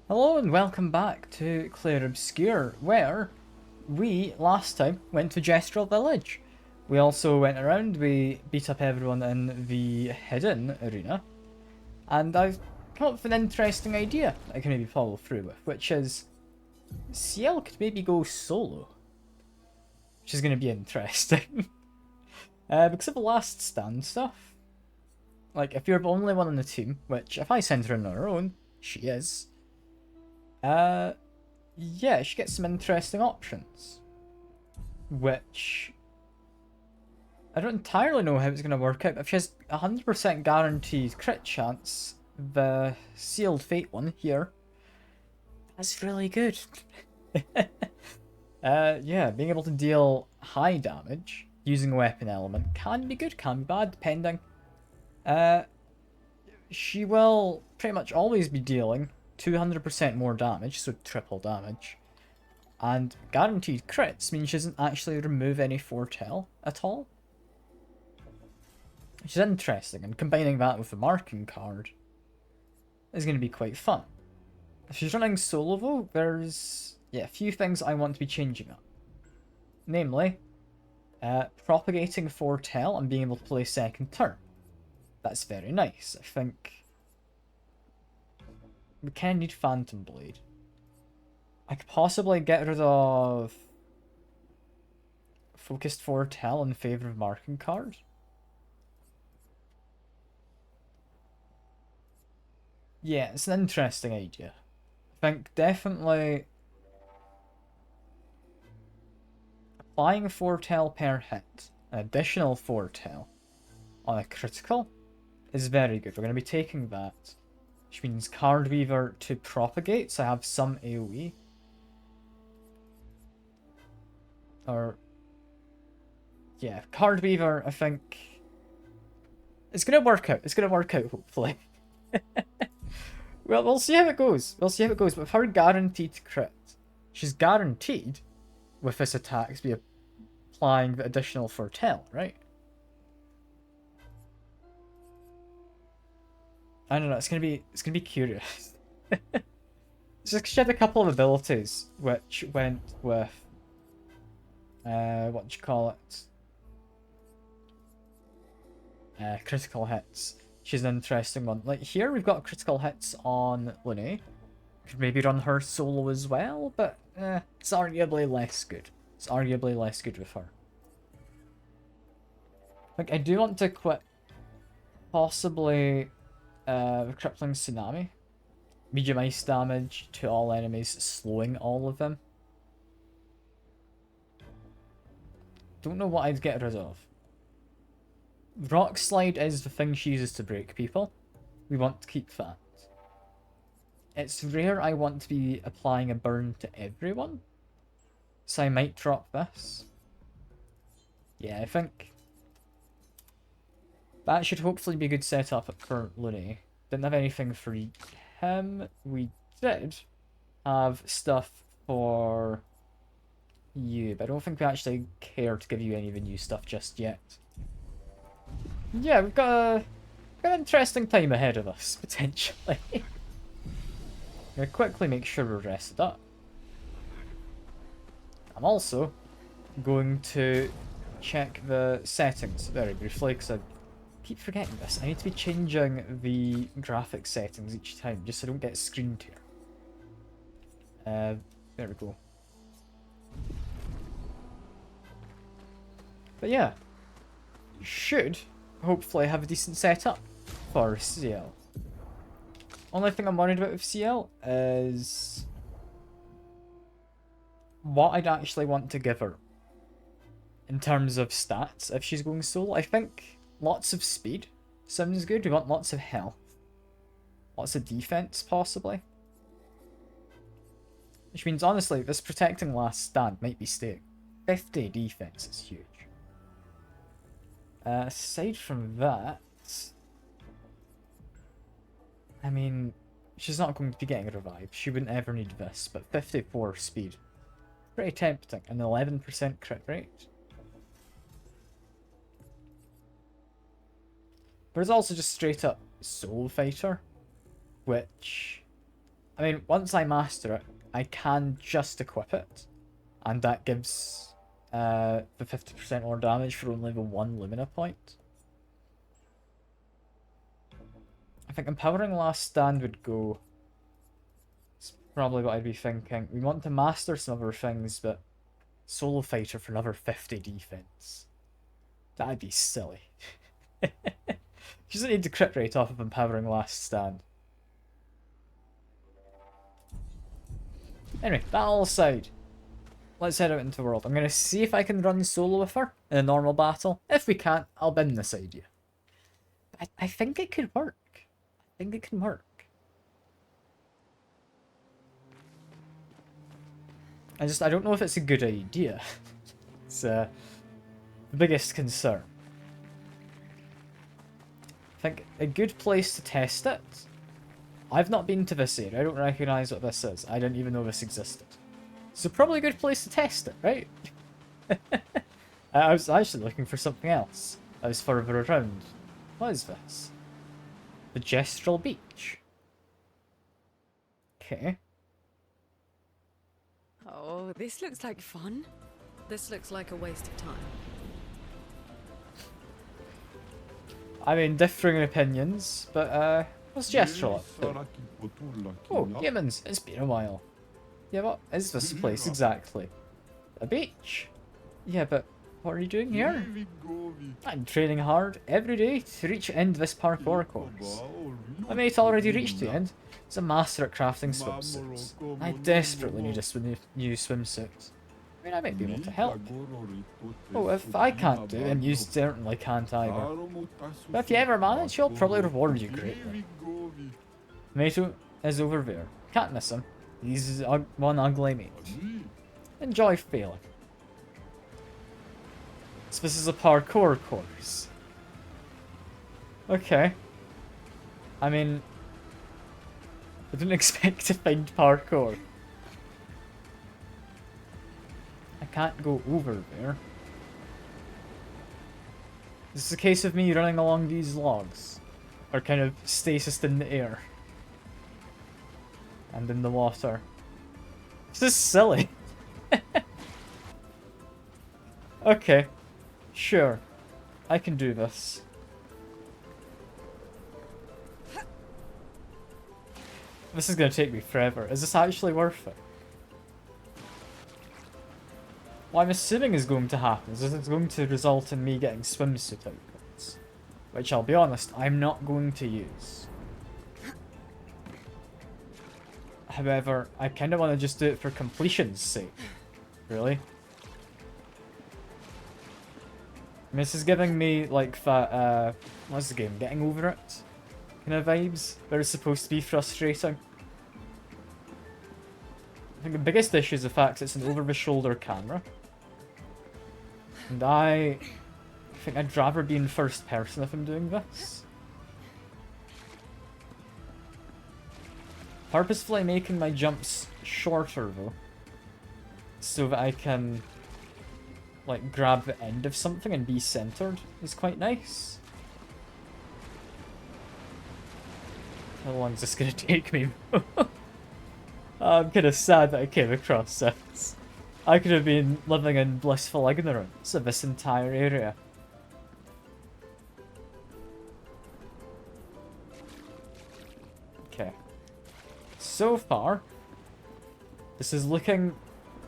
Hello and welcome back to Clair Obscur, where we last time went to Jestrel Village. We also went around, we beat up everyone in the hidden arena, and I've come up with an interesting idea that I can maybe follow through with, which is CL could maybe go solo, which is going to be interesting. Because of the last stand stuff, like if you're the only one on the team, which if I send her on her own, she is, uh, yeah, she gets some interesting options. Which I don't entirely know how it's going to work out. But if she has 100% guaranteed crit chance, the sealed fate one here, that's really good. Yeah, being able to deal high damage using a weapon element can be good, can be bad, depending. Uh, she will pretty much always be dealing 200% more damage, so triple damage. And guaranteed crits means she doesn't actually remove any foretell at all. Which is interesting, and combining that with the marking card is going to be quite fun. If she's running solo though, there's a few things I want to be changing up. Namely, propagating foretell and being able to play second turn. That's very nice. I think we kind of need Phantom Blade. I could possibly get rid of focused foretell in favour of marking card. Yeah, it's an interesting idea. I think definitely applying foretell per hit, an additional foretell on a critical, is very good. We're going to be taking that, which means Card Weaver to propagate, so I have some AoE. Or, yeah, Card Weaver, I think, it's going to work out. It's going to work out, hopefully. Well, we'll see how it goes. We'll see how it goes. But with her guaranteed crit, she's guaranteed with this attack to be applying the additional foretell, right? I don't know. It's gonna be curious. Just she had a couple of abilities which went with what do you call it? Critical hits. She's an interesting one. Like here, we've got critical hits on Lune. Could maybe run her solo as well, but it's arguably less good. It's arguably less good with her. Like I do want to quit possibly the crippling tsunami. Medium ice damage to all enemies, slowing all of them. Don't know what I'd get rid of. Rock Slide is the thing she uses to break people. We want to keep that. It's rare I want to be applying a burn to everyone, so I might drop this. Yeah, I think that should hopefully be a good setup for Lune. Didn't have anything for him. We did have stuff for you, but I don't think we actually care to give you any of the new stuff just yet. Yeah, we've got an interesting time ahead of us, potentially. I'm gonna quickly make sure we're rested up. I'm also going to check the settings very briefly, because I keep forgetting this. I need to be changing the graphic settings each time, just so I don't get screen tear. There we go. But yeah, should hopefully have a decent setup for CL. Only thing I'm worried about with CL is what I'd actually want to give her in terms of stats if she's going solo. I think lots of speed sounds good. We want lots of health, lots of defense possibly. Which means honestly, this protecting last stand might be staying. 50 defense is huge. Aside from that, I mean, she's not going to be getting a revive. She wouldn't ever need this, but 54 speed. Pretty tempting. An 11% crit rate. There's also just straight up Soul Fighter, which I mean, once I master it, I can just equip it. And that gives the 50% more damage for only the 1 Lumina point. I think Empowering Last Stand would go. It's probably what I'd be thinking. We want to master some other things, but Solo Fighter for another 50 defense. That'd be silly. She doesn't need to crit rate off of Empowering Last Stand. Anyway, that all aside, let's head out into the world. I'm going to see if I can run solo with her in a normal battle. If we can't, I'll bin this idea. I think it could work. I think it can work. I don't know if it's a good idea. It's the biggest concern. I think a good place to test it. I've not been to this area. I don't recognise what this is. I didn't even know this existed. So probably a good place to test it, right? I was actually looking for something else. I was further around. What is this? The Gestural Beach. Okay. Oh, this looks like fun. This looks like a waste of time. I mean, differing opinions, but what's Gestural up to? Oh, humans, it's been a while. Yeah, what is this place exactly? A beach? Yeah, but what are you doing here? I'm training hard every day to reach end this parkour course. My mate already reached the end. He's a master at crafting swimsuits. I desperately need a new swimsuit. I mean, I might be able to help. Oh, if I can't do it, then you certainly can't either. But if you ever manage, he'll probably reward you greatly. Mato is over there. Can't miss him. He's one ugly mate. Enjoy failing. So this is a parkour course. Okay. I mean, I didn't expect to find parkour. I can't go over there. Is this a case of me running along these logs? Or kind of stasis in the air? And in the water. This is silly. Okay. Sure. I can do this. This is going to take me forever. Is this actually worth it? What I'm assuming is going to happen is it's going to result in me getting swimsuit outfits. Which, I'll be honest, I'm not going to use. However, I kind of want to just do it for completion's sake. Really? I mean, this is giving me, like, that, what's the game? Getting Over It? Kind of vibes. They're supposed to be frustrating. I think the biggest issue is the fact it's an over-the-shoulder camera. And I think I'd rather be in first person if I'm doing this. Purposefully making my jumps shorter though. So that I can, like, grab the end of something and be centered is quite nice. How long is this gonna take me? I'm kind of sad that I came across this. I could have been living in blissful ignorance of this entire area. Okay. So far, this is looking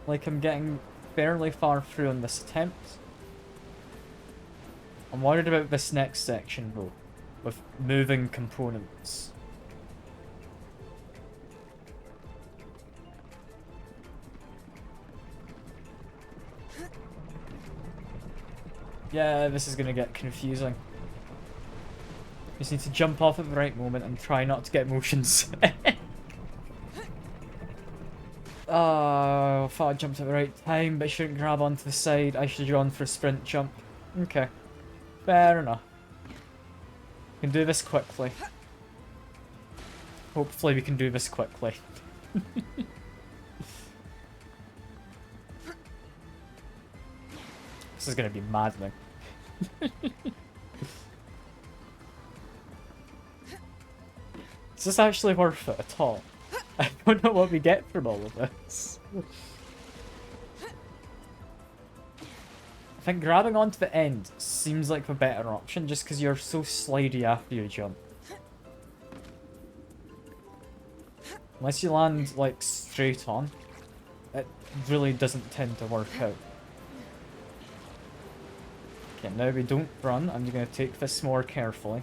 like I'm getting fairly far through on this attempt. I'm worried about this next section though, with moving components. Yeah, this is gonna get confusing. Just need to jump off at the right moment and try not to get motion sick. Oh, I thought I jumped at the right time, but I shouldn't grab onto the side. I should have gone for a sprint jump. Okay. Fair enough. We can do this quickly. Hopefully we can do this quickly. This is gonna be maddening. Is this actually worth it at all? I don't know what we get from all of this. I think grabbing onto the end seems like a better option just because you're so slidey after you jump. Unless you land, like, straight on, it really doesn't tend to work out. Okay, now we don't run. I'm going to take this more carefully.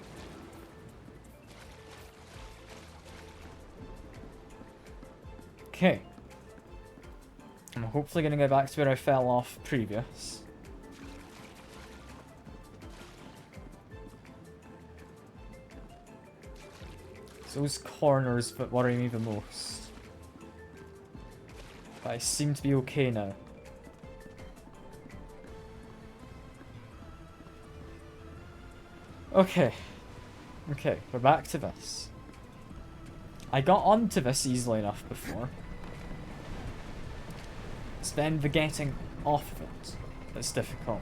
Okay. I'm hopefully going to get back to where I fell off previous. It's those corners that worry me the most. But I seem to be okay now. Okay. Okay, we're back to this. I got onto this easily enough before. It's then the getting off of it that's difficult.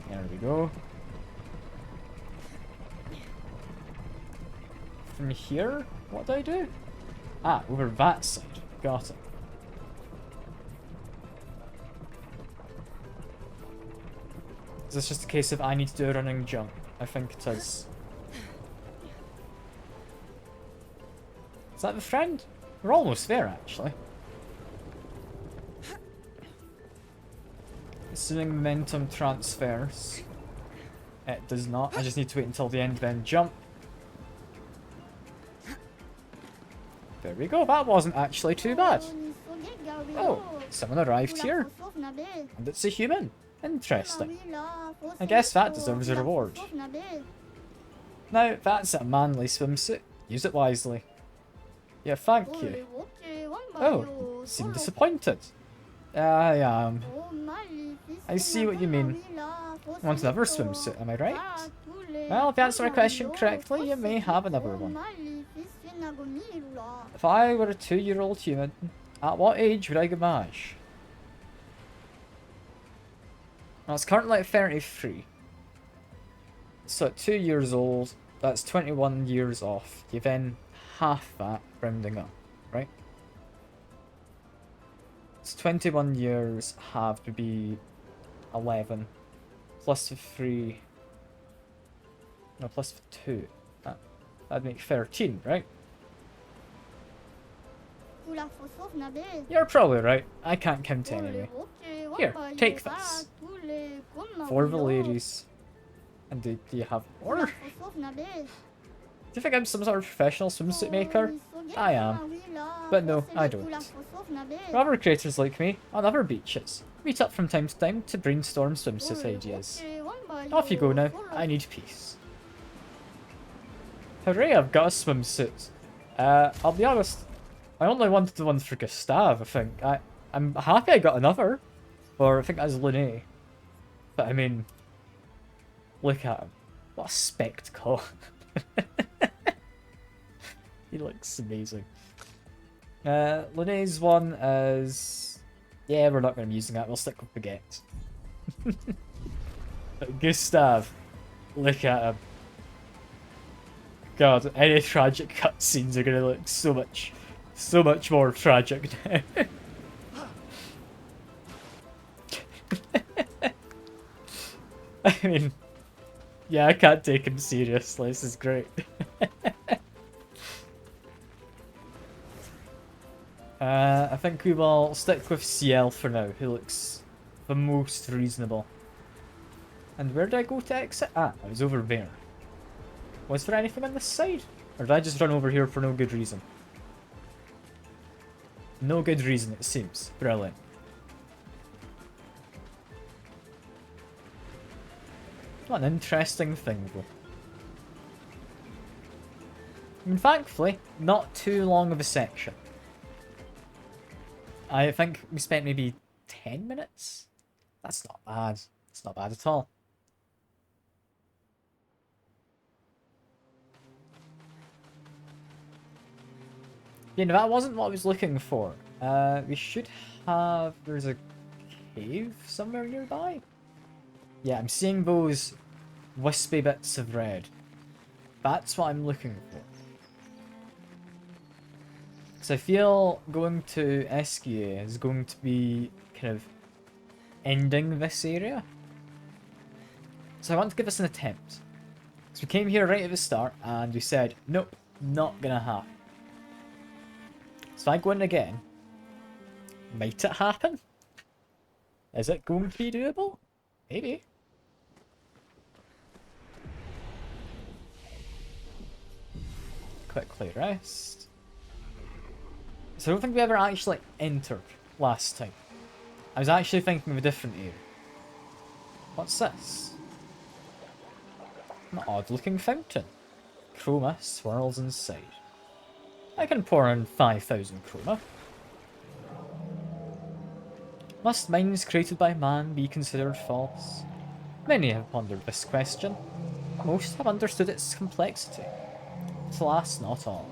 There we go. From here, what do I do? Ah, over that side. Got it. Is this just a case of I need to do a running jump? I think it is. Is that the friend? We're almost there, actually. Assuming momentum transfers. It does not. I just need to wait until the end, then jump. There we go. That wasn't actually too bad. Oh, someone arrived here. And it's a human. Interesting. I guess that deserves a reward. Now, that's a manly swimsuit. Use it wisely. Yeah, thank you. Oh, seem disappointed. I am. I see what you mean. Want another swimsuit, am I right? Well, if you answer my question correctly, you may have another one. If I were a 2-year-old human, at what age would I get marriage? Well, it's currently at 33. So at 2 years old, that's 21 years off. You then half that, rounding up, right? So 21 years have to be 11. Plus the 3... No, plus the 2. That'd make 13, right? You're probably right. I can't count anyway. Here, take this. For the ladies. And do you have more? Do you think I'm some sort of professional swimsuit maker? I am. But no, I don't. Other creators like me, on other beaches, meet up from time to time to brainstorm swimsuit ideas. Off you go now, I need peace. Hooray, I've got a swimsuit. I'll be honest, I only wanted the one for Gustav, I think. I'm happy I got another. Or I think that's Linné. But I mean, look at him. What a spectacle. He looks amazing. Linné's one is... Yeah, we're not going to be using that. We'll stick with Baguette. But Gustav, look at him. God, any tragic cutscenes are going to look so much more tragic now. I mean, yeah, I can't take him seriously. This is great. I think we will stick with Ciel for now, who looks the most reasonable. And where did I go to exit? Ah, I was over there. Was there anything on this side? Or did I just run over here for no good reason? No good reason, it seems. Brilliant. What an interesting thing, though. I mean, thankfully, not too long of a section. I think we spent maybe 10 minutes? That's not bad. It's not bad at all. You know, that wasn't what I was looking for. We should have... There's a cave somewhere nearby? Yeah, I'm seeing those wispy bits of red. That's what I'm looking for. Because I feel going to Esquie is going to be kind of ending this area. So I want to give us an attempt. So we came here right at the start and we said, nope, not gonna happen. So if I go in again, might it happen? Is it going to be doable? Maybe. Quickly rest. So I don't think we ever actually entered last time. I was actually thinking of a different area. What's this? An odd looking fountain. Chroma swirls inside. I can pour in 5,000 chroma. Must mines created by man be considered false? Many have pondered this question. Most have understood its complexity. Alas, not all.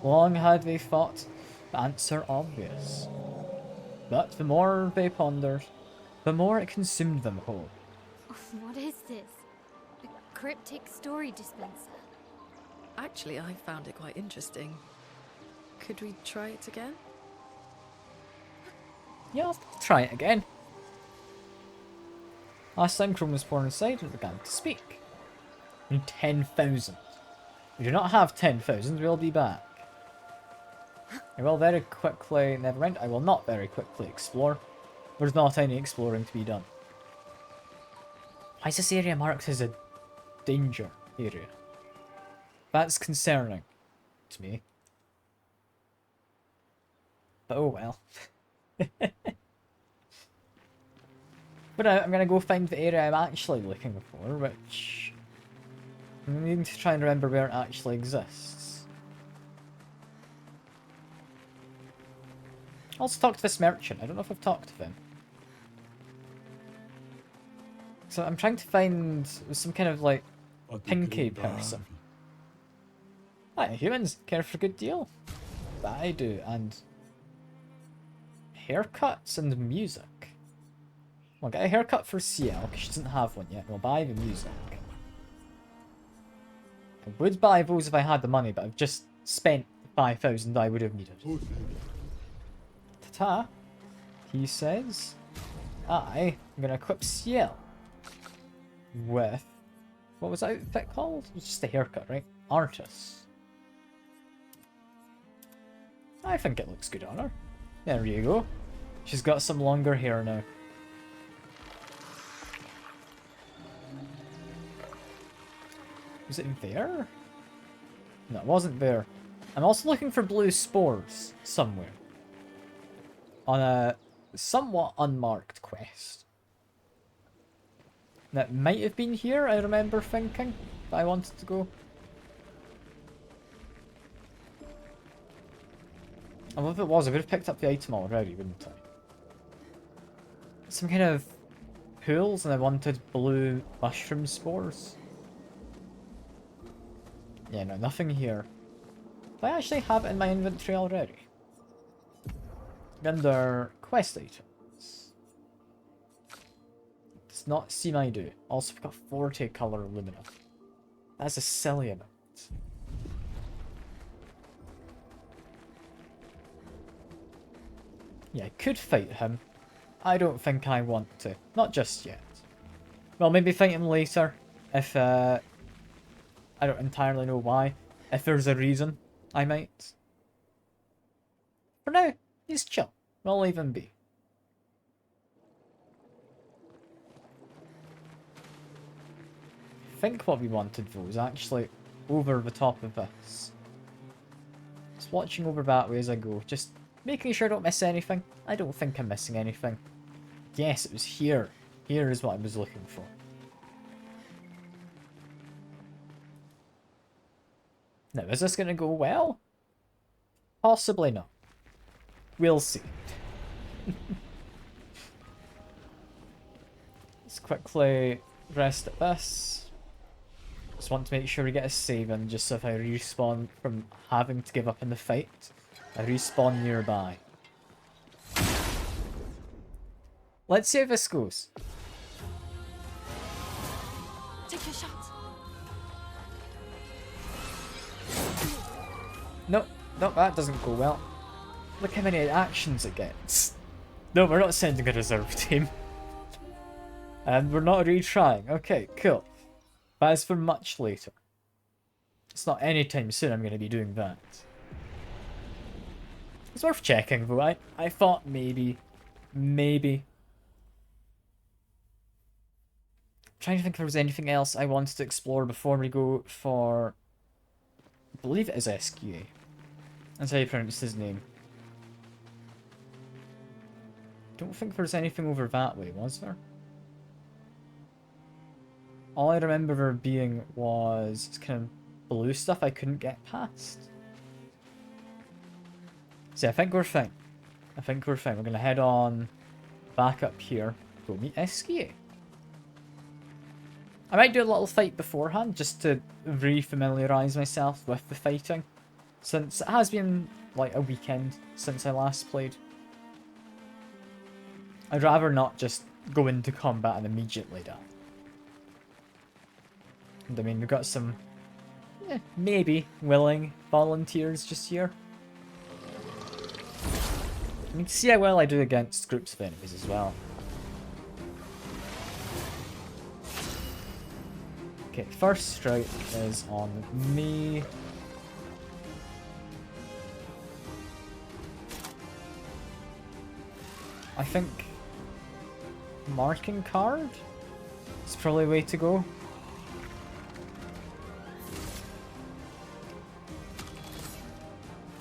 Long had they thought the answer obvious. But the more they pondered, the more it consumed them whole. What is this? A cryptic story dispenser? Actually, I found it quite interesting. Could we try it again? Yeah, I'll try it again. Last time Chrome was poured inside and began to speak. We need 10,000. We do not have 10,000, we'll be back. I will very quickly, never mind, I will not very quickly explore. There's not any exploring to be done. Why is this area marked as a danger area? That's concerning to me. But oh well. But I'm gonna go find the area I'm actually looking for, which I'm needing to try and remember where it actually exists. I'll also talk to this merchant. I don't know if I've talked to him. So I'm trying to find some kind of like pinky person. Hi, humans, care for a good deal? That I do, and haircuts and music. I'll get a haircut for CL, because she doesn't have one yet. We'll buy the music. I would buy those if I had the money, but I've just spent 5,000 I would have needed. Ta-ta, he says. I'm going to equip CL with... What was that outfit called? It was just a haircut, right? Artist. I think it looks good on her. There you go. She's got some longer hair now. Was it there? No, it wasn't there. I'm also looking for blue spores somewhere. On a somewhat unmarked quest. That might have been here, I remember thinking, that I wanted to go. Although if it was, I would have picked up the item already, wouldn't I? Some kind of pools, and I wanted blue mushroom spores. Yeah, no, nothing here. Do I actually have it in my inventory already? Under quest items. Does not seem I do. Also, we've got 40 colour alumina. That's a silly amount. Yeah, I could fight him. I don't think I want to. Not just yet. Well, maybe fight him later. If, I don't entirely know why. If there's a reason, I might. For now, he's chill. We'll leave him be. I think what we wanted though is actually over the top of this. Just watching over that way as I go. Just making sure I don't miss anything. I don't think I'm missing anything. Yes, it was here. Here is what I was looking for. Now, is this going to go well? Possibly not. We'll see. Let's quickly rest at this. Just want to make sure we get a save in, just so if I respawn from having to give up in the fight, I respawn nearby. Let's see how this goes. Take your shot. No, no, that doesn't go well. Look how many actions it gets. No, we're not sending a reserve team. And we're not retrying. Okay, cool. But as for much later. It's not anytime soon I'm going to be doing that. It's worth checking though. I thought maybe. I'm trying to think if there was anything else I wanted to explore before we go for... I believe it is Esquie. That's how you pronounce his name. Don't think there's anything over that way, was there? All I remember there being was kind of blue stuff I couldn't get past. See, I think we're fine. We're going to head on back up here. Go meet Esquie. I might do a little fight beforehand just to re-familiarise myself with the fighting. Since it has been like a weekend since I last played. I'd rather not just go into combat and immediately die. And I mean, we've got some maybe willing volunteers just here. I mean, see how well I do against groups of enemies as well. Okay, first strike is on me. I think marking card is probably the way to go.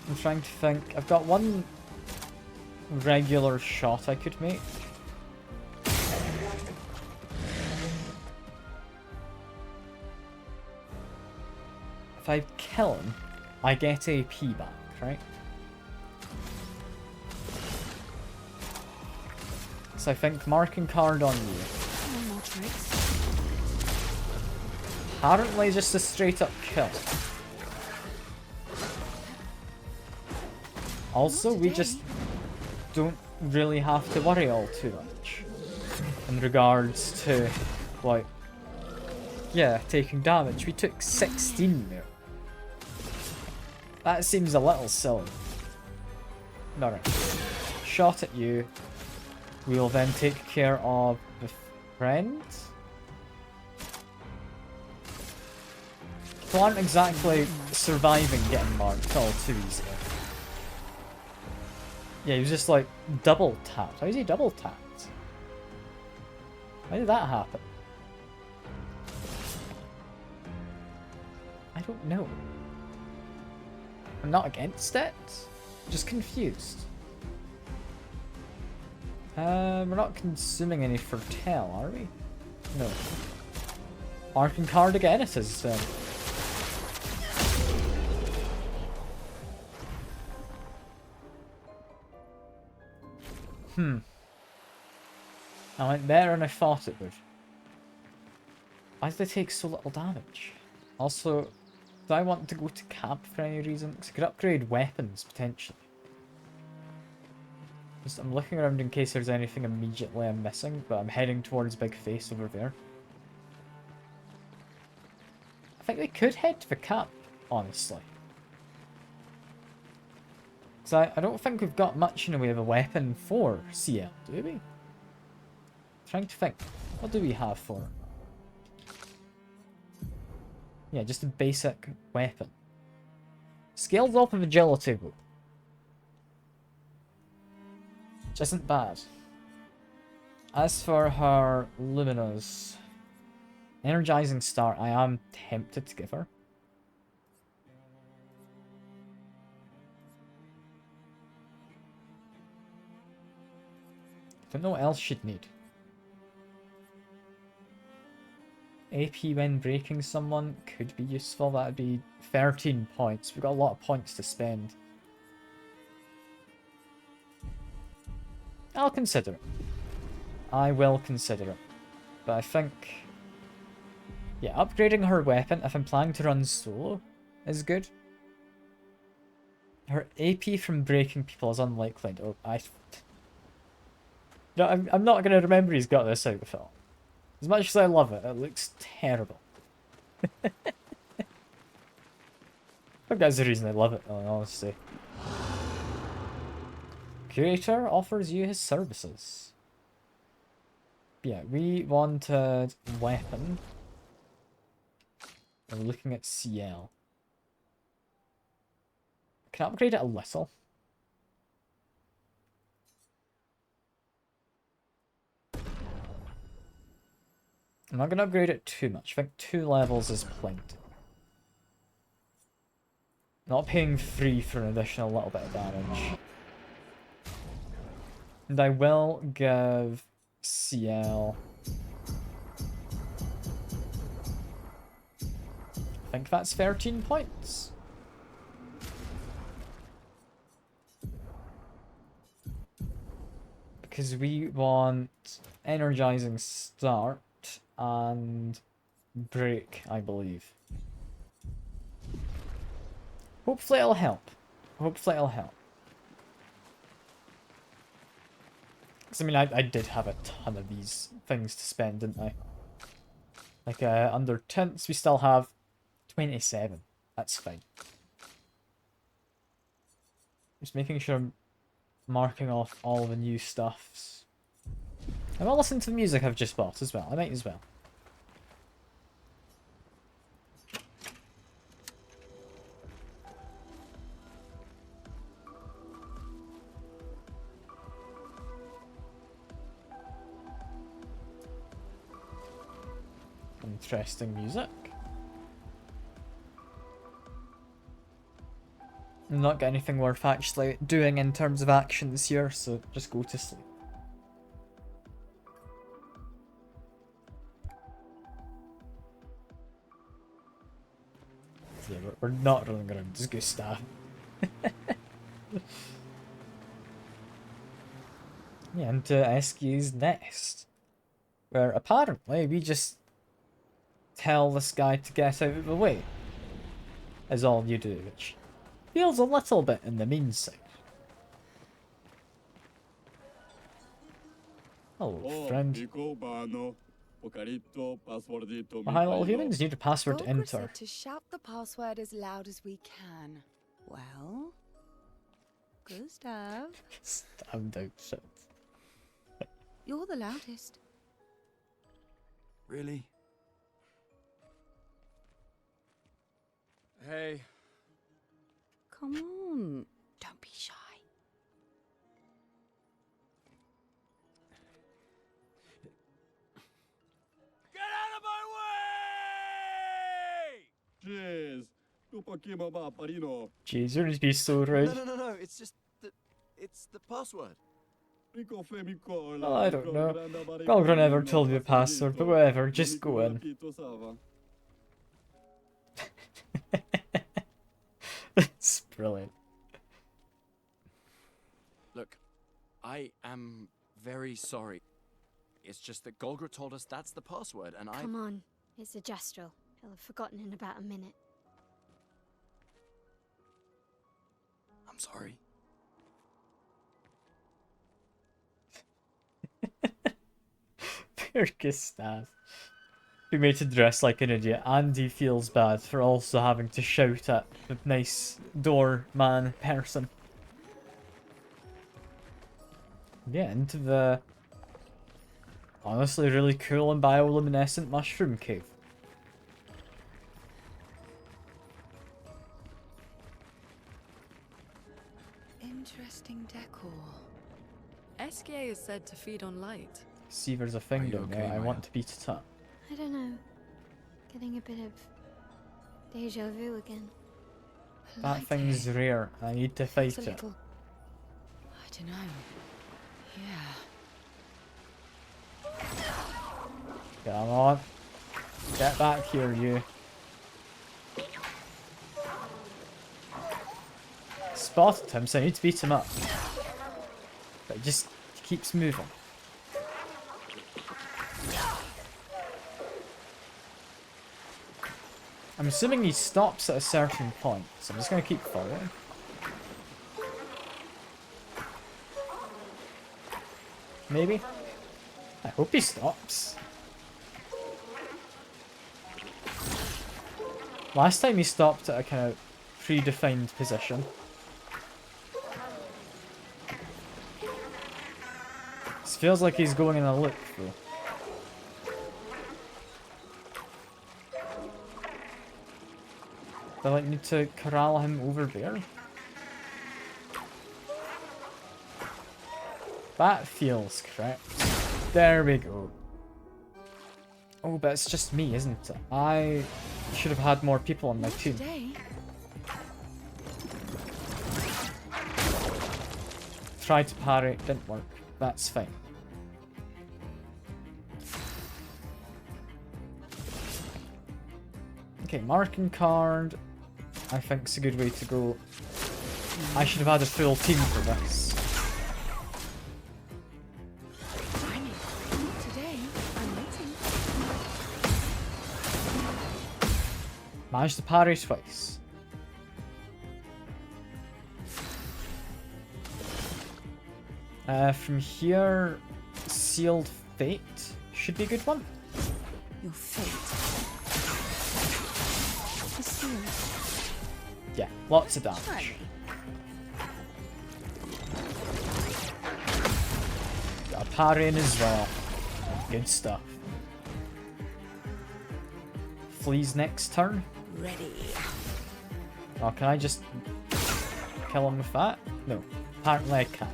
I'm trying to think. I've got one regular shot I could make. If I kill him, I get AP back, right? So I think marking card on you. No more tricks. Apparently just a straight up kill. Also, we just don't really have to worry all too much in regards to, like, yeah, taking damage. We took 16 there. That seems a little silly. Alright. Shot at you. We'll then take care of the friend. People aren't exactly surviving getting marked all too easily. Yeah, he was just like double tapped. How is he double tapped? How did that happen? I don't know. I'm not against it. I'm just confused. We're not consuming any Fertel, are we? No. Marking card again, it is. I went better than I thought it would. Why did they take so little damage? Also, do I want to go to camp for any reason? Because I could upgrade weapons, potentially. Just, I'm looking around in case there's anything immediately I'm missing, but I'm heading towards Big Face over there. I think we could head to the camp, honestly. Because I don't think we've got much in the way of a weapon for CL, do we? Trying to think. What do we have for it? Yeah, just a basic weapon. Scaled up of agility, though. Which isn't bad. As for her Luminous Energizing Start, I am tempted to give her. Don't know what else she'd need. AP when breaking someone could be useful. That'd be 13 points. We've got a lot of points to spend. I'll consider it. I will consider it. But I think... yeah, upgrading her weapon, if I'm planning to run solo, is good. Her AP from breaking people is unlikely. Oh, no, I'm not going to remember he's got this outfit. As much as I love it, it looks terrible. That guy's the reason I love it, though, honestly. Curator offers you his services. Yeah, we wanted weapon. And we're looking at CL. Can I upgrade it a little? I'm not going to upgrade it too much. I think 2 levels is plenty. Not paying 3 for an additional little bit of damage. And I will give CL... I think that's 13 points. Because we want energizing start and break, I believe. Hopefully it'll help. Hopefully it'll help. Because, I mean, I did have a ton of these things to spend, didn't I? Like, under tints, we still have 27. That's fine. Just making sure I'm marking off all the new stuffs. I will listen to the music I've just bought as well. I might as well. Interesting music. I'm not got anything worth actually doing in terms of action this year, so just go to sleep. Yeah, we're not running around as Gustav. Yeah, into Esquie's nest. Where apparently we just tell this guy to get out of the way. Is all you do, which feels a little bit in the mean side. Hello, friend. Hi, little humans. Need a password to Golgra enter. said to shout the password as loud as we can. Well, Gustav, Stand out, shit. you're the loudest. Really? Hey. Come on, don't be shy. Get out of my way! Jeez. Jeez, you're just be so rude. No. It's the password. Oh, I don't know. Golgra never told me the password, but whatever, just go in. It's brilliant. Look, I am very sorry. It's just that Golgra told us that's the password, and I... Come on, it's a gestural. He'll have forgotten in about a minute. I'm sorry. Poor Gustav. He made to dress like an idiot, and he feels bad for also having to shout at the nice doorman person. Yeah, into the honestly really cool and bioluminescent mushroom cave. Interesting decor. Esquie is said to feed on light. See, there's a thing Are you down okay, there. I Maya? want to beat it up. I don't know. Getting a bit of deja vu again. That thing's rare. I need to fight It's a it. little... I don't know. Yeah. Come on. Get back here, you. Spotted him, so I need to beat him up. But he just keeps moving. I'm assuming he stops at a certain point, so I'm just going to keep following. Maybe? I hope he stops. Last time he stopped at a kind of predefined position. This feels like he's going in a loop, though. Do I like need to corral him over there? That feels correct. There we go. Oh, but it's just me, isn't it? I should have had more people on my team. Today. Tried to parry, didn't work. That's fine. Okay, marking card. I think it's a good way to go. I should have had a full team for this. Today, I'm waiting. Managed to parry twice. From here, Sealed Fate should be a good one. Your fate is sealed. Yeah, lots of damage. Try me. Got a parry in as well. Good stuff. Flea's next turn. Ready. Oh, can I just kill him with that? No, apparently I can't.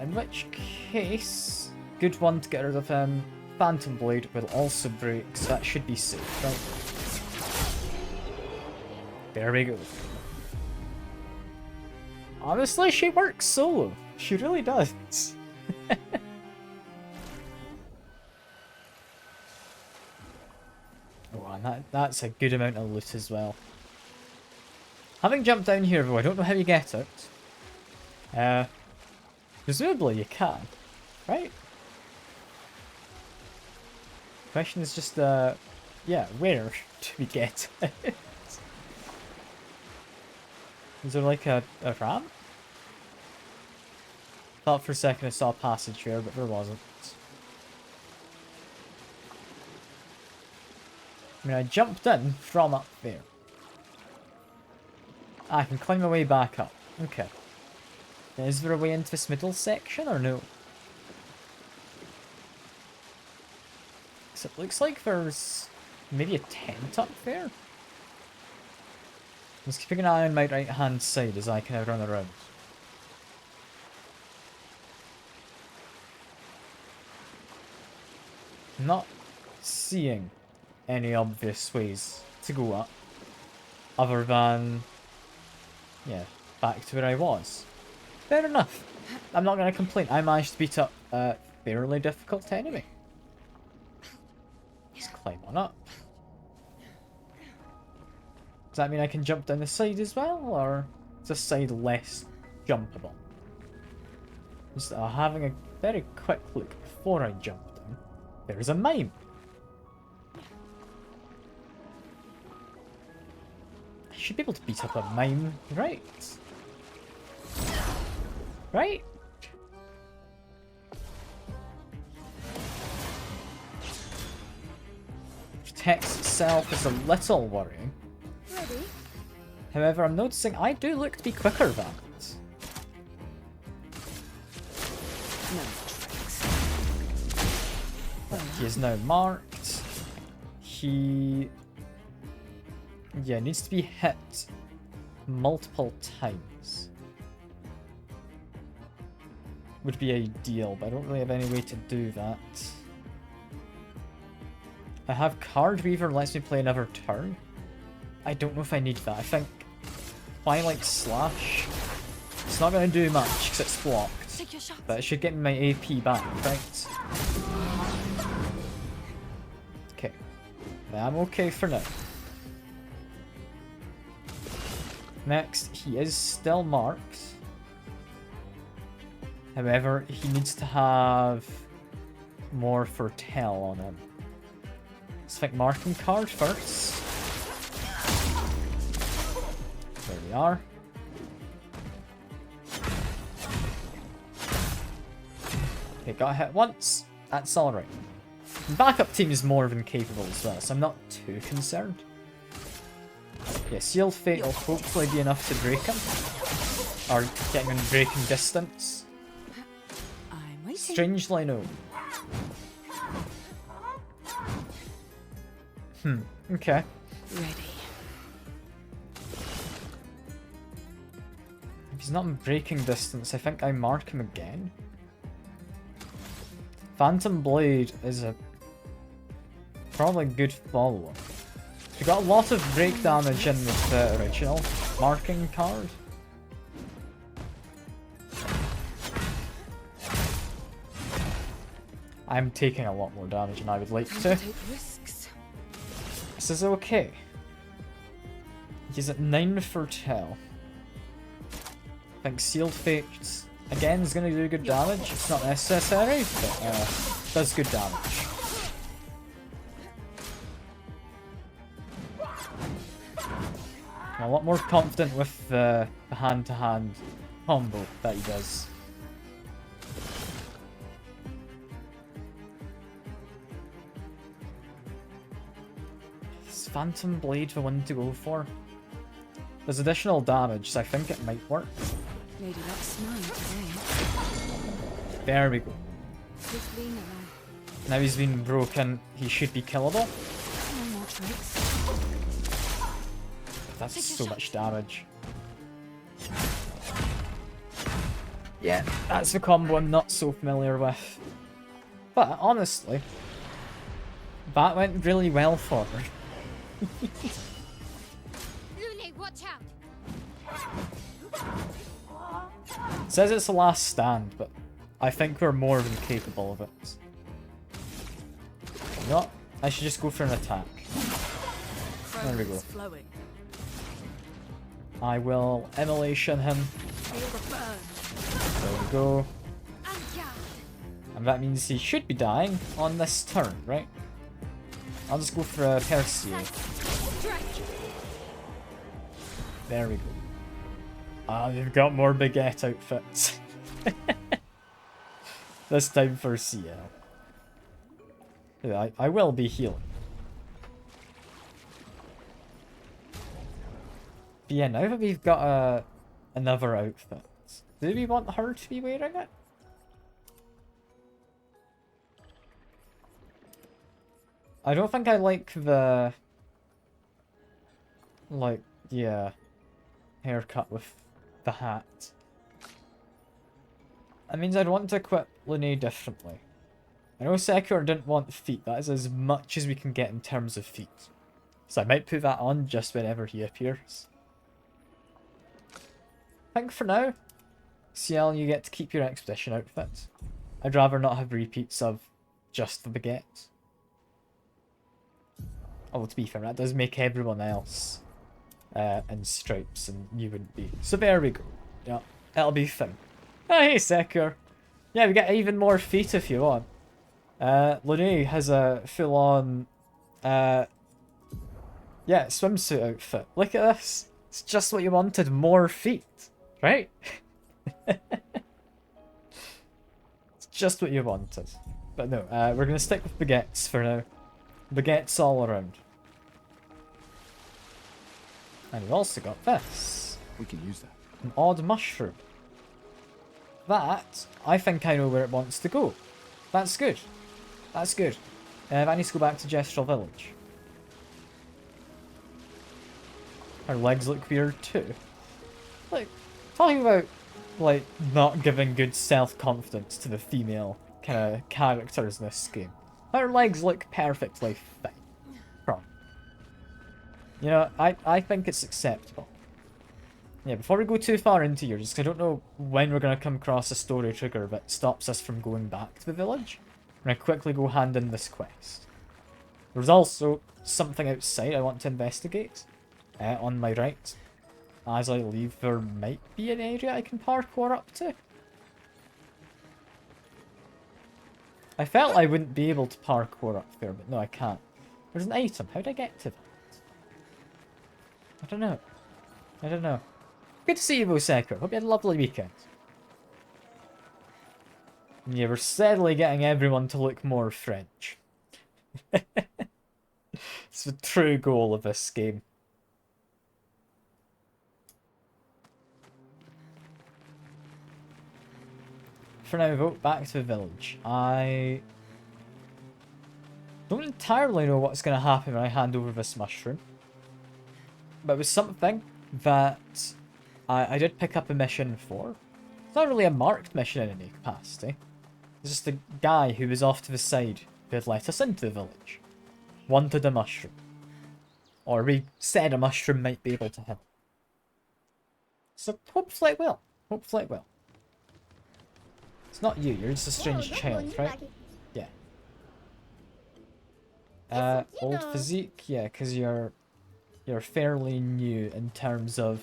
In which case, good one to get rid of him. Phantom Blade will also break, so that should be safe, right? There we go. Honestly, she works solo. She really does. Oh, and that's a good amount of loot as well. Having jumped down here, though, I don't know how you get out. Presumably you can, right? Question is just, yeah, where do we get it? Is there like a ramp? Thought for a second I saw a passage here, but there wasn't. I mean, I jumped in from up there. I can climb my way back up. Okay. Is there a way into this middle section or no? So it looks like there's maybe a tent up there. Just keeping an eye on my right hand side as I kind of run around. Not seeing any obvious ways to go up other than, yeah, back to where I was. Fair enough. I'm not going to complain. I managed to beat up a fairly difficult enemy. Just climb on up. Does that mean I can jump down the side as well, or is this side less jumpable? Just having a very quick look before I jump down. There is a mine. I should be able to beat up a mine, right? Right? Protects itself is a little worrying. Ready? However, I'm noticing I do look to be quicker than it. No tricks. He is now marked. He... yeah, needs to be hit multiple times. Would be ideal, but I don't really have any way to do that. I have Card Weaver lets me play another turn. I don't know if I need that. I think Twilight Slash, it's not going to do much because it's blocked. Take your shot. But it should get me my AP back, right? Okay. I'm okay for now. Next, he is still marked. However, he needs to have more foretell on him. Let's think marking card first. There we are. Okay, got hit once. That's alright. Backup team is more than capable as well, so I'm not too concerned. Yeah, Sealed Fate will hopefully be enough to break him. Or get him in breaking distance. I'm waiting. Strangely, no. Okay. Ready. If he's not in breaking distance, I think I mark him again. Phantom Blade is a probably good follow-up. We got a lot of break damage in with the original marking card. I'm taking a lot more damage than I would like to. Take risks. This is okay. He's at 9 for tell. I think Sealed Fate, again, is going to do good damage. It's not necessary, but does good damage. I'm a lot more confident with the hand-to-hand combo that he does. Is Phantom Blade the one to go for? There's additional damage, so I think it might work. Lady Luck's mine today. There we go. Swiftly now. Now he's been broken, he should be killable. No more tricks. That's so much damage. Yeah, that's the combo I'm not so familiar with. But honestly, that went really well for her. Lune, watch out! Says it's the last stand, but I think we're more than capable of it. You know what? I should just go for an attack. There we go. Flowing. I will immolation him. Feel the burn. There we go. And guard. And that means he should be dying on this turn, right? I'll just go for a Perseid. Strike. There we go. Ah, they've got more baguette outfits. This time for CL. Yeah, I will be healing. But yeah, now that we've got another outfit, do we want her to be wearing it? I don't think I like the... like, yeah, haircut with the hat. That means I'd want to equip Lune differently. I know Sekiro didn't want feet, that is as much as we can get in terms of feet. So I might put that on just whenever he appears. I think for now, CL, you get to keep your expedition outfit. I'd rather not have repeats of just the baguette. Although to be fair, that does make everyone else in stripes, and you wouldn't be. So there we go. Yeah, that'll be fine. Oh, hey, Sekiro. Yeah, we get even more feet if you want. Lune has a full-on, yeah, swimsuit outfit. Look at this. It's just what you wanted, more feet, right? It's just what you wanted. But no, we're going to stick with baguettes for now. Baguettes all around. And we've also got this. We can use that. An odd mushroom. That, I think I know where it wants to go. That's good. That's good. I need to go back to Gestural Village. Her legs look weird too. Like, talking about, like, not giving good self-confidence to the female kind of characters in this game. Her legs look perfectly fine. Wrong. You know, I think it's acceptable. Yeah, before we go too far into yours, because I don't know when we're going to come across a story trigger that stops us from going back to the village, I'm going to quickly go hand in this quest. There's also something outside I want to investigate. On my right. As I leave, there might be an area I can parkour up to. I felt I wouldn't be able to parkour up there, but no, I can't. There's an item. How'd I get to that? I don't know. I don't know. Good to see you, Sekiro. Hope you had a lovely weekend. Yeah, we're steadily getting everyone to look more French. It's the true goal of this game. for now, vote back to the village. I don't entirely know what's going to happen when I hand over this mushroom. But it was something that I did pick up a mission for. It's not really a marked mission in any capacity. It's just a guy who was off to the side who had let us into the village. Wanted a mushroom. Or we said a mushroom might be able to help. So hopefully it will. Hopefully it will. It's not you, you're just a strange child, right? Yeah. Old physique? Yeah, because you're fairly new in terms of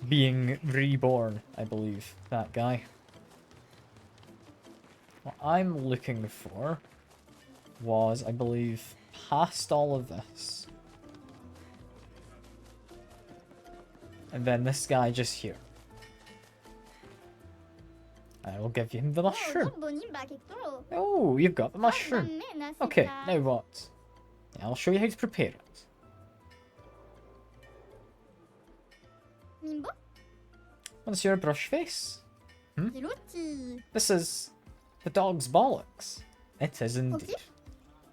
being reborn, I believe, that guy. What I'm looking for was, I believe, past all of this. And then this guy just here. I will give him the mushroom. Oh, you've got the mushroom. Okay, now what? I'll show you how to prepare it. What's your brush face? Hmm? This is the dog's bollocks. It is indeed.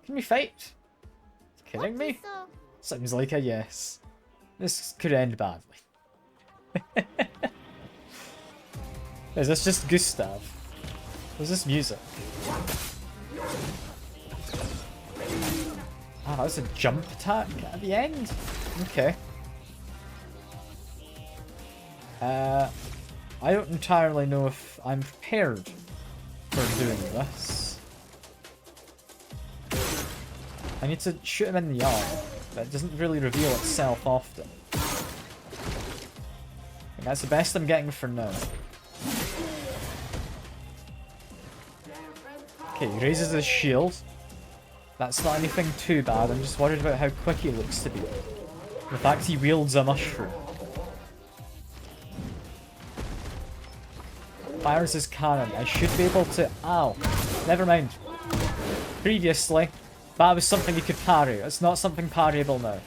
Can we fight? Kidding me? Sounds like a yes. This could end badly. Is this just Gustav? Was this music? Ah, that was a jump attack at the end? Okay. I don't entirely know if I'm prepared for doing this. I need to shoot him in the arm, but it doesn't really reveal itself often. And that's the best I'm getting for now. Okay, he raises his shield. That's not anything too bad, I'm just worried about how quick he looks to be. The fact he wields a mushroom. Fires his cannon. I should be able to... Ow. Never mind. Previously, that was something he could parry. It's not something parryable now.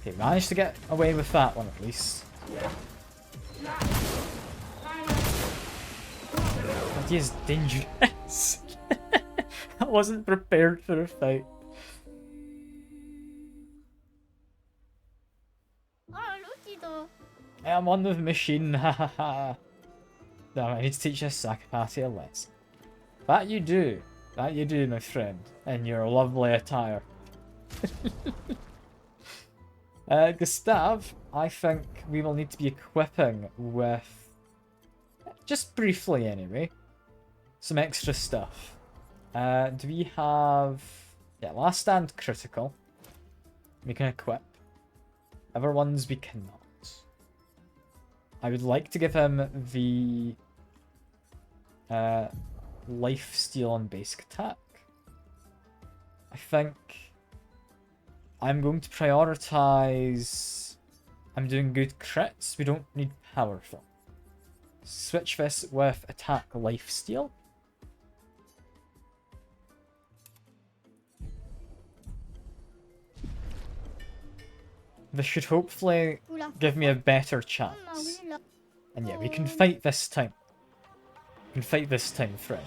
Okay, managed to get away with that one at least. That is dangerous. I wasn't prepared for a fight. I'm on the machine, hahaha. No, I need to teach this psychopath a lesson. That you do, my friend, in your lovely attire. Gustav, I think we will need to be equipping with, just briefly anyway, some extra stuff. Do we have... Yeah, last stand critical. We can equip. Other ones we cannot. I would like to give him the life steal and basic attack. I think I'm going to prioritize... I'm doing good crits. We don't need powerful. Switch this with attack life steal. This should hopefully give me a better chance. And yeah, we can fight this time. We can fight this time, friend.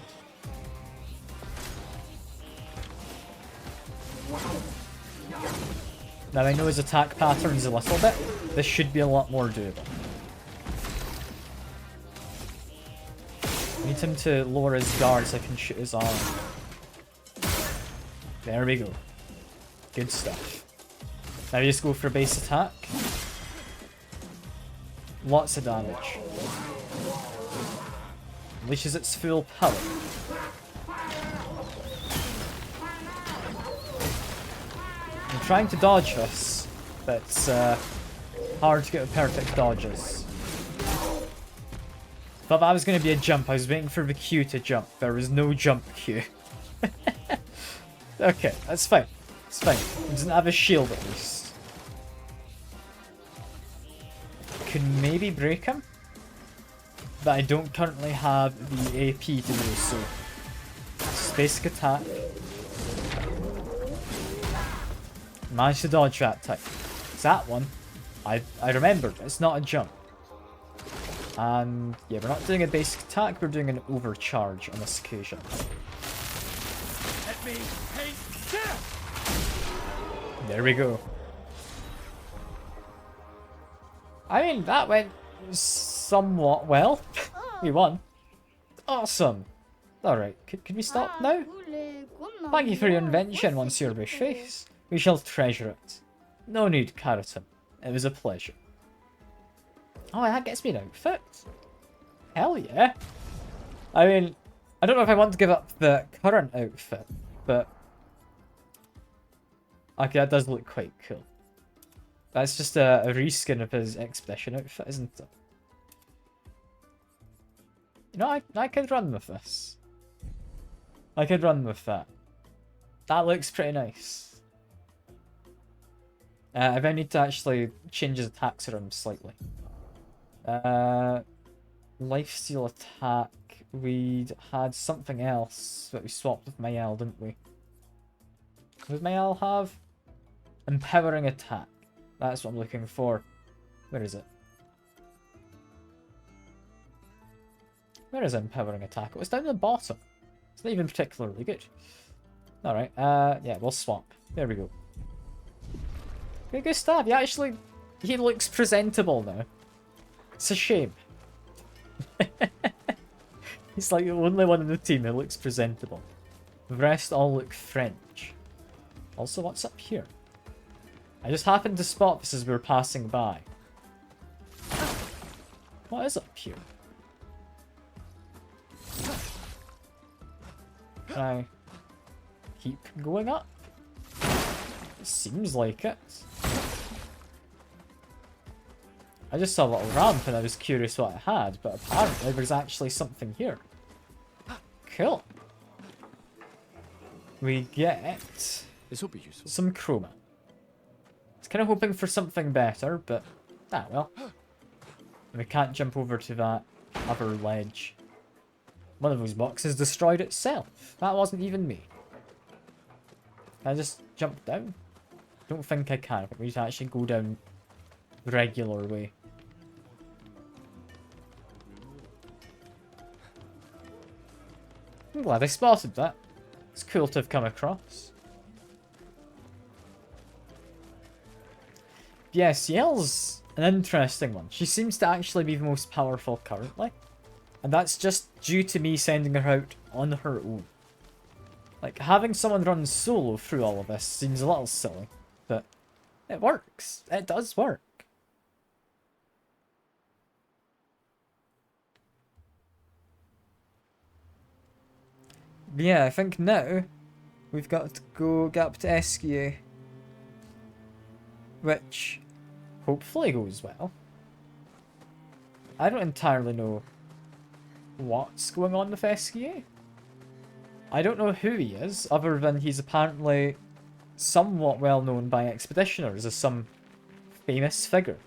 Now I know his attack patterns a little bit. This should be a lot more doable. I need him to lower his guard so I can shoot his arm. There we go. Good stuff. Now you just go for a base attack. Lots of damage. Unleashes its full power. I'm trying to dodge this, but it's hard to get perfect dodges. Thought that was going to be a jump. I was waiting for the Q to jump. There was no jump Q. Okay, that's fine. It's fine. He doesn't have a shield at least. Can maybe break him, but I don't currently have the AP to do so. Just basic attack. Managed to dodge that time. It's that one. I remembered, it's not a jump. And yeah, we're not doing a basic attack, we're doing an overcharge on this occasion. Let me paint this! There we go. I mean, that went somewhat well. We won. Awesome. Alright, could we stop now? Thank you for your invention, Monsieur Bushface. We shall treasure it. No need, Carroton. It was a pleasure. Oh, that gets me an outfit. Hell yeah. I mean, I don't know if I want to give up the current outfit, but... okay, that does look quite cool. That's just a reskin of his expedition outfit, isn't it? You know, I could run with this. I could run with that. That looks pretty nice. I might need to actually change his attacks around slightly. Lifesteal attack. We had something else that we swapped with Mael, didn't we? What did Mael have? Empowering attack. That's what I'm looking for. Where is it? Where is empowering attack? It was down the bottom. It's not even particularly good. Alright, yeah, we'll swap. There we go. Okay, Gustav, he looks presentable now. It's a shame. He's like the only one in the team who looks presentable. The rest all look French. Also, what's up here? I just happened to spot this as we were passing by. What is up here? Can I keep going up? It seems like it. I just saw a little ramp and I was curious what it had, but apparently there's actually something here. Cool. We get This will be useful. some chroma. I was kind of hoping for something better, but well. And we can't jump over to that other ledge. One of those boxes destroyed itself. That wasn't even me. Can I just jump down? Don't think I can. I think we need to actually go down the regular way. I'm glad I spotted that. It's cool to have come across. Yeah, Ciel's an interesting one. She seems to actually be the most powerful currently. And that's just due to me sending her out on her own. Like, having someone run solo through all of this seems a little silly. But it works. It does work. But yeah, I think now we've got to go get up to Esquie. Which hopefully goes well. I don't entirely know what's going on with Esquie. I don't know who he is, other than he's apparently somewhat well known by expeditioners as some famous figure.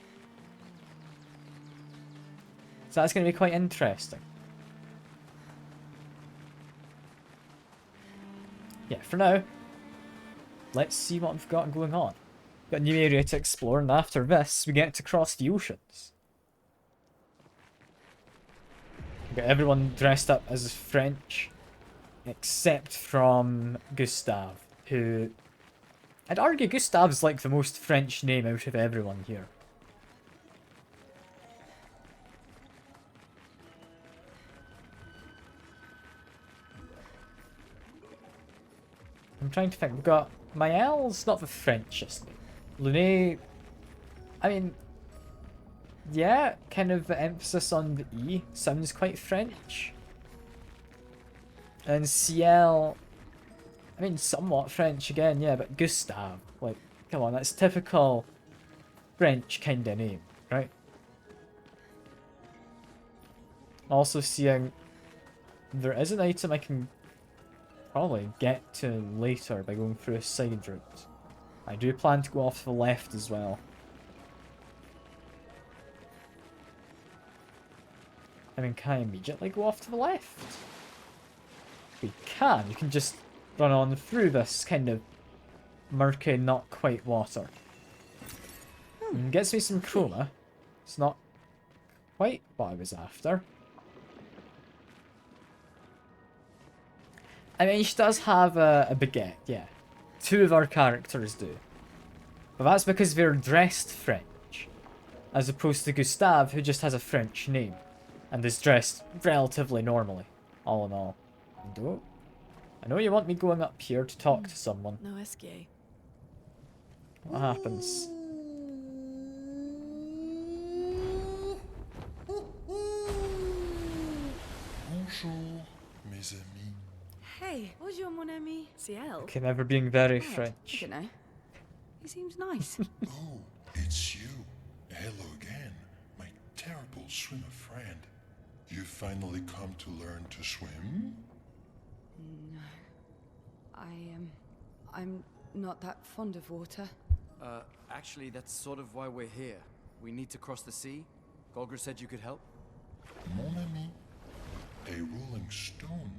So that's going to be quite interesting. Yeah, for now, let's see what we've got going on. Got a new area to explore, and after this, we get to cross the oceans. Got everyone dressed up as French, except from Gustav, who... I'd argue Gustav's like the most French name out of everyone here. I'm trying to think. We've got Mael's not the Frenchest name. Lune, I mean, yeah, kind of the emphasis on the E sounds quite French. And Ciel, I mean, somewhat French again, yeah, but Gustave, like, come on, that's typical French kind of name, right? Also seeing there is an item I can probably get to later by going through a side route. I do plan to go off to the left as well. I mean, can I immediately go off to the left? We can. You can just run on through this kind of murky, not quite water. Gets me some chroma. It's not quite what I was after. I mean, she does have a baguette, yeah. 2 of our characters do. But that's because they're dressed French. As opposed to Gustave, who just has a French name. And is dressed relatively normally, all in all. And I know you want me going up here to talk to someone. No Esquie. What happens? Bonjour, mes amis. Hey, bonjour, mon ami. Ciel? Okay, never being very I French. don't know. He seems nice. Oh, it's you. Hello again, my terrible swimmer friend. You finally come to learn to swim? No. I'm not that fond of water. Actually, that's sort of why we're here. We need to cross the sea. Golgra said you could help. Mon ami, a rolling stone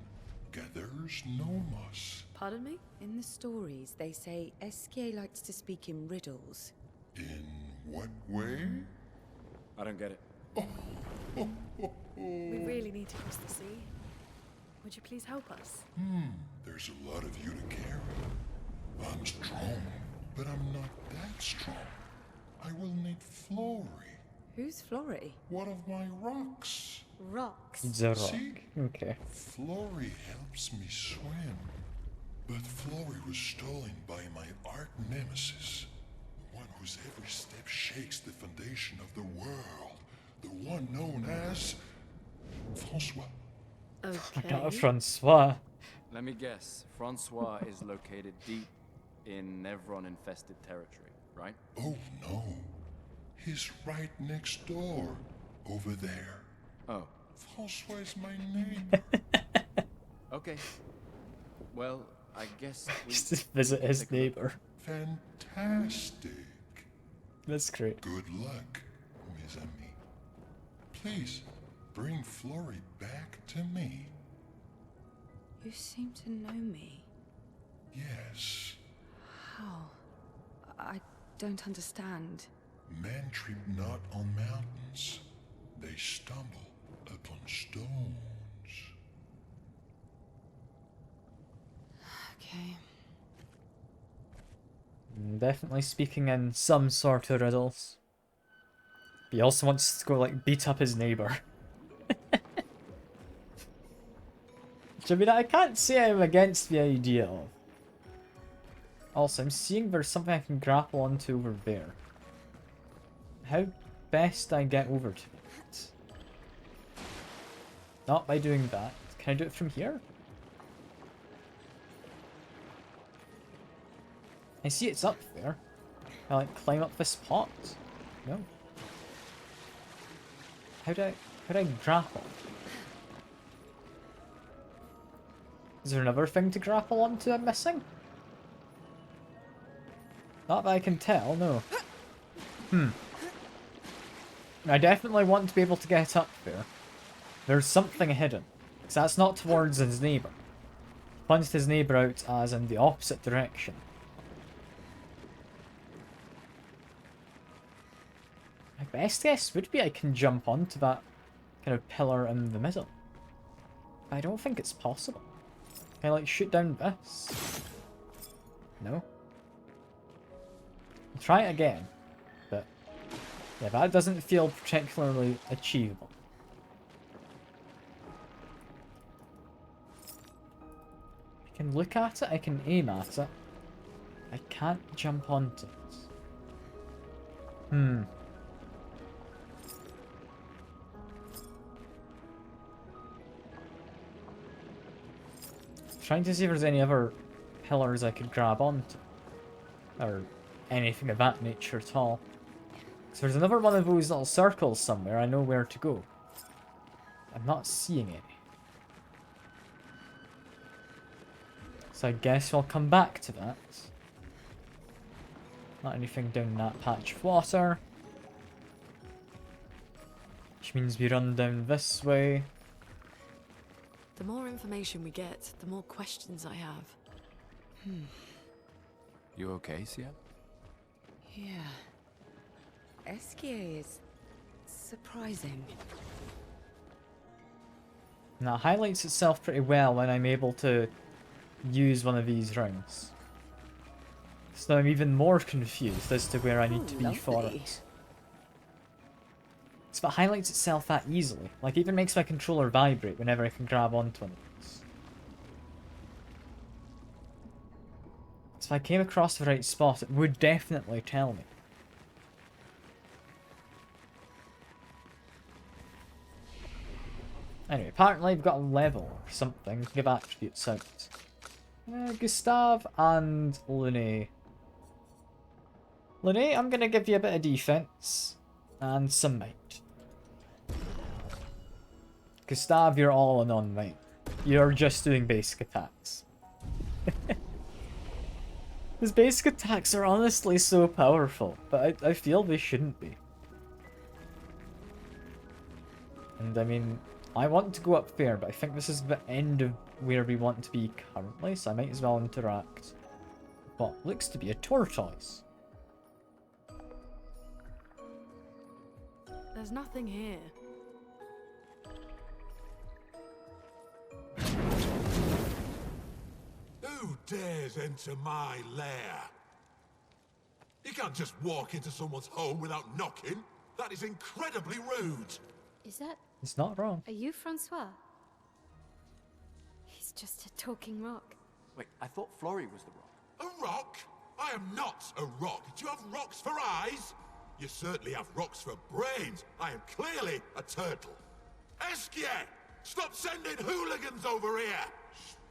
gathers no moss. Pardon me? In the stories, they say Esquie likes to speak in riddles. In what way? I don't get it. We really need to cross the sea. Would you please help us? There's a lot of you to carry. I'm strong, but I'm not that strong. I will need Flory, Who's Flory? one of my rocks. Rocks. It's a rock. See? Okay. Flory helps me swim. But Flory was stolen by my arch nemesis. One whose every step shakes the foundation of the world. The one known as Francois. Okay. Not a Francois. Let me guess. Francois is located deep in Nevron-infested territory, right? Oh no. He's right next door. Over there. Oh, Francois is my name. okay. Well, I guess we... Just to visit his Take a look. neighbour. Fantastic. That's great. Good luck, mes amis. Please, bring Flory back to me. You seem to know me. Yes. How? I don't understand. Men trip not on mountains. They stumble upon stones. Okay. Definitely speaking in some sort of riddles. But he also wants to go, like, beat up his neighbour. Which, I mean, I can't say I'm against the idea of. Also, I'm seeing there's something I can grapple onto over there. How best I get over to it? Not by doing that. Can I do it from here? I see it's up there. Can I, like, climb up this pot? No. How do I grapple? Is there another thing to grapple onto I'm missing? Not that I can tell, no. I definitely want to be able to get up there. There's something hidden. Because that's not towards his neighbour. Pointed his neighbour out as in the opposite direction. My best guess would be I can jump onto that kind of pillar in the middle. I don't think it's possible. Can I, like, shoot down this? No? I'll try it again. But, yeah, that doesn't feel particularly achievable. I can look at it, I can aim at it. I can't jump onto it. Trying to see if there's any other pillars I could grab onto. Or anything of that nature at all. So there's another one of those little circles somewhere, I know where to go. I'm not seeing any. So I guess I'll come back to that. Not anything down that patch of water. Which means we run down this way. The more information we get, the more questions I have. You okay, Sia? Yeah. Esquie is surprising. Now it highlights itself pretty well when I'm able to use one of these rings. So now I'm even more confused as to where I need to be for Lovely. it. So it highlights itself that easily. Like, it even makes my controller vibrate whenever I can grab onto one of these. So if I came across the right spot, it would definitely tell me. Anyway, apparently I've got a level or something. Give attributes out. Gustave and Lune. Lune, I'm gonna give you a bit of defense and some might. Gustave, you're all in on might. You're just doing basic attacks. His basic attacks are honestly so powerful, but I feel they shouldn't be. And I mean, I want to go up there, but I think this is the end of where we want to be currently, so I might as well interact with what looks to be a tortoise. There's nothing here. Who dares enter my lair? You can't just walk into someone's home without knocking. That is incredibly rude. Is that... It's not wrong. Are you Francois? He's just a talking rock. Wait, I thought Flory was the rock. A rock? I am not a rock. Do you have rocks for eyes? You certainly have rocks for brains. I am clearly a turtle. Esquie! Stop sending hooligans over here!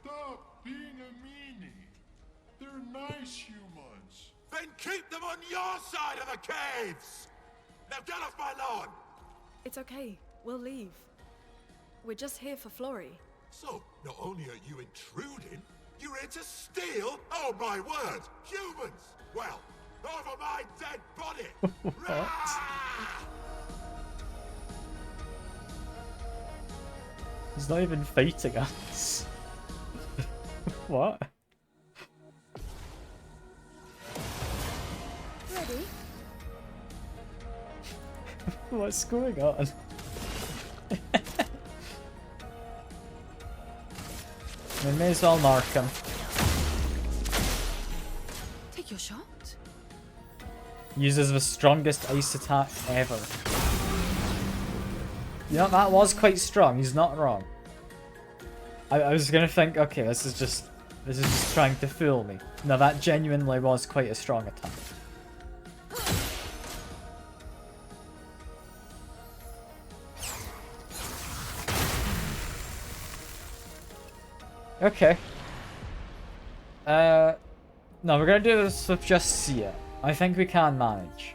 Stop being a meanie. They're nice humans. Then keep them on your side of the caves! Now get off my lawn! It's okay. We'll leave. We're just here for Flory. So, not only are you intruding, you're here to steal? Oh my word! Humans! Well, over my dead body! Rah! He's not even fighting us. What? Ready? What's going on? We may as well mark him. Take your shot. Uses the strongest ice attack ever. You know, that was quite strong. He's not wrong. I was gonna think, okay, this is just trying to fool me. No, that genuinely was quite a strong attack. Okay. No, we're gonna do this with just Sia. I think we can manage.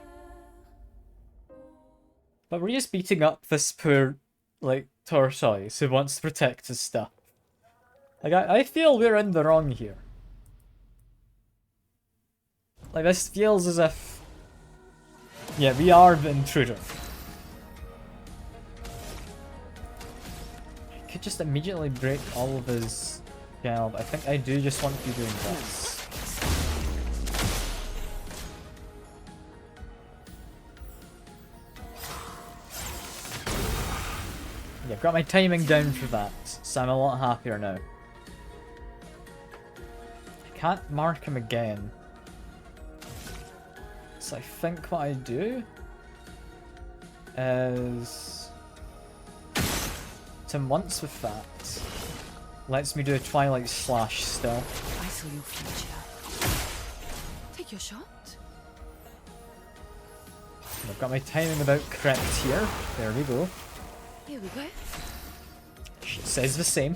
But we're just beating up this poor, like, tortoise who wants to protect his stuff. Like, I feel we're in the wrong here. Like, this feels as if... Yeah, we are the intruder. I could just immediately break all of his... Yeah, but I think I do just want to be doing this. Yeah, I've got my timing down for that, so I'm a lot happier now. I can't mark him again. So I think what I do is... to once with that, lets me do a Twilight Slash still. I saw your future. Take your shot. And I've got my timing about correct here. There we go. Here we go. She says the same.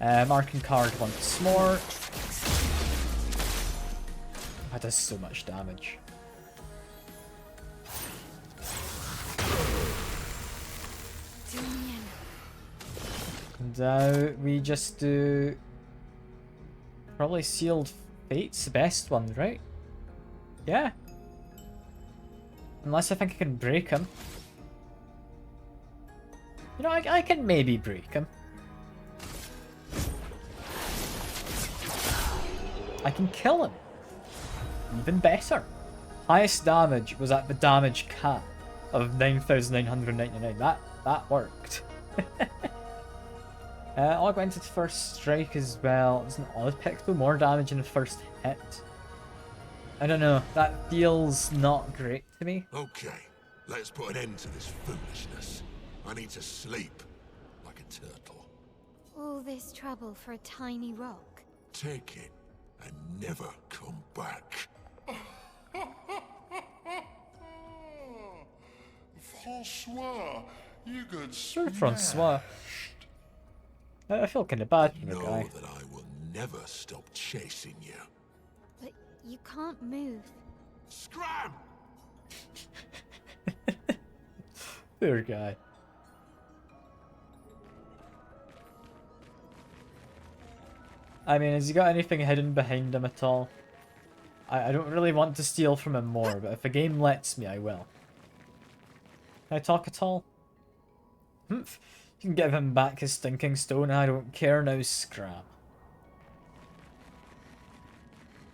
Marking card once more. That does so much damage. And now we just do... probably Sealed Fate's the best one, right? Yeah. Unless I think I can break him. You know, I can maybe break him. I can kill him. Even better. highest damage was at the damage cap of 9,999. That worked. I'll go into the first strike as well. It's an odd pick, though. More damage in the first hit. I don't know. That feels not great to me. Okay, let's put an end to this foolishness. I need to sleep like a turtle. All this trouble for a tiny rock. Take it and never come back. Francois, you got Sure, smashed. Francois. I feel kind of bad for the Know guy. that I will never stop chasing you. But you can't move. Scram! Poor guy. I mean, has he got anything hidden behind him at all? I don't really want to steal from him more, but if the game lets me, I will. Can I talk at all? Humph. You can give him back his stinking stone, I don't care now, Scram.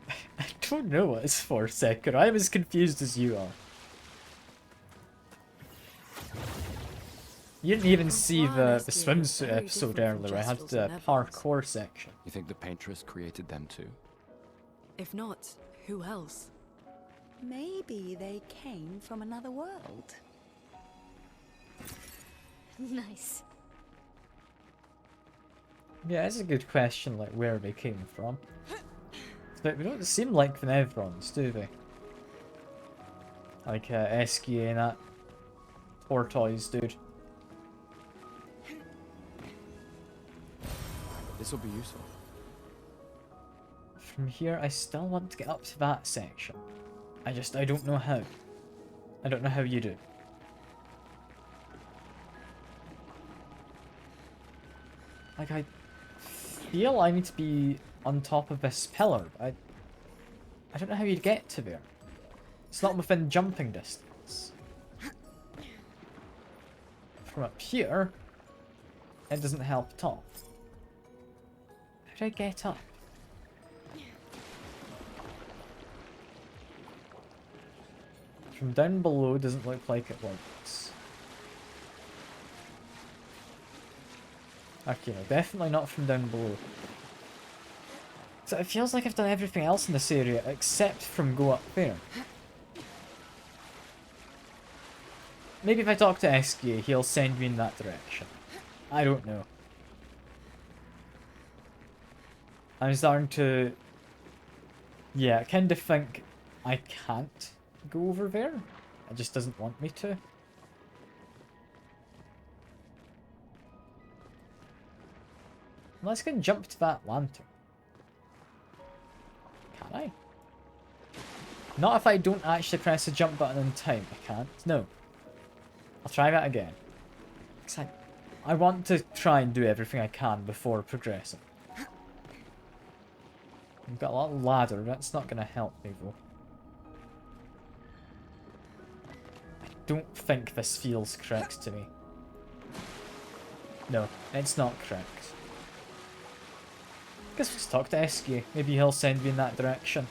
I don't know what it's for, Sekiro. I'm as confused as you are. You didn't even see the swimsuit episode earlier. I had the parkour section. You think the paintress created them too? If not, who else? Maybe they came from another world. Nice. Yeah, it's a good question, like where they came from. But we don't seem like the Nevrons, do they? Like Esquie and that tortoise dude. This will be useful. From here, I still want to get up to that section. I don't know how. I don't know how you do. Like, I feel I need to be on top of this pillar. I don't know how you'd get to there. It's not within jumping distance. From up here, it doesn't help at all. How do I get up? From down below doesn't look like it works. Okay, no, definitely not from down below. So it feels like I've done everything else in this area except from go up there. Maybe if I talk to Esquie, he'll send me in that direction. I don't know. I'm starting to... yeah, I kind of think I can't go over there. It just doesn't want me to. Let's go and jump to that lantern. Can I? Not if I don't actually press the jump button in time. I can't. No. I'll try that again. Because I want to try and do everything I can before progressing. I've got a lot of ladder. That's not going to help me though. I don't think this feels correct to me. No, it's not correct. Guess let's talk to Esquie. Maybe he'll send me in that direction.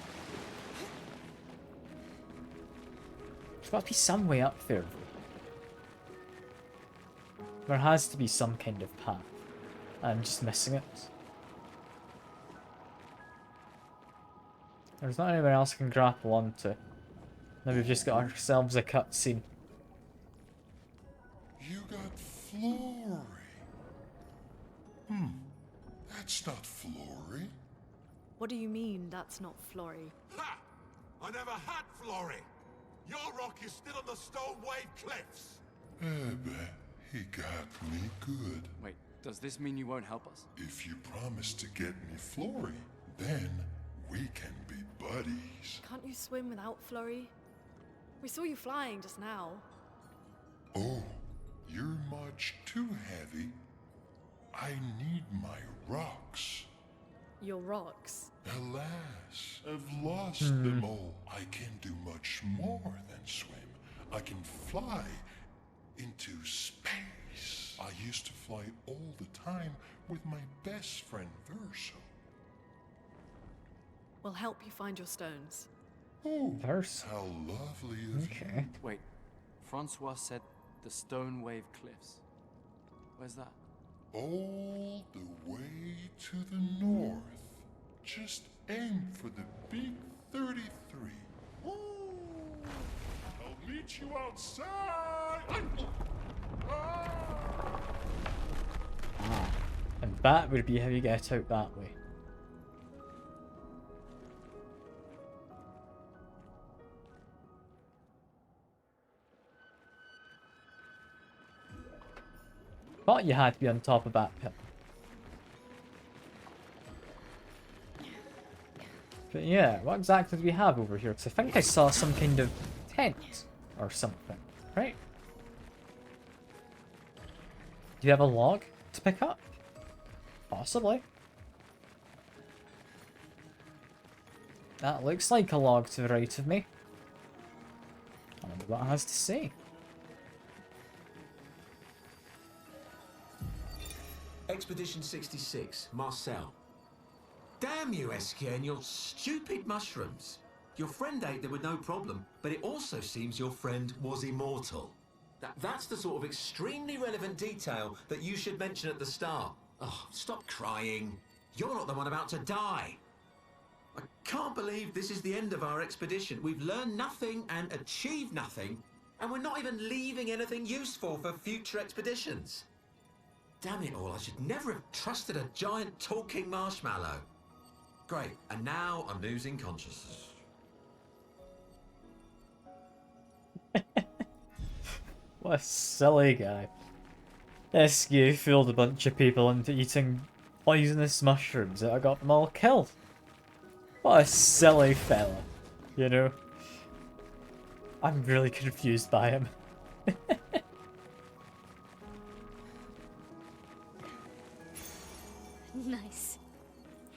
There's got to be some way up there. There has to be some kind of path. I'm just missing it. There's not anywhere else I can grapple onto. Now we've just got ourselves a cutscene. You got Flory. That's not Flory. What do you mean that's not Flory? Ha! I never had Flory. Your rock is still on the Stone Wave Cliffs. He got me good. Wait, does this mean you won't help us? If you promise to get me Flory, then we can be buddies. Can't you swim without Flory? We saw you flying just now. Oh, you're much too heavy. I need my rocks. Your rocks. Alas, I've lost them all. I can do much more than swim. I can fly into space. I used to fly all the time with my best friend Verso. We'll help you find your stones. Oh, There's... how lovely of Okay. Wait, Francois said the Stone Wave Cliffs. Where's that? you. All the way to the north. Just aim for the big 33. Ooh, I'll meet you outside. And that would be how you get out that way. Thought you had to be on top of that pit. But yeah, what exactly do we have over here? Because I think I saw some kind of tent or something, right? Do you have a log to pick up? Possibly. That looks like a log to the right of me. I wonder what it has to say. Expedition 66, Marcel. Damn you, Esquie, and your stupid mushrooms. Your friend ate them with no problem, but it also seems your friend was immortal. That's the sort of extremely relevant detail that you should mention at the start. Oh, stop crying. You're not the one about to die. I can't believe this is the end of our expedition. We've learned nothing and achieved nothing, and we're not even leaving anything useful for future expeditions. Damn it all, I should never have trusted a giant talking marshmallow. Great, and now I'm losing consciousness. What a silly guy. Esquie fooled a bunch of people into eating poisonous mushrooms that I got them all killed. What a silly fella, you know? I'm really confused by him. Nice.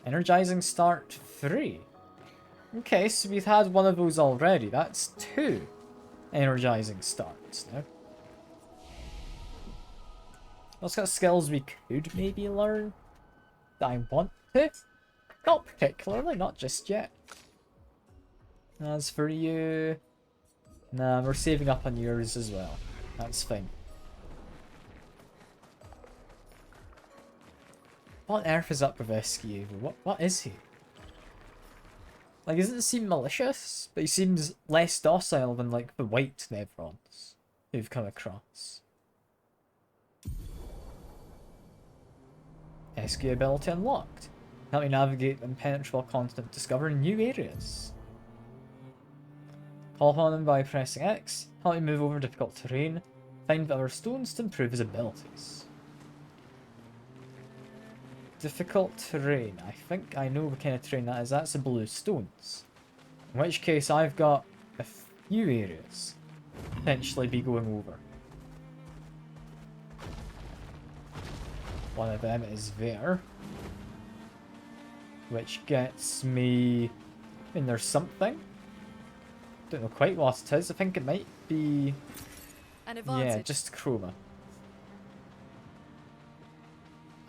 Energizing start 3. Okay, so we've had one of those already. That's 2 energizing starts now. What's got skills we could maybe learn? That I want to? Not particularly, not just yet. As for you... Nah, we're saving up on yours as well. That's fine. What on earth is up with Esquie? What is he? Like, he doesn't seem malicious, but he seems less docile than, like, the white Nevrons who've come across. Esquie ability unlocked. Help me navigate the impenetrable continent, discover new areas. Call upon him by pressing X. Help me move over difficult terrain. Find other stones to improve his abilities. Difficult terrain. I think I know the kind of terrain that is. That's the blue stones. In which case I've got a few areas to potentially be going over. One of them is there. Which gets me... I mean, there's something. Don't know quite what it is. I think it might be... An advantage. Yeah, just chroma.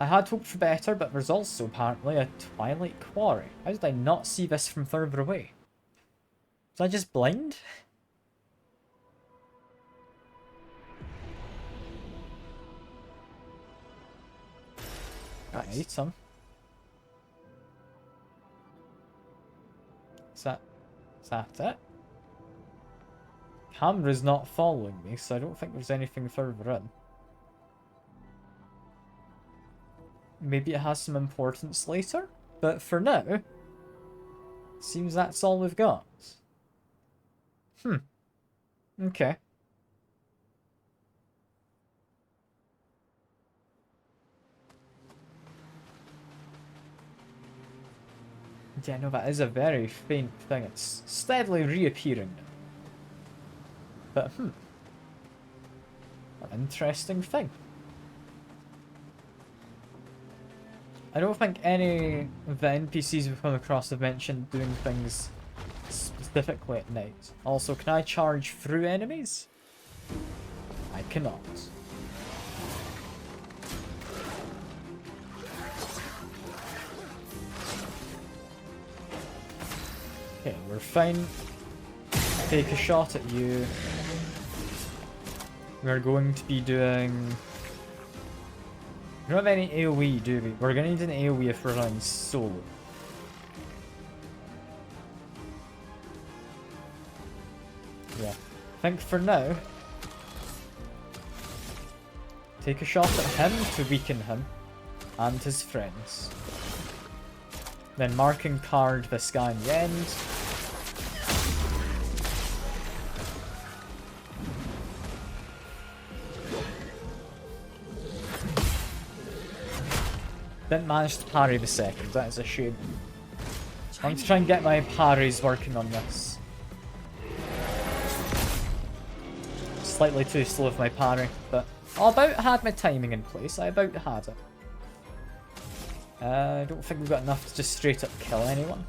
I had hoped for better, but there's also apparently a Twilight Quarry. How did I not see this from further away? Was I just blind? I need some. Is that it? Camera's not following me, so I don't think there's anything further in. Maybe it has some importance later, but for now, seems that's all we've got. Okay. Yeah, no, that is a very faint thing. It's steadily reappearing now. But, an interesting thing. I don't think any of the NPCs we've come across have mentioned doing things specifically at night. Also, can I charge through enemies? I cannot. Okay, we're fine. take a shot at you. We're going to be doing... We don't have any AoE, do we? We're going to need an AoE if we're running solo. Yeah. I think for now... Take a shot at him to weaken him. And his friends. Then marking card this guy in the end. Didn't manage to parry the second, that is a shame. I want to try and get my parries working on this. Slightly too slow with my parry, but I about had my timing in place, I about had it. I don't think we've got enough to just straight up kill anyone.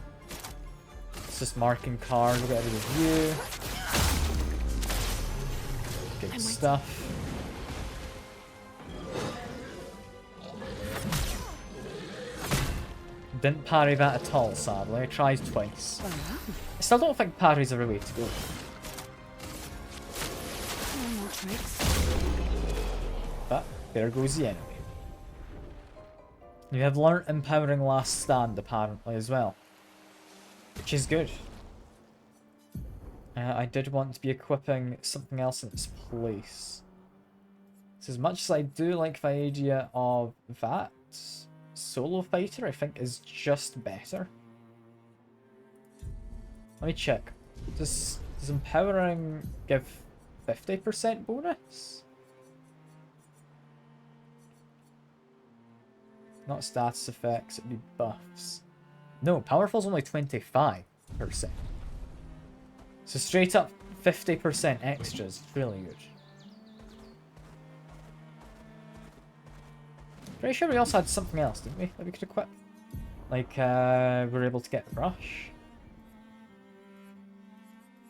It's just marking card, we'll get rid of you. Good stuff. Didn't parry that at all, sadly. I tried twice. I still don't think parry's a way to go. No more tricks. But there goes the enemy. You have learnt Empowering Last Stand, apparently, as well. Which is good. I did want to be equipping something else in its place. So as much as I do like the idea of that, Solo Fighter I think is just better. Let me check. Does Empowering give 50% bonus? Not status effects, it'd be buffs. No, Powerful's only 25%. So straight up 50% extras, really good. Pretty sure we also had something else, didn't we, that we could equip? Like, we were able to get Rush.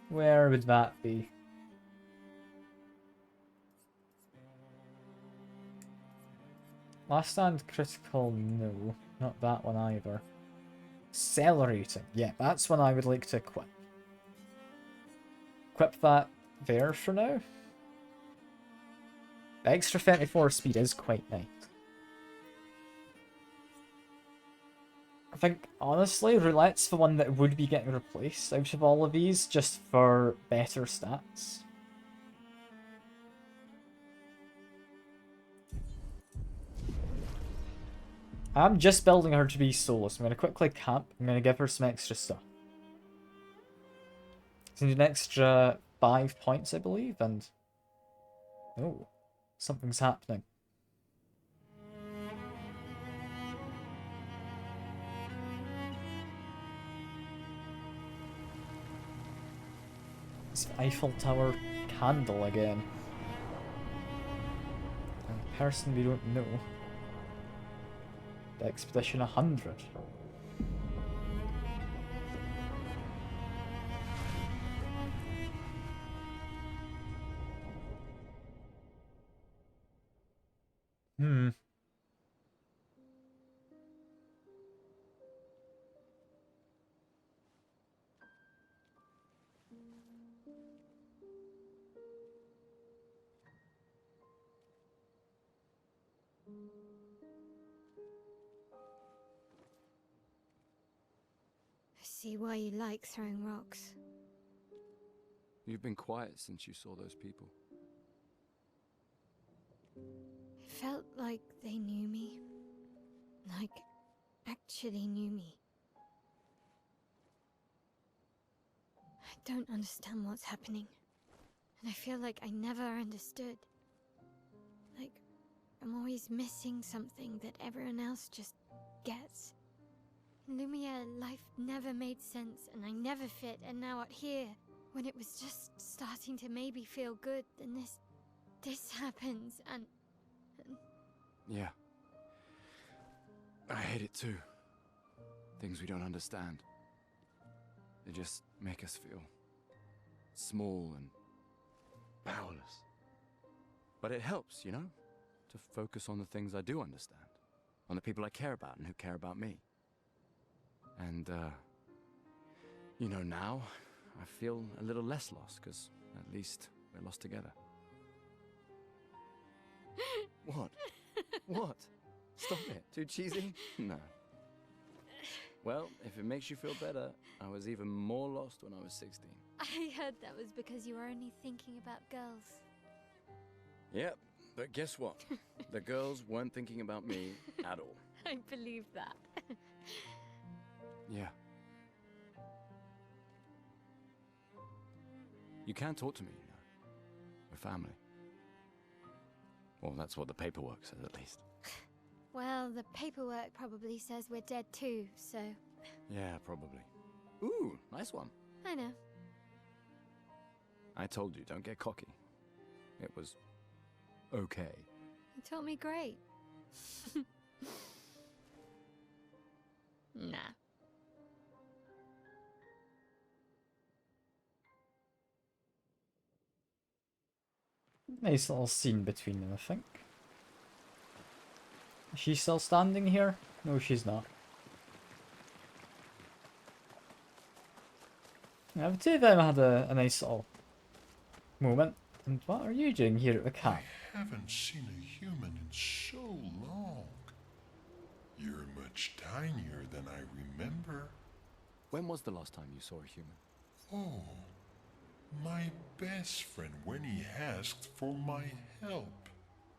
Where would that be? Last Stand Critical, no. Not that one either. Accelerating, yeah, that's one I would like to equip. Equip that there for now. The extra 34 speed is quite nice. I think, honestly, Roulette's the one that would be getting replaced out of all of these, just for better stats. I'm just building her to be solo, so I'm going to quickly camp. I'm going to give her some extra stuff. So I need an extra 5 points, I believe, and... Oh, something's happening. It's Eiffel Tower candle again. And a person we don't know. The Expedition 100. I see why you like throwing rocks. You've been quiet since you saw those people. It felt like they knew me. Like, actually knew me. I don't understand what's happening. And I feel like I never understood. Like, I'm always missing something that everyone else just gets. In Lumiere, life never made sense, and I never fit, and now out here, when it was just starting to maybe feel good, then this happens, and... Yeah. I hate it too. Things we don't understand. They just make us feel small and powerless. But it helps, you know, to focus on the things I do understand, on the people I care about and who care about me. And, you know, now I feel a little less lost, because at least we're lost together. What? What? Stop it. Too cheesy? No. Well, if it makes you feel better, I was even more lost when I was 16. I heard that was because you were only thinking about girls. Yep, but guess what? The girls weren't thinking about me at all. I believe that. Yeah. You can talk to me, you know. We're family. Well, that's what the paperwork says, at least. Well, the paperwork probably says we're dead too, so... Yeah, probably. Ooh, nice one. I know. I told you, don't get cocky. It was... okay. You taught me great. Nah. Nice little scene between them, I think. Is she still standing here? No, she's not. Yeah, the two of them had a nice little moment. And what are you doing here at the camp? I haven't seen a human in so long. You're much tinier than I remember. When was the last time you saw a human? Oh, my best friend when he asked for my help.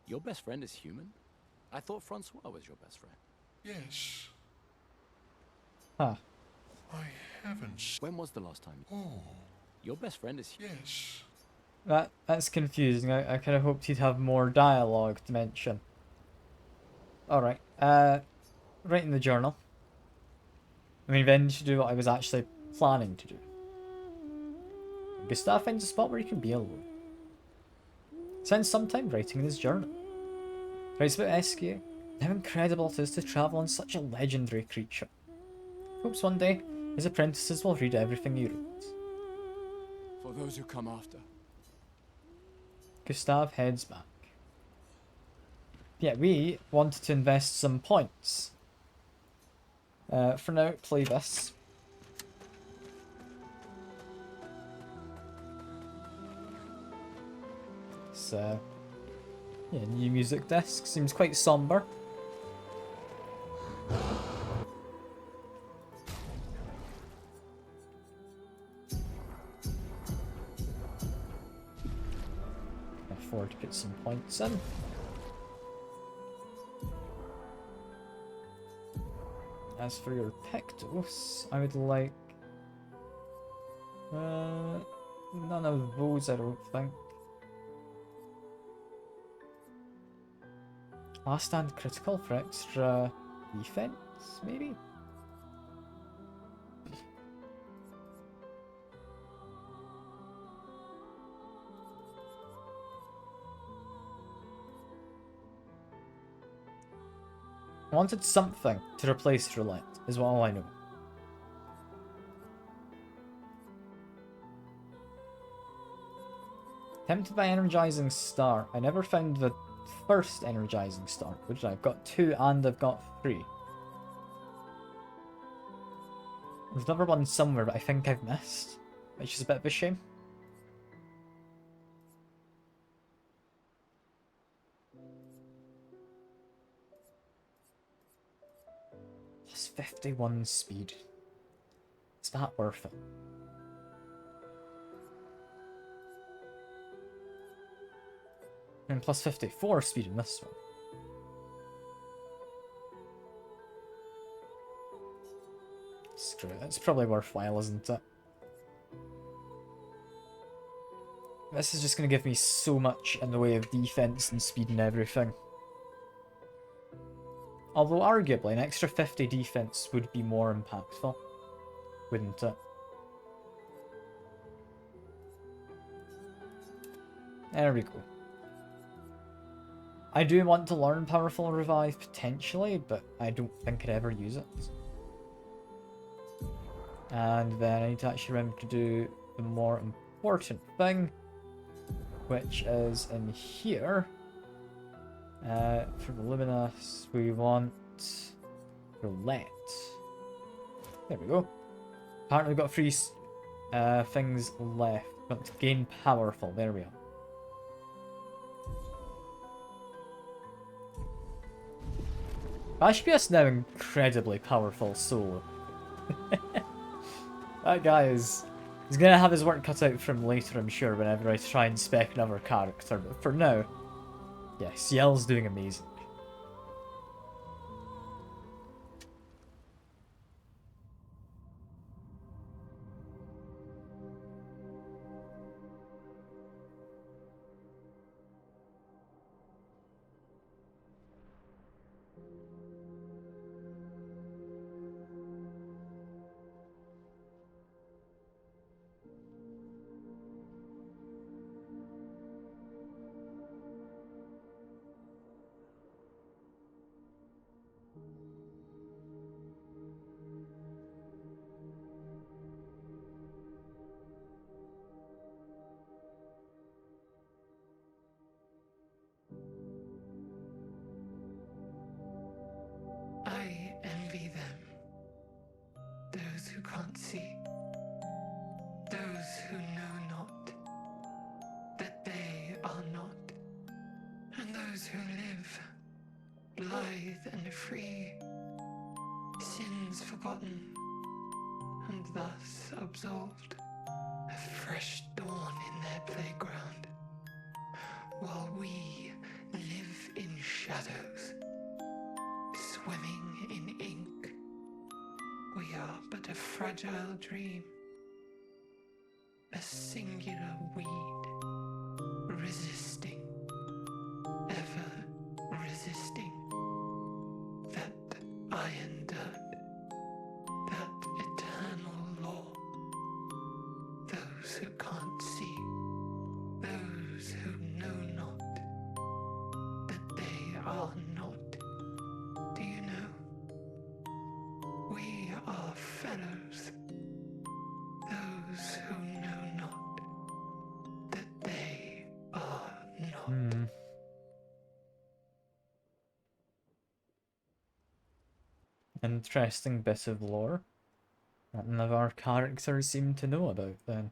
Your best friend is human? I thought Francois was your best friend. Yes. Huh. I haven't. When was the last time? Oh, Your best friend is human. yes. That's confusing. I kind of hoped he'd have more dialogue to mention. Alright. Write in the journal. I mean, then you should do what I was actually planning to do. Gustav finds a spot where he can be alone. Spends some time writing in his journal. Writes about Esquie, how incredible it is to travel on such a legendary creature. Hopes one day his apprentices will read everything he wrote. For those who come after. Gustav heads back. Yeah, we wanted to invest some points. For now, play this. So, yeah, new music disc. Seems quite somber. Can afford to put some points in. As for your pictos, I would like none of those, I don't think. Last stand critical for extra defense, maybe? I wanted something to replace roulette, is all I know. Tempted by energizing star. I never found the first energizing star, which I've got 2 and I've got 3. There's another one somewhere, but I think I've missed, which is a bit of a shame. Plus 51 speed. Is that worth it? And plus 54 speed in this one. Screw it, it's probably worthwhile, isn't it? This is just going to give me so much in the way of defense and speed and everything. Although arguably an extra 50 defense would be more impactful, wouldn't it? There we go. I do want to learn Powerful Revive potentially, but I don't think I'd ever use it. And then I need to actually remember to do the more important thing, which is in here. For the Luminous, we want Roulette. There we go. Apparently we got free things left. Want to gain powerful. There we are. Ashbius now incredibly powerful solo. That guy is... He's gonna have his work cut out for him later, I'm sure, whenever I try and spec another character. But for now, yeah, Ciel's doing amazing. I envy them. Those who can't see. Those who know not that they are not. And those who live, blithe and free, sins forgotten, and thus absolved. A fresh dawn in their playground, while we live in shadows, swimming in ink. We are but a fragile dream, a singular weed, resisting, ever resisting, that iron dirt, that eternal law. Those who can't see, those who know not that they are not. Do you know? We are fellows. Those who know not that they are not. Interesting bit of lore that none of our characters seem to know about then.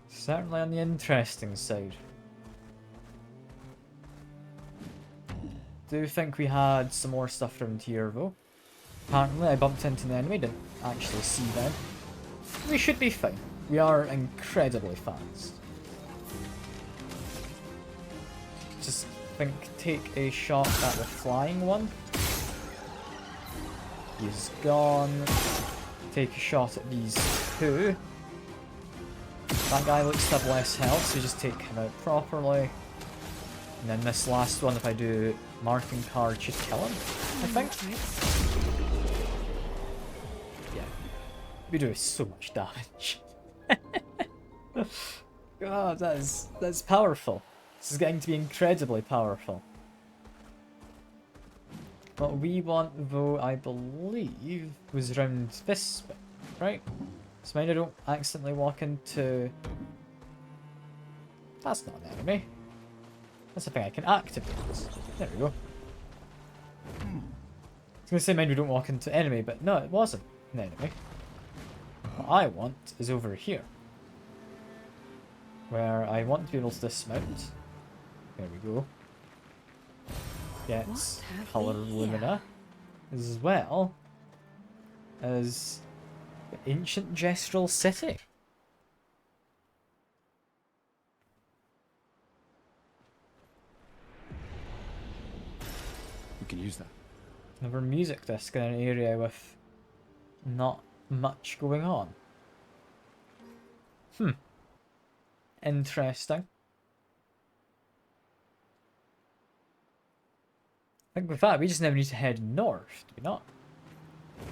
Certainly on the interesting side. Do think we had some more stuff around here though. Apparently I bumped into an enemy, didn't actually see them. We should be fine. We are incredibly fast. Just think, take a shot at the flying one. He's gone. Take a shot at these two. That guy looks to have less health, so just take him out properly. And then this last one, if I do marking card, should kill him, I think. Yeah. We do so much damage. God, that's powerful. This is getting to be incredibly powerful. What we want, though, I believe, was around this bit, right? So mind I don't accidentally walk into... That's not an enemy. That's the thing I can activate. There we go. I was going to say mind we don't walk into enemy, but no, it wasn't an enemy. What I want is over here. Where I want to be able to dismount. There we go. Get colour lumina. As well as the ancient gestural city. We can use that. Another music disc in an area with not much going on. Interesting. I think with that, we just now need to head north, do we not?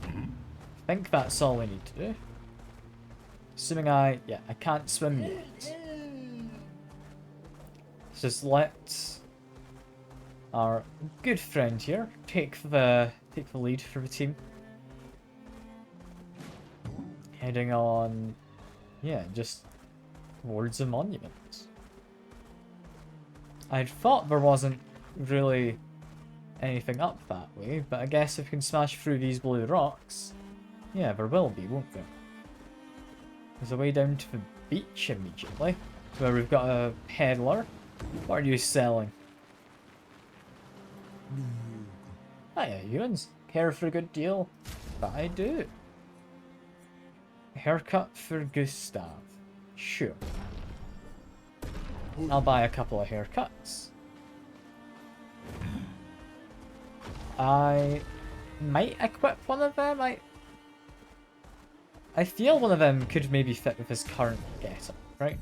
I think that's all we need to do. Assuming I can't swim yet. Let's just let our good friend here take the lead for the team. Heading on, yeah, just towards the monument. I thought there wasn't really anything up that way, but I guess if we can smash through these blue rocks, yeah, there will be, won't there? There's a way down to the beach immediately, where we've got a peddler. What are you selling? Hiya, humans. Care for a good deal? But I do. A haircut for Gustav. Sure. I'll buy a couple of haircuts. I might equip one of them. I feel one of them could maybe fit with his current getup, right?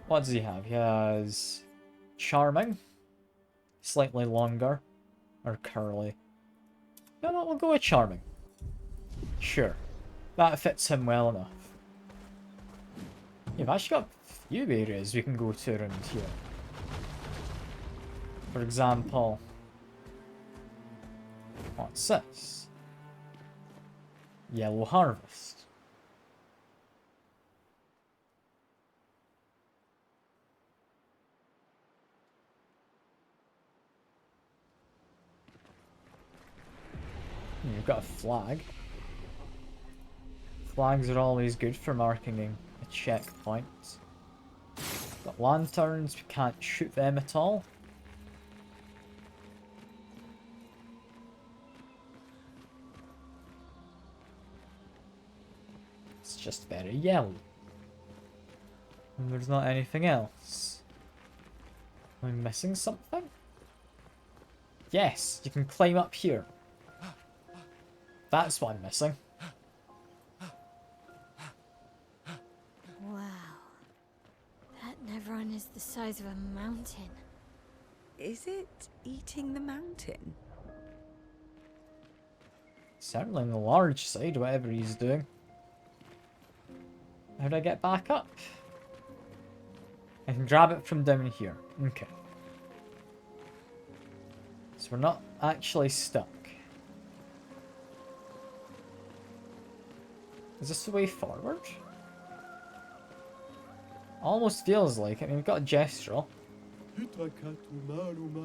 What does he have? He has charming, slightly longer, or curly. No, we'll go with charming. Sure, that fits him well enough. You've actually got a few areas we can go to around here. For example, what's this? Yellow Harvest. You've got a flag. Flags are always good for marking a checkpoint. Got lanterns, we can't shoot them at all. It's just very yellow. And there's not anything else. Am I missing something? Yes, you can climb up here. That's what I'm missing. Wow. That Nevron is the size of a mountain. Is it eating the mountain? Certainly on the large side, whatever he's doing. How do I get back up? I can grab it from down here. Okay. So we're not actually stuck. Is this the way forward? Almost feels like it. I mean, we've got a gestural. I'm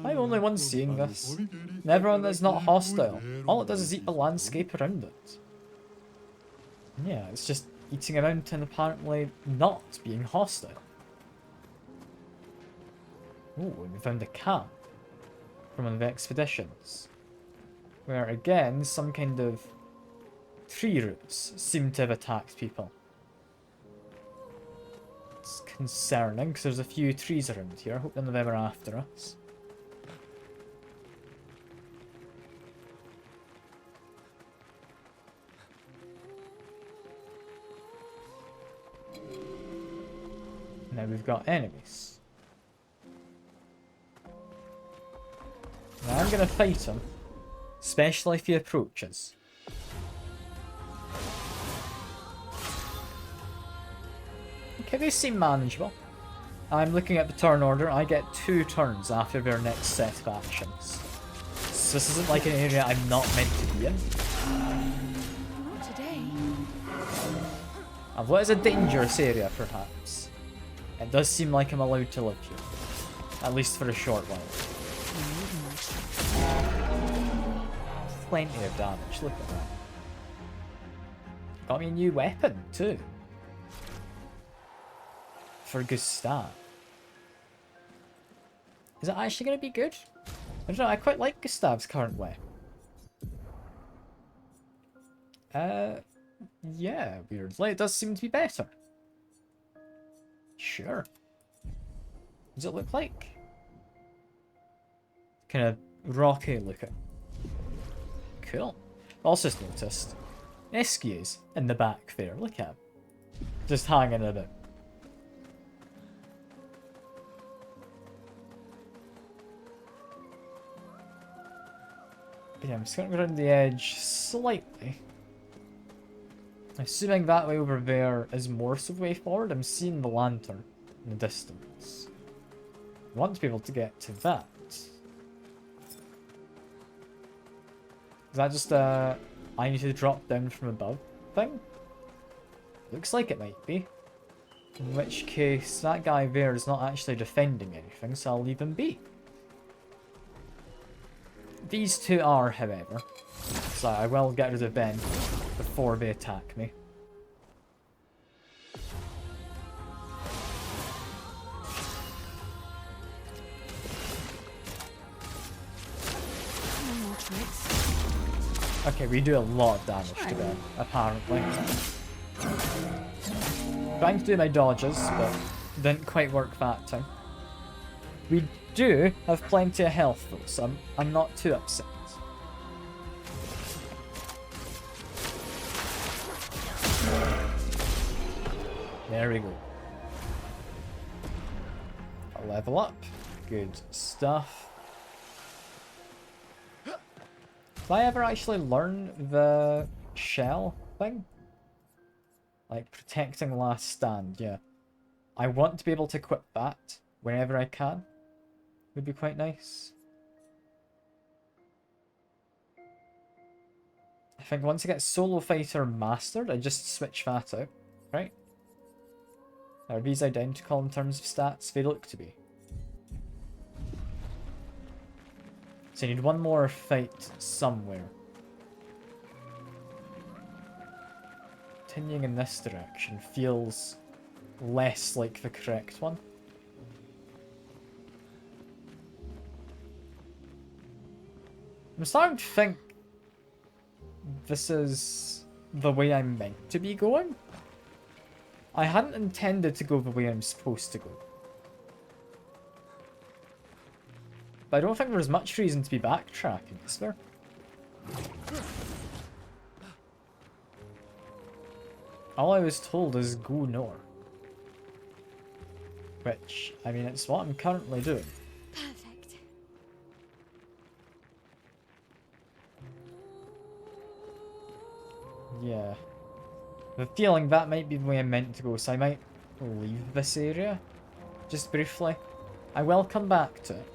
the only one seeing this. And everyone that's not hostile. All it does is eat the landscape around it. And yeah, it's just eating a mountain, apparently not being hostile. Oh, we found a camp from one of the expeditions. Where again, some kind of tree roots seem to have attacked people. It's concerning because there's a few trees around here. I hope none of them are after us. Now we've got enemies. Now I'm gonna fight him, especially if he approaches. Okay, they seem manageable. I'm looking at the turn order. I get 2 turns after their next set of actions. So this isn't like an area I'm not meant to be in. Not today. And what is a dangerous area, perhaps? It does seem like I'm allowed to live here. At least for a short while. Plenty of damage, look at that. Got me a new weapon, too. For Gustav. Is it actually going to be good? I don't know, I quite like Gustav's current way. Yeah, weirdly, it does seem to be better. Sure. What does it look like? Kind of rocky looking. Cool. Also just noticed Esquie's in the back there. Look at him. Just hanging about. Yeah, I'm just going to go around the edge slightly. Assuming that way over there is more so the way forward. I'm seeing the lantern in the distance. I want to be able to get to that. Is that just I need to drop down from above thing? Looks like it might be. In which case, that guy there is not actually defending anything, so I'll leave him be. These two are, however. So I will get rid of them before they attack me. No more tricks. Okay, we do a lot of damage to them, apparently. Trying to do my dodges, but didn't quite work that time. We do have plenty of health though, so I'm not too upset. There we go. A level up. Good stuff. Did I ever actually learn the shell thing? Like protecting last stand, yeah. I want to be able to equip that whenever I can. Would be quite nice. I think once I get Solo Fighter mastered, I just switch that out, right? Are these identical in terms of stats? They look to be. So I need one more fight somewhere. Continuing in this direction feels less like the correct one. I'm starting to think this is the way I'm meant to be going. I hadn't intended to go the way I'm supposed to go. But I don't think there's much reason to be backtracking, is there? All I was told is go north. Which, I mean, it's what I'm currently doing. Perfect. Yeah. The feeling that might be the way I'm meant to go, so I might leave this area. Just briefly. I will come back to it.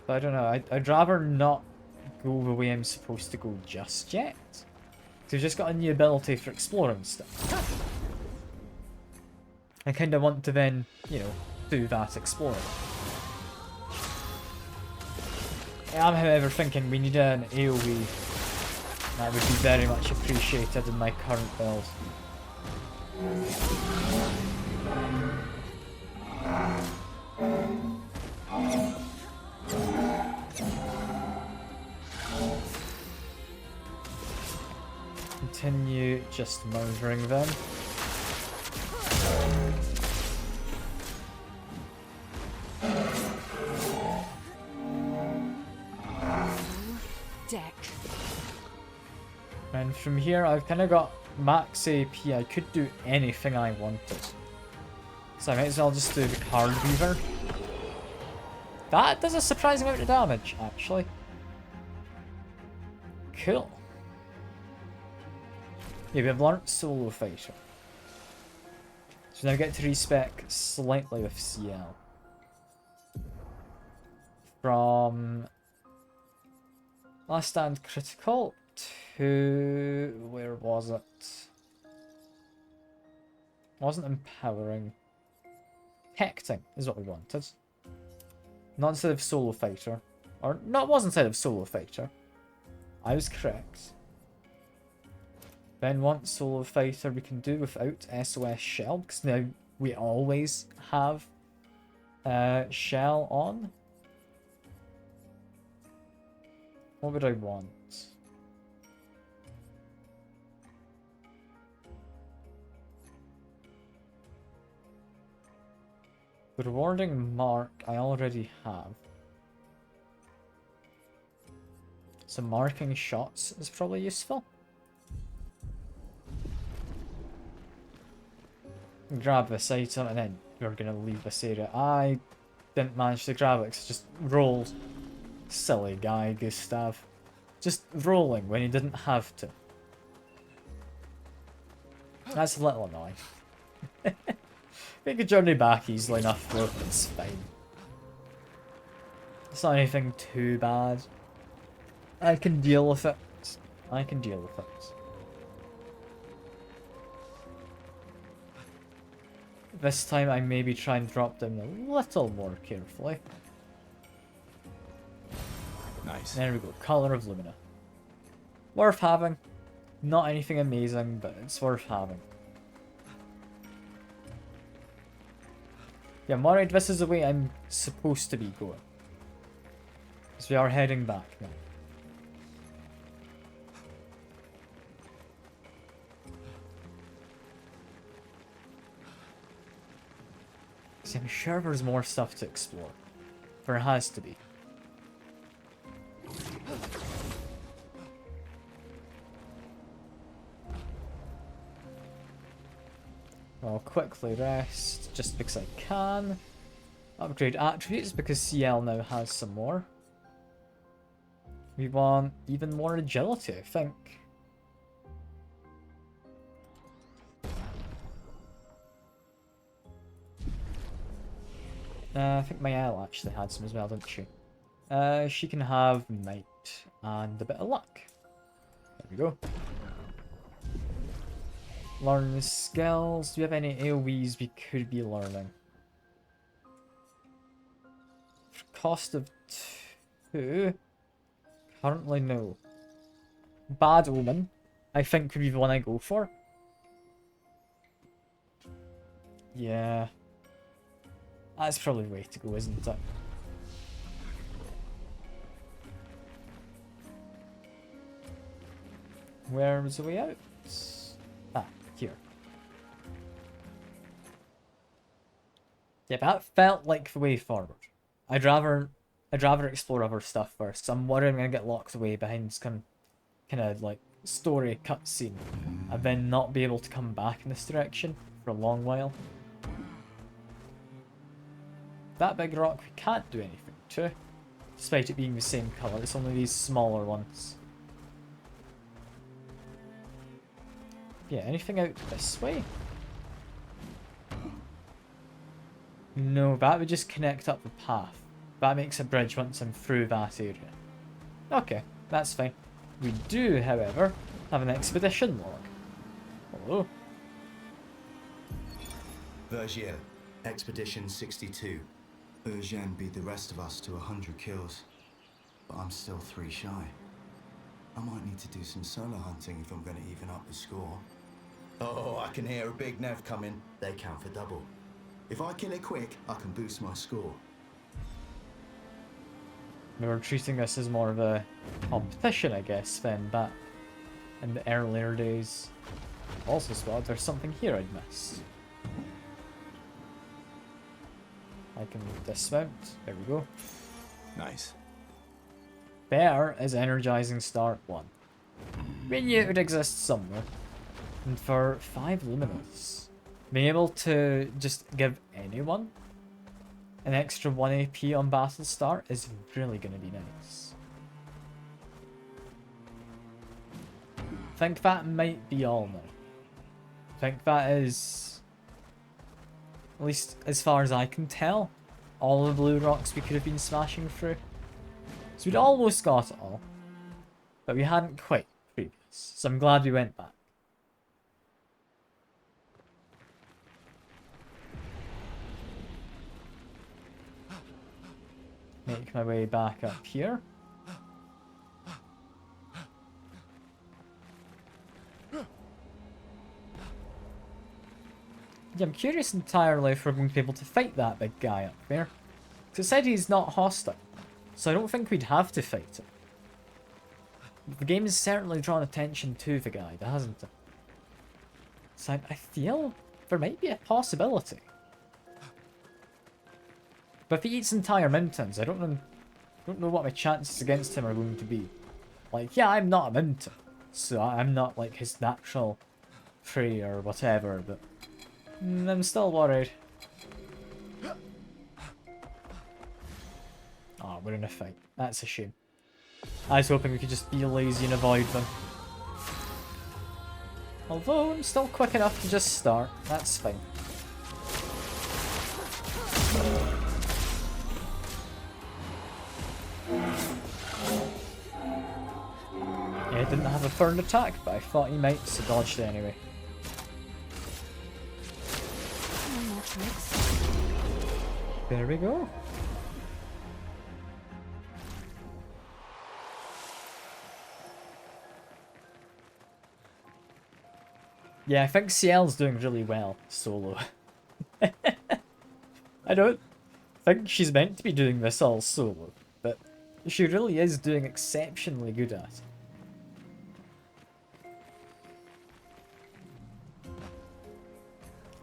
But I don't know, I'd rather not go the way I'm supposed to go just yet. So we've just got a new ability for exploring stuff. I kind of want to then, you know, do that exploring. I am, however, thinking we need an AoE. That would be very much appreciated in my current build. Continue just murdering them. Deck. And from here, I've kind of got max AP. I could do anything I wanted. So I might as well just do the Card Weaver. That does a surprising amount of damage, actually. Cool. Yeah, we've learnt Solo Fighter. So now I get to respec slightly with CL. From Last Stand Critical to... where was it? Wasn't empowering. Hecting is what we wanted. Not instead of Solo Fighter. Or, no, it was instead of Solo Fighter. I was correct. Then once Solo Fighter we can do without SOS Shell, because now we always have Shell on. What would I want? The rewarding mark I already have. So marking shots is probably useful. Grab this item and then we're gonna leave this area. I didn't manage to grab it because I just rolled. Silly guy, Gustav. Just rolling when he didn't have to. That's a little annoying. We could journey back easily enough though, it's fine. It's not anything too bad. I can deal with it. I can deal with it. This time I maybe try and drop them a little more carefully. Nice. There we go. Color of Lumina. Worth having. Not anything amazing, but it's worth having. Yeah, I'm worried this is the way I'm supposed to be going. Because we are heading back now. See, I'm sure there's more stuff to explore. There has to be. I'll quickly rest, just because I can. Upgrade attributes, because CL now has some more. We want even more agility, I think. I think my L actually had some as well, didn't she? She can have might and a bit of luck. There we go. Learn the skills. Do we have any AoEs we could be learning? Cost of 2. Currently no. Bad Omen, I think would be the one I go for. Yeah. That's probably the way to go, isn't it? Where was the way out? Ah, here. Yeah, that felt like the way forward. I'd rather explore other stuff first. I'm worried I'm gonna get locked away behind some kind of like story cutscene and then not be able to come back in this direction for a long while. That big rock we can't do anything to, despite it being the same colour. It's only these smaller ones. Yeah, anything out this way? No, that would just connect up the path. That makes a bridge once I'm through that area. Okay, that's fine. We do, however, have an expedition log. Hello. Vergier, Expedition 62. Eugène beat the rest of us to 100 kills, but I'm still 3 shy. I might need to do some solo hunting if I'm going to even up the score. Oh, I can hear a big Nev coming. They count for double. If I kill it quick, I can boost my score. We were treating this as more of a competition, I guess, then, but in the earlier days. Also spotted there's something here I'd missed. I can dismount. There we go. Nice. There is energizing start 1. We knew it would exist somewhere. And for 5 luminous, being able to just give anyone an extra 1 AP on battle start is really going to be nice. I think that might be all now. I think that is, at least as far as I can tell, all the blue rocks we could have been smashing through. So we'd almost got it all, but we hadn't quite previous, so I'm glad we went back. Make my way back up here. Yeah, I'm curious entirely if we're going to be able to fight that big guy up there. Because it said he's not hostile, so I don't think we'd have to fight him. The game has certainly drawn attention to the guy, hasn't it? So I feel there might be a possibility. But if he eats entire mountains, I don't know what my chances against him are going to be. Like, yeah, I'm not a mountain, so I'm not like his natural prey or whatever, but I'm still worried. Oh, we're in a fight. That's a shame. I was hoping we could just be lazy and avoid them. Although, I'm still quick enough to just start. That's fine. Yeah, he didn't have a third attack, but I thought he might, so dodged it anyway. There we go. Yeah, I think Ciel's doing really well solo. I don't think she's meant to be doing this all solo, but she really is doing exceptionally good at it.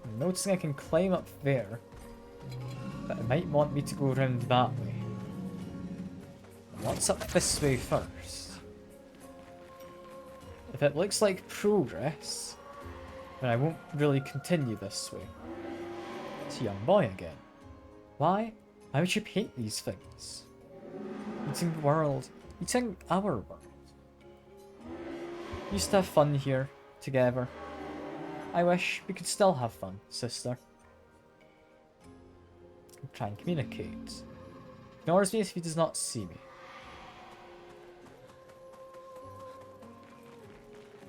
I'm noticing I can climb up there, but it might want me to go around that way. What's up this way first? If it looks like progress, then I won't really continue this way. It's a young boy again. Why? Why would you paint these things? Eating the world. Eating our world. Used to have fun here, together. I wish we could still have fun, sister. I'll try and communicate. Ignores me if he does not see me.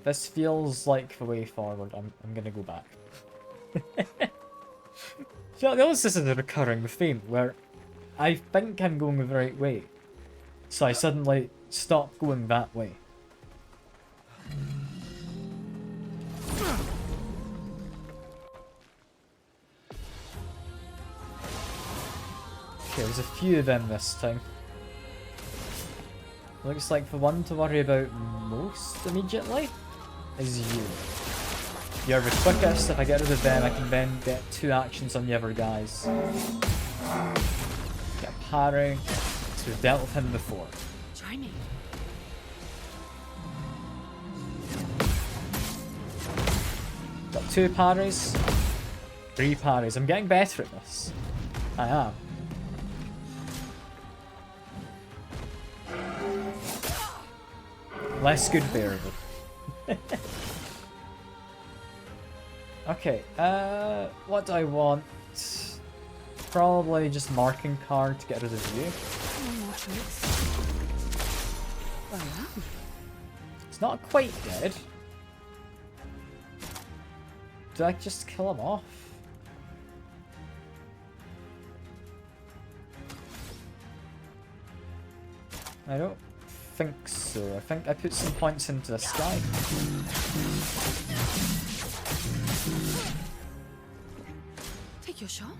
This feels like the way forward. I'm gonna go back. So I notice this is a recurring theme where I think I'm going the right way, so I suddenly stop going that way. Okay, there's a few of them this time. Looks like the one to worry about most immediately is you. You're the quickest. If I get rid of them, I can then get 2 actions on the other guys. Get parry. So we've dealt with him before. Try me. Got 2 parries. 3 parries. I'm getting better at this. I am. Less good there, though. Okay, what do I want? Probably just marking card to get rid of you. It's not quite dead. Do I just kill him off? I don't think so. I think I put some points into the sky. Take your shot.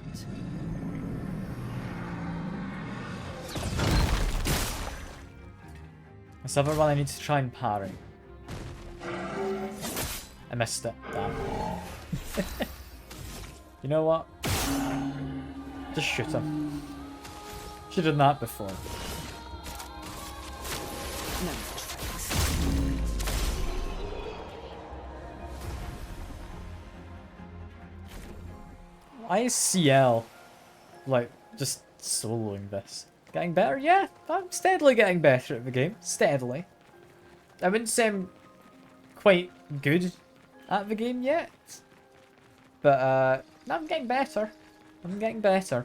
This other one I need to try and parry. I missed it. Damn. You know what? Just shoot him. Should have done that before. No tricks. Why is CL like just soloing this? Getting better? Yeah, I'm steadily getting better at the game. Steadily. I wouldn't say I'm quite good at the game yet. But no, I'm getting better. I'm getting better.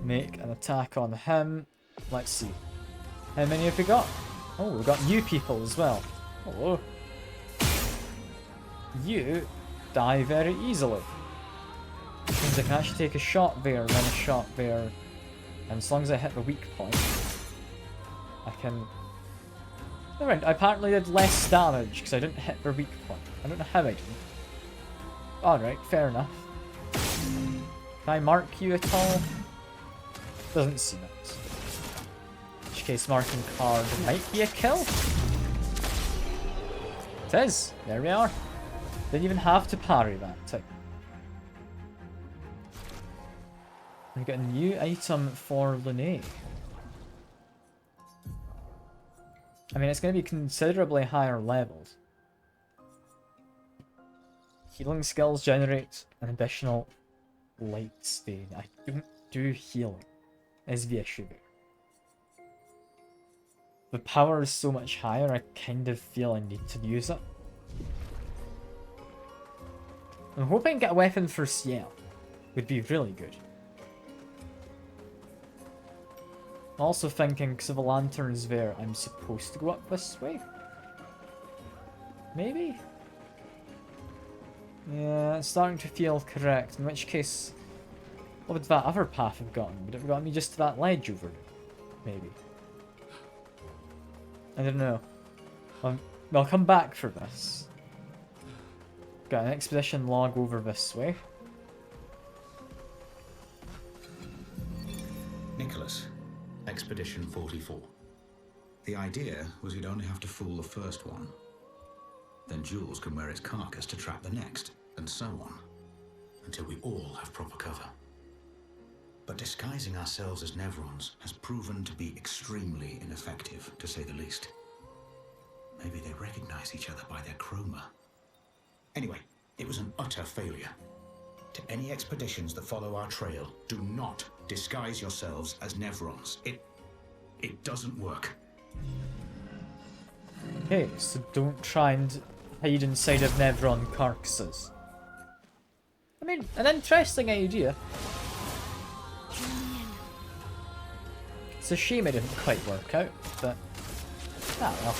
Make an attack on him. Let's see. How many have we got? Oh, we've got new people as well. Hello. You die very easily. Which means I can actually take a shot there, then a shot there. And as long as I hit the weak point, I can... Alright, I apparently did less damage because I didn't hit the weak point. I don't know how I did. Alright, fair enough. Can I mark you at all? Doesn't seem it. In which case, marking card might be a kill. It is. There we are. Didn't even have to parry that time. We've got a new item for Lene. I mean, it's going to be considerably higher levels. Healing skills generate an additional light stain. I don't do healing, is the issue there. The power is so much higher, I kind of feel I need to use it. I'm hoping to get a weapon for Ciel. Would be really good. I'm also thinking, because of the lanterns there, I'm supposed to go up this way? Maybe? Yeah, it's starting to feel correct, in which case... What would that other path have gotten? Would it have gotten me just to that ledge over there? Maybe. I don't know. I'll come back for this. Got an expedition log over this way. Nicholas, Expedition 44. The idea was you'd only have to fool the first one. Then Jules can wear its carcass to trap the next, and so on. Until we all have proper cover. But disguising ourselves as Nevrons has proven to be extremely ineffective, to say the least. Maybe they recognize each other by their chroma. Anyway, it was an utter failure. To any expeditions that follow our trail, do not disguise yourselves as Nevrons. It doesn't work. Okay, so don't try and hide inside of Nevron carcasses. I mean, an interesting idea. It's a shame it didn't quite work out, but ah well.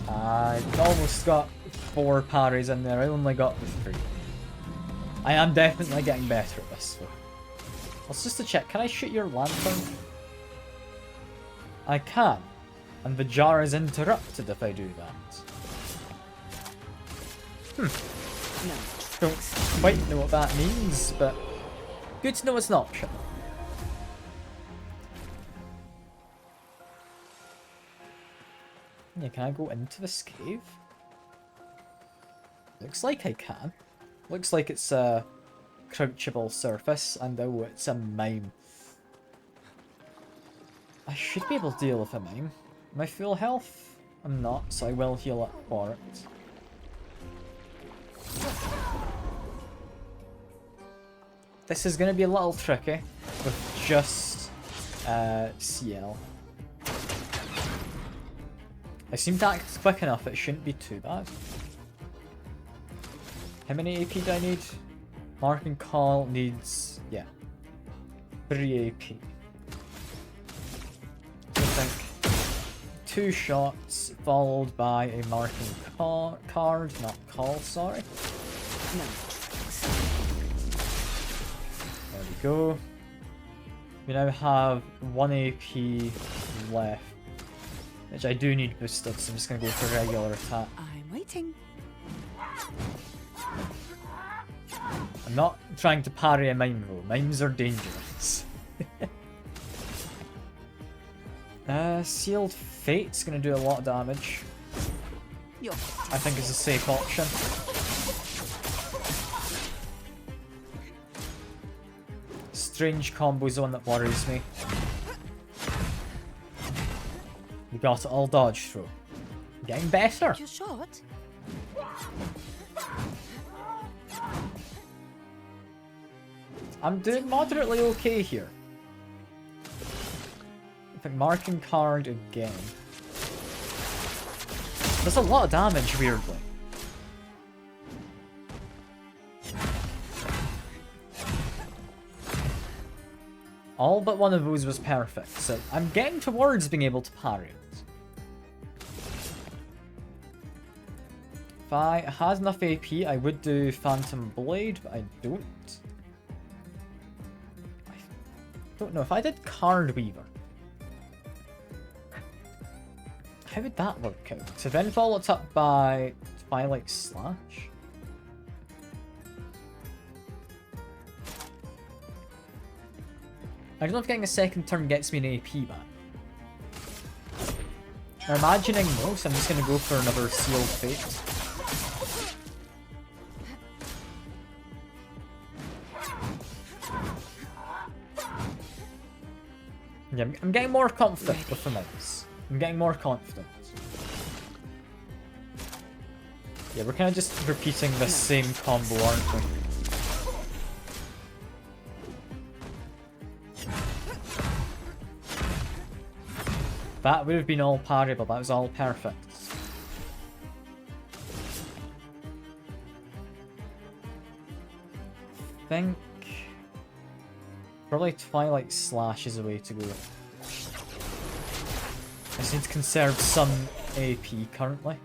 I almost got 4 parries in there, I only got the 3. I am definitely getting better at this though. Let's just to check, can I shoot your lantern? I can, and the jar is interrupted if I do that. Don't quite know what that means, but good to know it's an option. Yeah, can I go into this cave? Looks like I can. Looks like it's a crouchable surface, and oh, it's a mime. I should be able to deal with a mime. Am I full health? I'm not, so I will heal up for it. This is going to be a little tricky with just CL. I seem to act quick enough, it shouldn't be too bad. How many AP do I need? Mark and Call needs, yeah, 3 AP. I think 2 shots followed by a Mark and card, not Call, sorry. No. There we go. We now have 1 AP left, which I do need boosted, so I'm just going to go for regular attack. I'm waiting. I'm not trying to parry a mime though. Mimes are dangerous. Sealed Fate's gonna do a lot of damage. I think it's a safe option. Strange combo's the one that worries me. You got it all dodged through. Getting better. Your shot? I'm doing moderately okay here. I think marking card again. Does a lot of damage, weirdly. All but one of those was perfect, so I'm getting towards being able to parry it. If I had enough AP, I would do Phantom Blade, but I don't. Don't know if I did Card Weaver. How would that work out? So then follow it up by Twilight Slash. I don't know if getting a second turn gets me an AP back. I'm imagining no, so I'm just gonna go for another Sealed Fate. Yeah, I'm getting more confident with the mouse. I'm getting more confident. Yeah, we're kind of just repeating the same combo, aren't we? That would have been all parryable, that was all perfect. I think probably Twilight Slash is the way to go. Just need to conserve some AP currently.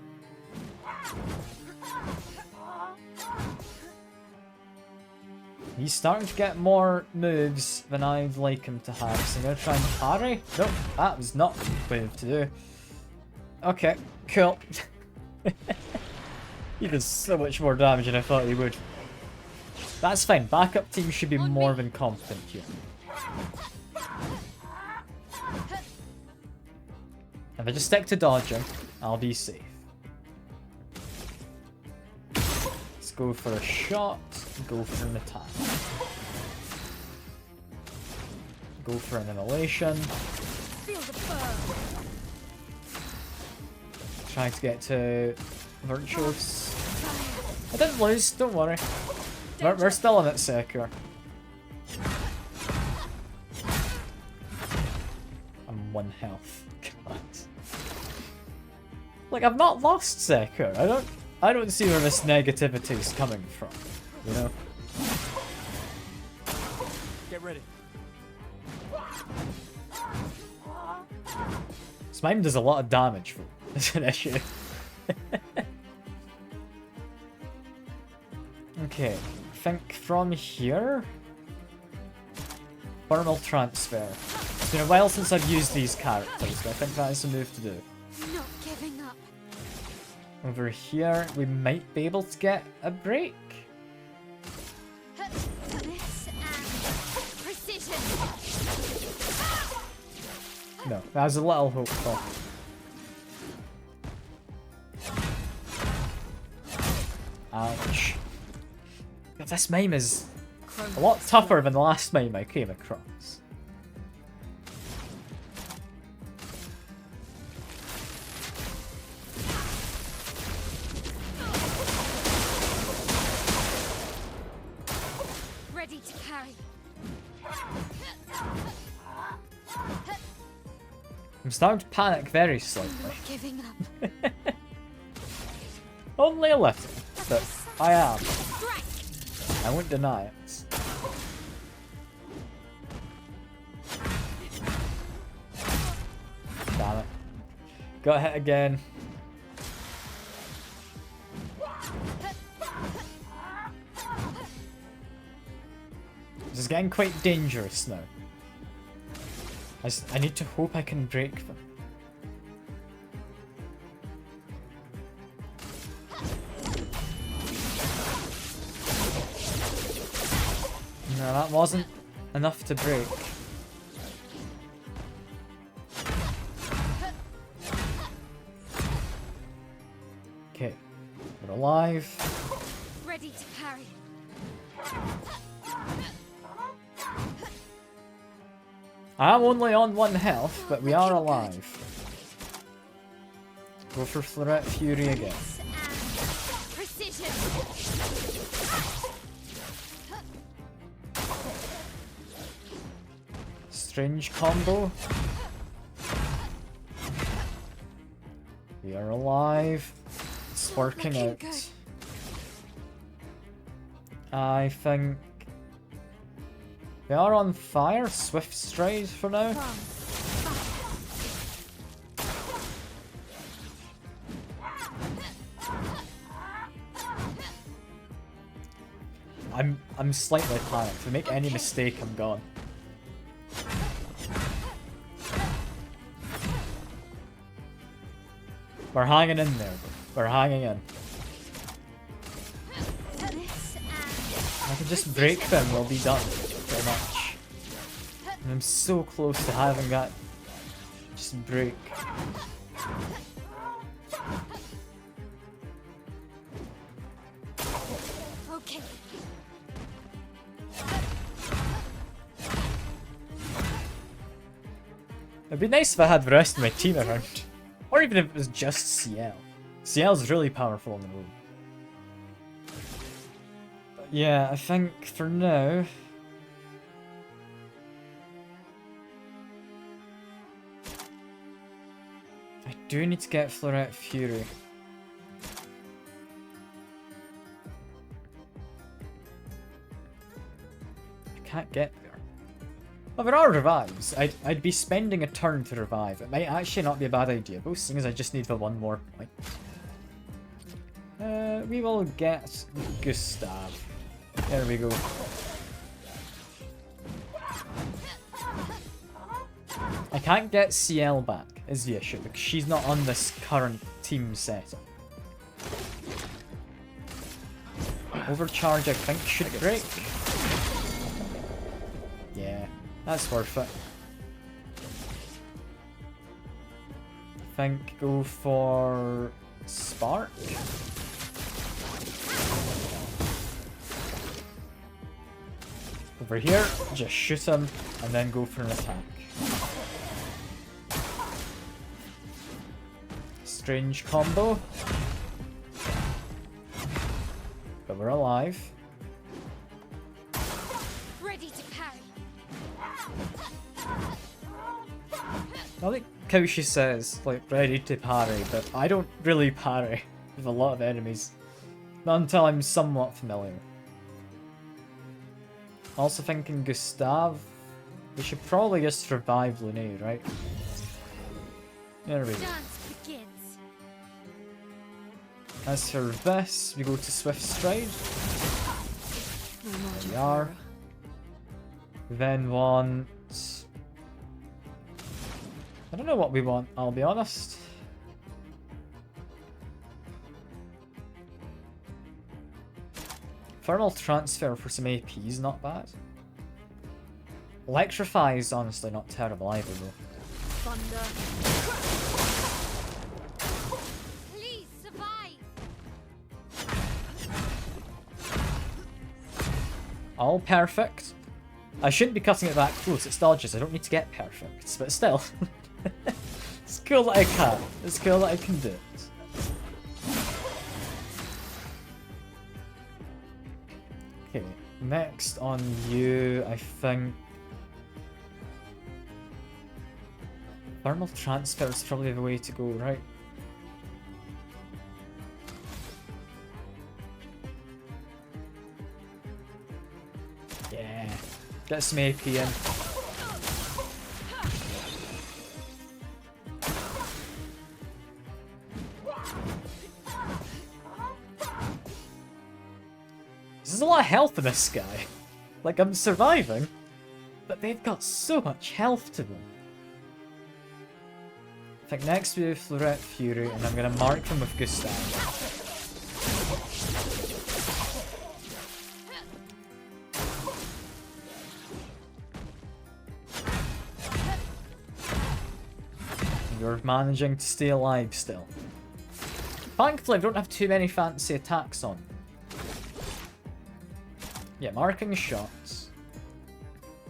He's starting to get more moves than I'd like him to have, so I'm gonna try and parry. Nope, that was not the move to do. Okay, cool. He does so much more damage than I thought he would. That's fine, backup team should be more than competent here. If I just stick to dodging, I'll be safe. Let's go for a shot, go for an attack. Go for an inhalation. Trying to get to Virtuous. I didn't lose, don't worry. We're still in it secure. I'm 1 health. God. Like, I've not lost Secure. I don't see where this negativity is coming from, you know? Get ready. Smime does a lot of damage for it's an issue. Okay, I think from here... Thermal transfer. It's been a while since I've used these characters, but I think that is the move to do. Not giving up. Over here, we might be able to get a break. This and precision. No, that was a little hopeful. Ouch. God, this mime is a lot tougher than the last mime I came across. Ready to carry. I'm starting to panic very slightly. Not giving up. Only a little, but I am. I won't deny it. Damn it. Got hit again. This is getting quite dangerous now. I need to hope I can break them. No, that wasn't enough to break. Okay, we're alive. Ready to carry. I'm only on 1 health, but we are alive. Go for Florette Fury again. Precision. Strange combo. We are alive. It's working out. I think we are on fire. Swift Stride for now. I'm slightly panicked. If I make any mistake, I'm gone. We're hanging in there. We're hanging in. I can just break them, we'll be done. Pretty much. And I'm so close to having that just break. Okay. It'd be nice if I had the rest of my team around. Or even if it was just CL. CL's really powerful on the road. But yeah, I think for now... I do need to get Florette Fury. I can't get there. Well, there are revives. I'd be spending a turn to revive. It might actually not be a bad idea, both seeing as I just need the one more point. We will get Gustav. There we go. I can't get CL back, is the issue, because she's not on this current team setup. Overcharge, I think, should break. Yeah, that's worth it. I think go for Spark. Over here, just shoot him, and then go for an attack. Strange combo. But we're alive. Ready to parry. I like how she says, like, ready to parry, but I don't really parry with a lot of enemies. Not until I'm somewhat familiar. Also thinking Gustav. We should probably just revive Lune, right? There we go. Dance begins. As for this, we go to Swift Stride. There we are. Then want... I don't know what we want, I'll be honest. Thermal Transfer for some AP is not bad. Electrify is honestly not terrible either though. Thunder. Please survive. All perfect. I shouldn't be cutting it that close, it's dodges, I don't need to get perfect, but still. It's cool that I can. It's cool that I can do it. Okay, next on you, I think... Thermal Transfer is probably the way to go, right? Yeah, get some AP in. There's a lot of health in this guy. Like, I'm surviving, but they've got so much health to them. I think next we do Florette Fury, and I'm going to mark them with Gustav. You're managing to stay alive still. Thankfully, I don't have too many fancy attacks on. Yeah, marking shots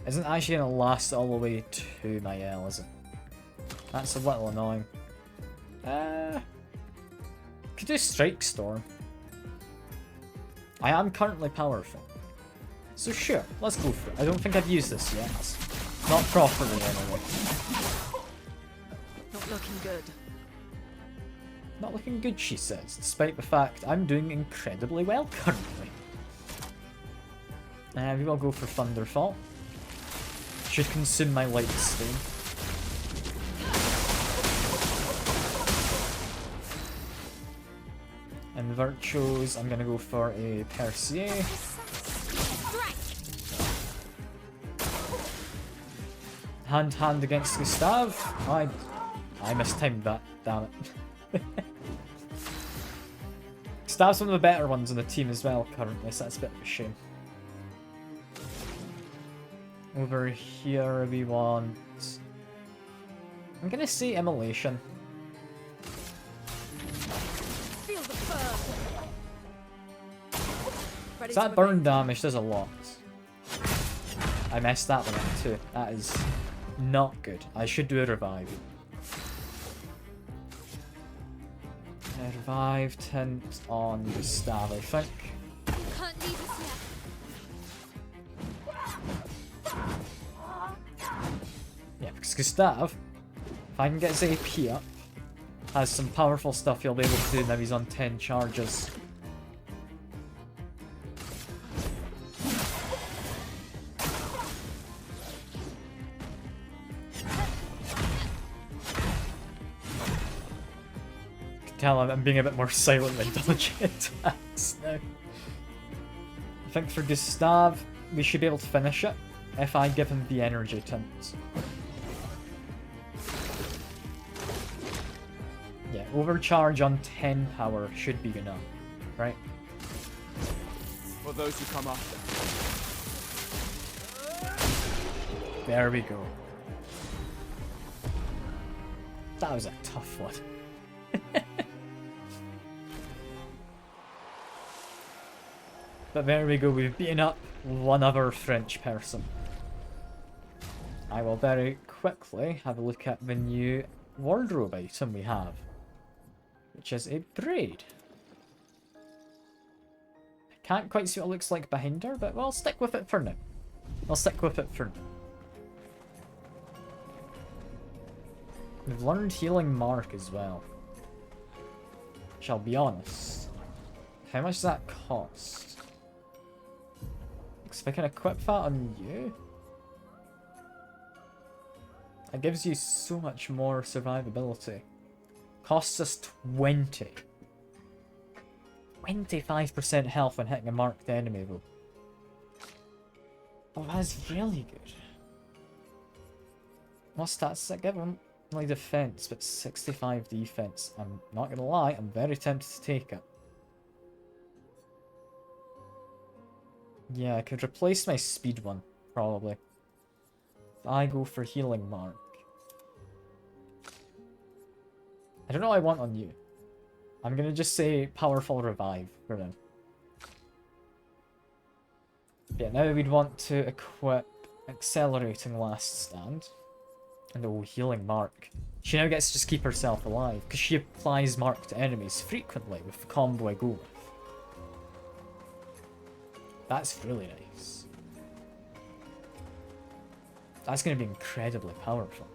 isn't actually going to last all the way to my L, is it? That's a little annoying. Could do Strike Storm. I am currently powerful. So sure, let's go for it. I don't think I've used this yet. Not properly anyway. Not looking good. Not looking good, she says, despite the fact I'm doing incredibly well currently. We will go for Thunderfall. Should consume my Light Stone. And Virtuos, I'm gonna go for a Percier. Hand against Gustav. I mistimed that, damn it. Gustav's one of the better ones on the team as well currently, so that's a bit of a shame. Over here we want... I'm gonna say Immolation. Feel the burn. So that burn damage does a lot. I messed that one up too. That is not good. I should do a revive. Revive tint on Gustav, I think. Can't leave us yet. Yeah, because Gustav, if I can get his AP up, has some powerful stuff he'll be able to do now he's on 10 charges. Tell I'm being a bit more silent than dodging attacks now. I think for Gustav, we should be able to finish it if I give him the energy tint. Yeah, overcharge on 10 power should be enough, right? For those who come after. There we go. That was a tough one. But there we go, we've beaten up one other French person. I will very quickly have a look at the new wardrobe item we have, which is a braid. I can't quite see what it looks like behind her, but we'll stick with it for now. I'll stick with it for now. We've learned Healing Mark as well. Shall be honest. How much does that cost? Because if I can equip that on you, it gives you so much more survivability. Costs us 20. 25% health when hitting a marked enemy though. Oh, that's really good. What stats does that give him? Only defense, but 65 defense. I'm not gonna lie, I'm very tempted to take it. Yeah, I could replace my speed one, probably. If I go for Healing Mark. I don't know what I want on you. I'm gonna just say Powerful Revive for now. Yeah, now we'd want to equip Accelerating Last Stand. And oh, Healing Mark. She now gets to just keep herself alive, because she applies Mark to enemies frequently with the combo I go with. That's really nice. That's going to be incredibly powerful.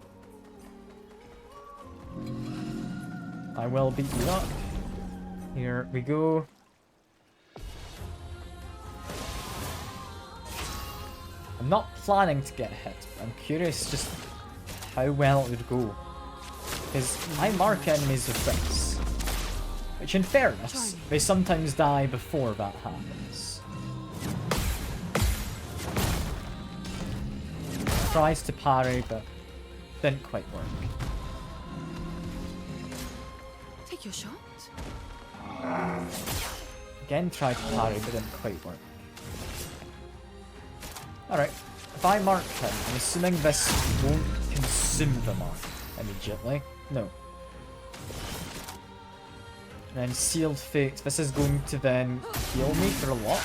I will beat you up. Here we go. I'm not planning to get hit, but I'm curious just how well it would go. Because I mark enemies with this. Which in fairness, they sometimes die before that happens. Tries to parry, but didn't quite work. Take your shot. Again tried to parry, but didn't quite work. Alright, if I mark him, I'm assuming this won't consume the mark immediately. No. And then Sealed Fate, this is going to then heal me for a lot.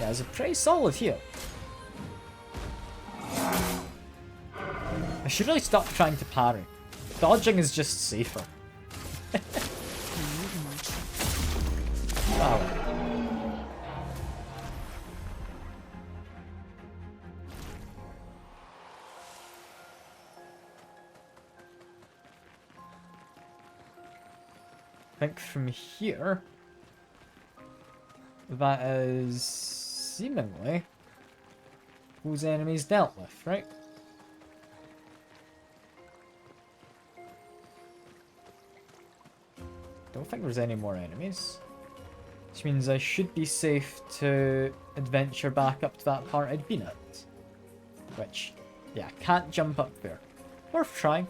Yeah, it's a pretty solid heal. I should really stop trying to parry. Dodging is just safer. Wow. I think from here, that is seemingly whose enemies dealt with, right? Don't think there's any more enemies. Which means I should be safe to adventure back up to that part I'd been at. Which, yeah, can't jump up there. Worth trying.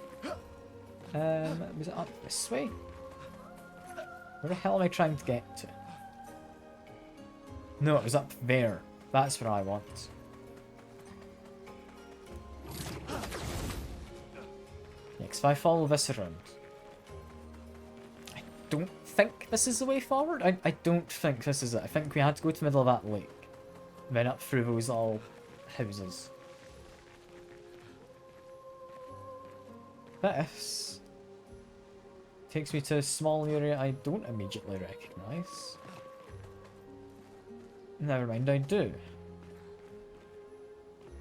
Was it up this way? Where the hell am I trying to get to? No, it was up there. That's what I want. Yeah, 'cause if I follow this around... I don't think this is the way forward. I don't think this is it. I think we had to go to the middle of that lake. Then up through those all houses. This takes me to a small area I don't immediately recognise. Never mind, I do.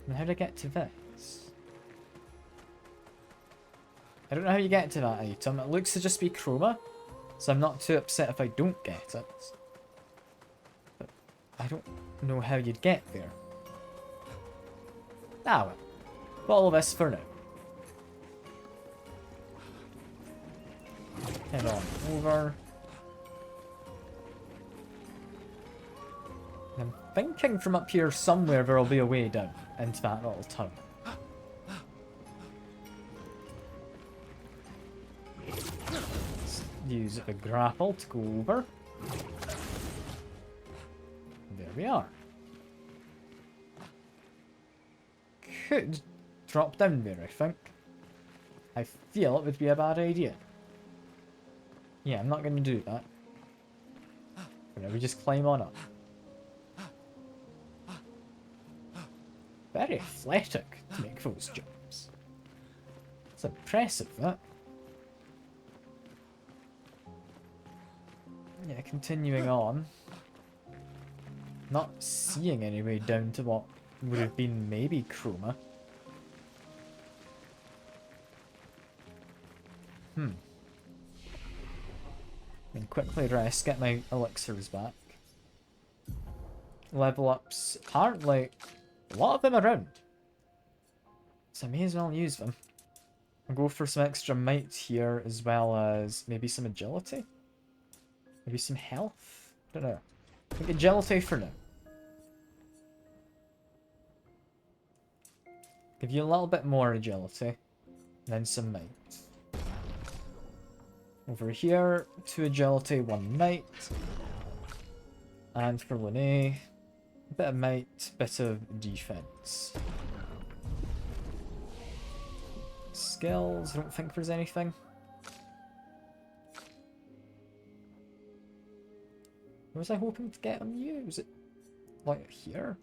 And how do I get to this? I don't know how you get to that item. It looks to just be chroma, so I'm not too upset if I don't get it. But I don't know how you'd get there. Ah well. Follow this for now. Head on over. I'm thinking from up here somewhere there'll be a way down into that little tunnel. Let's use a grapple to go over. There we are. Could drop down there, I think. I feel it would be a bad idea. Yeah, I'm not going to do that. For now, we just climb on up. Very athletic to make those jumps. It's impressive, that. Yeah, continuing on. Not seeing any way down to what would have been maybe Chroma. And quickly rest, get my elixirs back. Level ups, apparently a lot of them around. So I may as well use them. I'll go for some extra might here as well as maybe some agility. Maybe some health? I don't know. I think agility for now. Give you a little bit more agility. And then some might. Over here, 2 agility, 1 might. And for Lene, a bit of might, bit of defense. Skills, I don't think there's anything. Where was I hoping to get on you? Was it like here?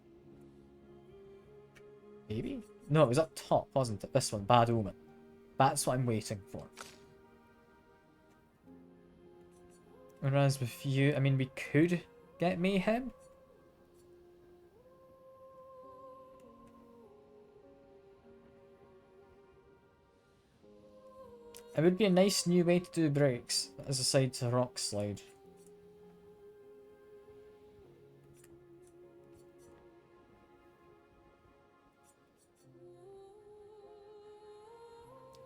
Maybe? No, it was up top, wasn't it? This one, Bad Omen. That's what I'm waiting for. Whereas with you, I mean, we could get Mayhem. It would be a nice new way to do breaks as a side to Rock Slide.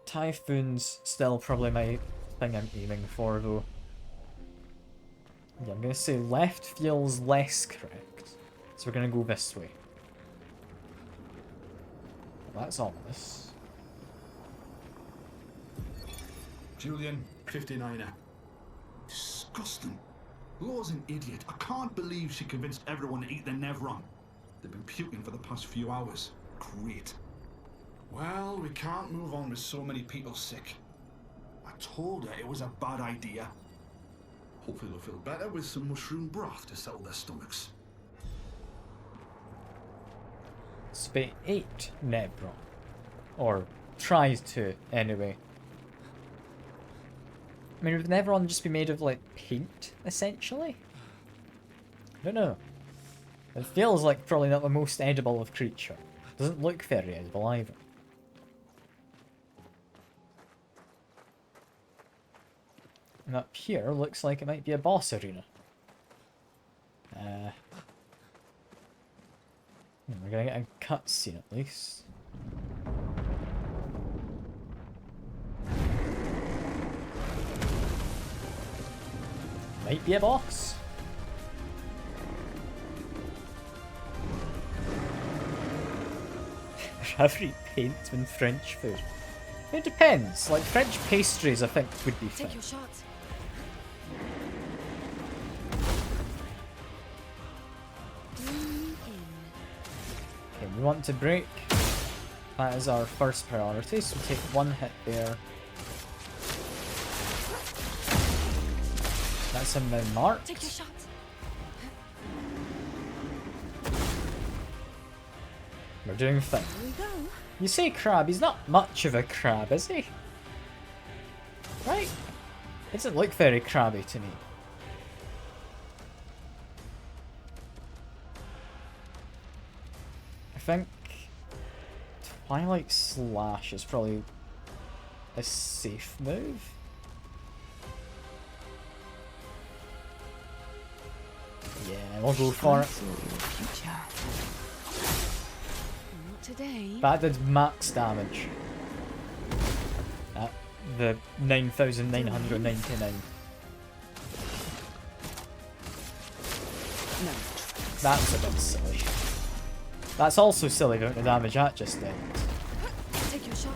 Typhoon's still probably my thing I'm aiming for though. Yeah, I'm gonna say left feels less correct. So we're gonna go this way. Well, that's ominous. Julian, 59er. Disgusting. Law's an idiot. I can't believe she convinced everyone to eat the Nevron. They've been puking for the past few hours. Great. Well, we can't move on with so many people sick. I told her it was a bad idea. Hopefully they'll feel better with some mushroom broth to settle their stomachs. Spay 8 Nebron. Or tries to, anyway. I mean, would Nebron just be made of, like, paint, essentially? I don't know. It feels like probably not the most edible of creature. Doesn't look very edible either. And up here looks like it might be a boss arena. We're gonna get a cutscene at least. Might be a boss. Every paint and French food. It depends. Like French pastries, I think would be fine. Take your shot. Okay, we want to break. That is our first priority, so we take 1 hit there. That's him now marked. Take your shot. We're doing fine. Here we go. You say crab, he's not much of a crab, is he? Right? It doesn't look very crabby to me. I think Twilight Slash is probably a safe move. Yeah, we'll go for it. Not today. That did max damage. the 9,999. No. That was a bit silly. That's also silly, the amount of damage that just did. Take your shot.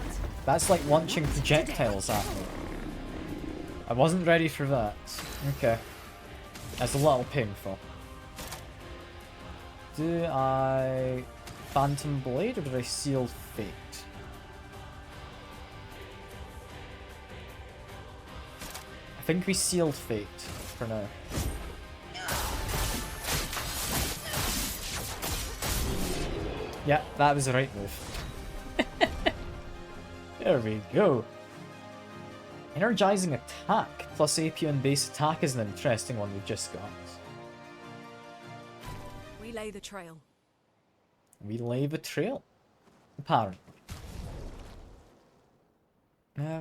That's like launching projectiles at me. I wasn't ready for that. Okay. That's a little painful. Do I Phantom Blade or do I Seal Fate? I think we Sealed Fate for now. Yeah, that was the right move. There we go. Energizing attack plus AP on base attack is an interesting one we've just got. We lay the trail. We lay the trail. Apparently.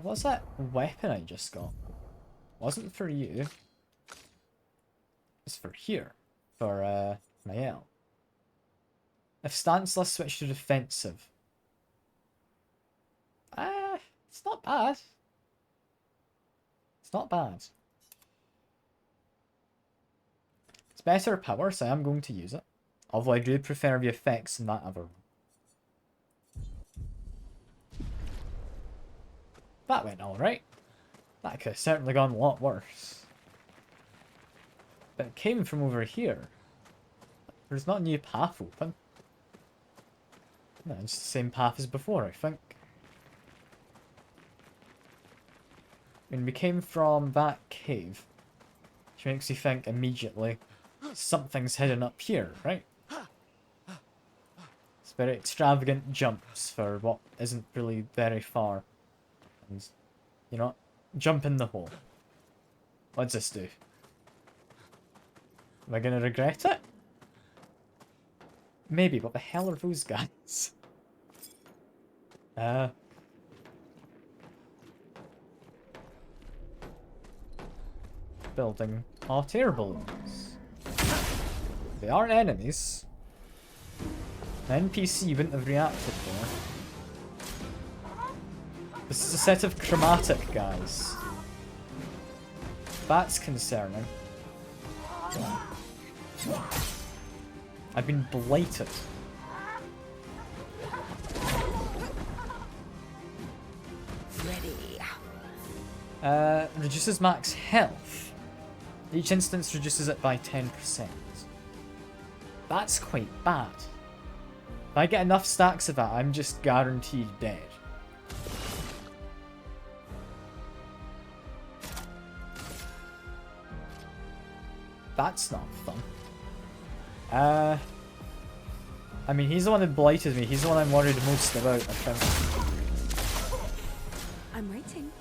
What's that weapon I just got? Wasn't for you. It's for here. For, Mael. If stance, let's switch to defensive. It's not bad. It's not bad. It's better power, so I am going to use it. Although I do prefer the effects in that other one. That went alright. That could have certainly gone a lot worse. But it came from over here. There's not a new path open. No, it's the same path as before, I think. I mean, we came from that cave. Which makes you think immediately something's hidden up here, right? It's very extravagant jumps for what isn't really very far. And, you know, jump in the hole. What's this do? Am I gonna regret it? Maybe. What the hell are those guys? Building hot air balloons. They aren't enemies. An NPC wouldn't have reacted there. This is a set of chromatic guys. That's concerning. I've been blighted. Ready. Reduces max health. Each instance reduces it by 10%. That's quite bad. If I get enough stacks of that, I'm just guaranteed dead. That's not fun. I mean, he's the one that blighted me. He's the one I'm worried most about, I think. I'm waiting.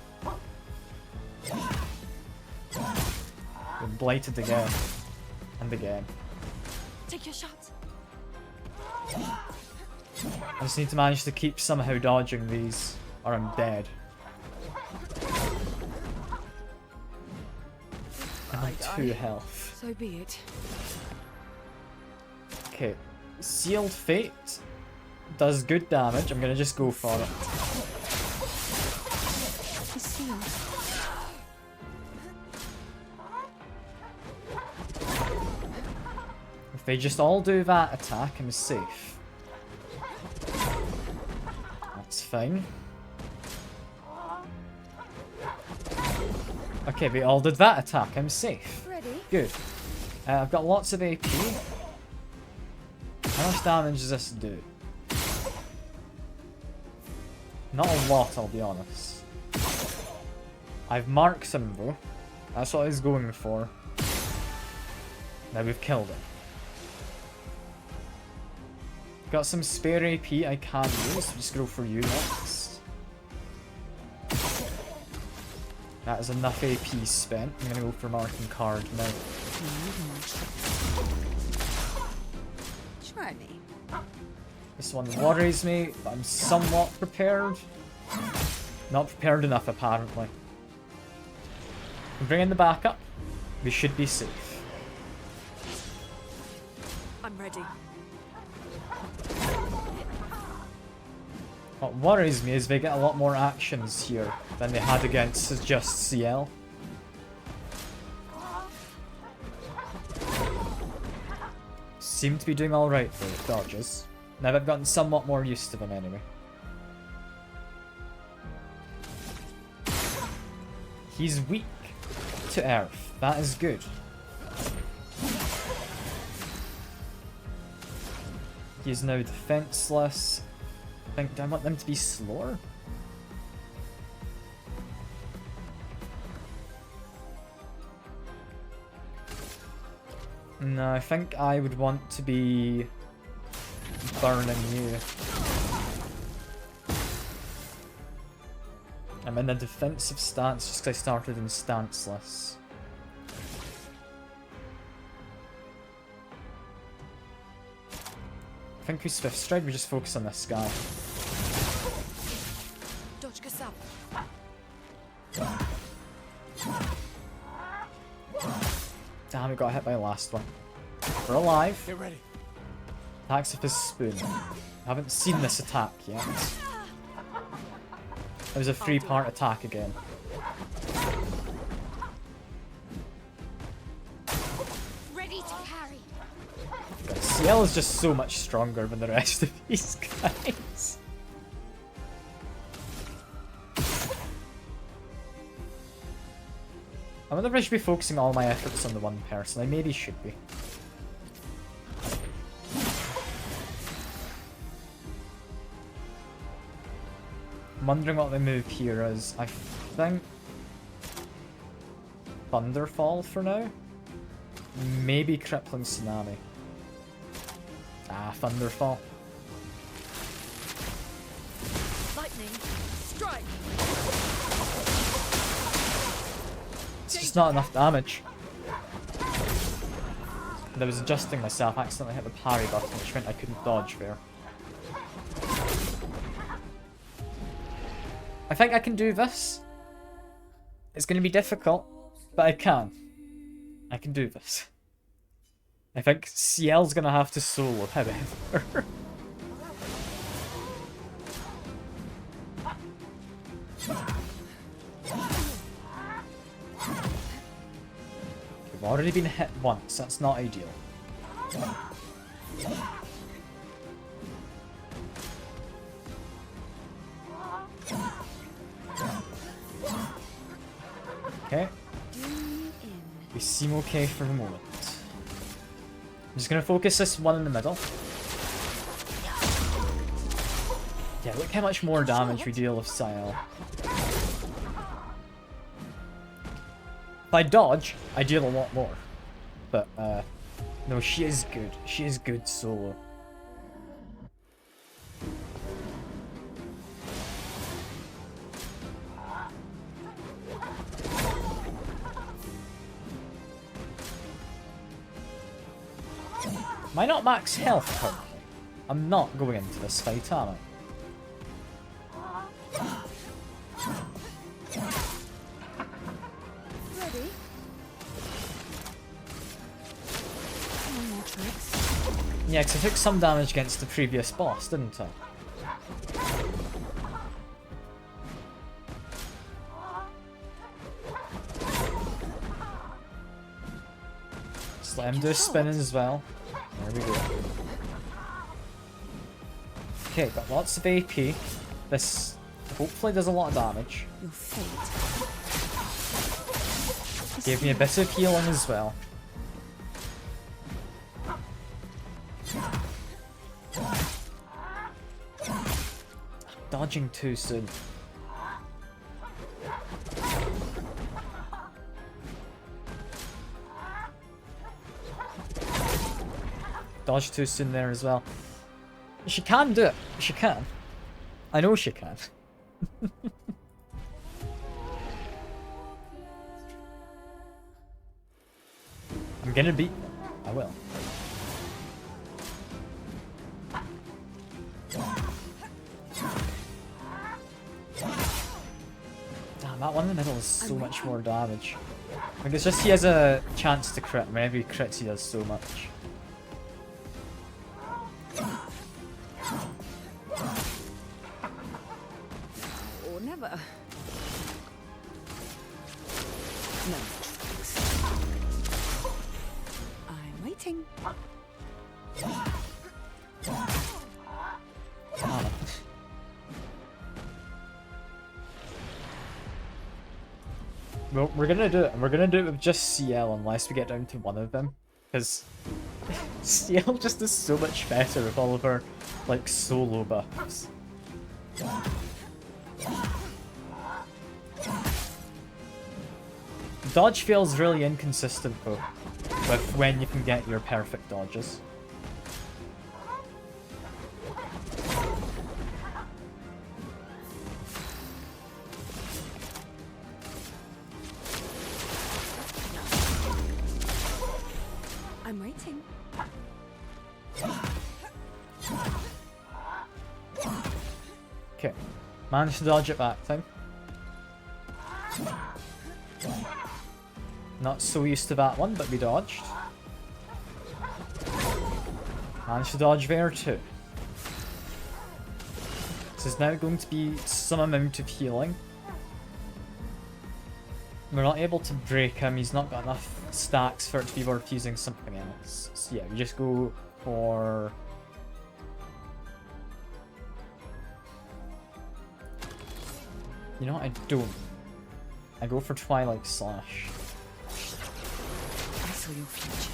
Been blighted again. And again. Take your shot. I just need to manage to keep somehow dodging these, or I'm dead. And I'm 2 health. So be it. Okay. Sealed Fate does good damage. I'm gonna just go for it. It's sealed. If they just all do that attack, I'm safe. That's fine. Okay, they all did that attack. I'm safe. Ready? Good. I've got lots of AP. How much damage does this do? Not a lot, I'll be honest. I've marked him though. That's what I was going for. Now we've killed him. Got some spare AP I can use, so just go for you next. That is enough AP spent. I'm gonna go for marking card now. Try me. This one worries me, but I'm somewhat prepared. Not prepared enough, apparently. We bring in the backup. We should be safe. I'm ready. What worries me is they get a lot more actions here than they had against just CL. Seem to be doing alright for dodges. Now I've gotten somewhat more used to them anyway. He's weak to earth. That is good. He is now defenseless. Do I want them to be slower? No, I think I would want to be burning you. I'm in a defensive stance just because I started in stanceless. I think we Swift Stride, we just focus on this guy. Damn, we got hit by the last one. We're alive. Get ready. Attacks with his spoon. I haven't seen this attack yet. It was a 3-part attack again. Ready to carry. God, CL is just so much stronger than the rest of these guys. I wonder if I should be focusing all my efforts on the one person. I maybe should be. I'm wondering what the move here is. I think Thunderfall for now. Maybe Crippling Tsunami. Ah, Thunderfall. Lightning, strike. It's just not enough damage. And I was adjusting myself, accidentally hit the parry button, which meant I couldn't dodge there. I think I can do this. It's going to be difficult, but I can. I can do this. I think CL's going to have to solo, however. We've already been hit once, that's not ideal. Okay. We seem okay for the moment. I'm just gonna focus this one in the middle. Yeah, look how much more damage we deal with Syel. If I dodge, I deal a lot more. But, no, she is good. She is good solo. Am I not max health currently? I'm not going into this fight, am I? Ready? Yeah, because I took some damage against the previous boss, didn't I? Just let him do a spin as well. There we go. Okay, got lots of AP. This hopefully does a lot of damage. Your fate. Gave me a bit of healing as well. Dodging too soon. Dodge too soon there as well. She can do it. She can. I know she can. I'm gonna beat them. I will. Damn, that one in the middle is so much more damage. Like, it's just he has a chance to crit. Whenever he crits, he does so much. over. No tricks. I'm waiting. Well, we're gonna do it, and we're gonna do it with just CL unless we get down to one of them. Because CL just is so much better with all of her, like, solo buffs. Dodge feels really inconsistent though, with when you can get your perfect dodges. I'm waiting. Okay, managed to dodge it that time. Not so used to that one, but we dodged. Managed to dodge there too. This is now going to be some amount of healing. We're not able to break him, he's not got enough stacks for it to be worth using something else. So yeah, we just go for... You know what, I don't. I go for Twilight Slash. I saw your future.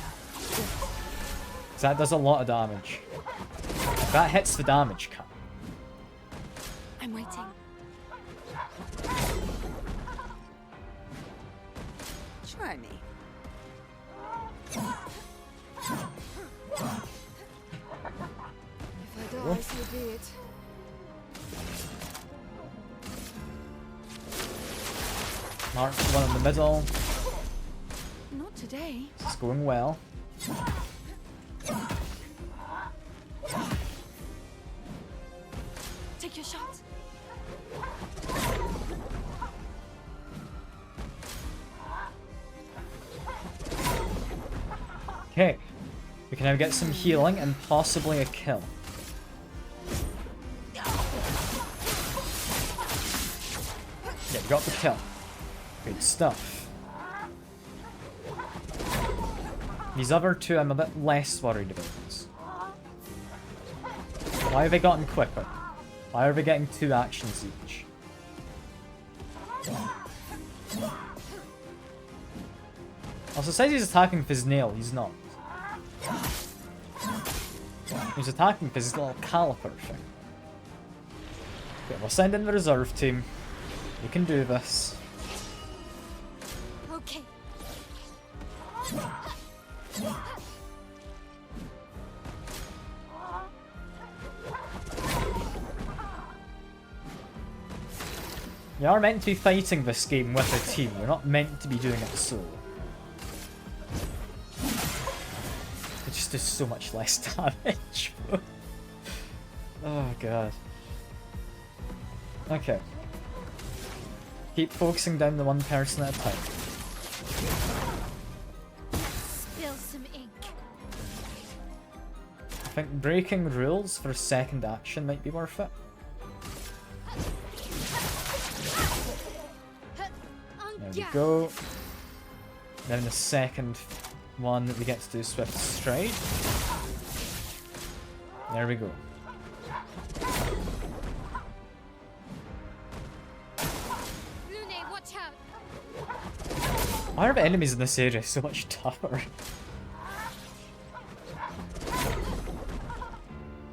Because that does a lot of damage. That hits the damage cap. I'm waiting. Try me. If I die, so be it. Mark one in the middle. Not today. It's going well. Take your shot. Okay. We can now get some healing and possibly a kill. Yeah, we got the kill. Good stuff. These other two I'm a bit less worried about. Why have they gotten quicker? Why are they getting 2 actions each? Also, it says he's attacking with his nail, he's not. He's attacking with his little caliper thing. Okay, we'll send in the reserve team. We can do this. Okay. You are meant to be fighting this game with a team. You're not meant to be doing it solo. It just does so much less damage. Oh god. Okay. Keep focusing down the one person at a time. Spill some ink. I think breaking rules for a second action might be worth it. There we go. Then the second one we get to do Swift Stride. There we go. Lune, watch out. Why are the enemies in this area so much tougher?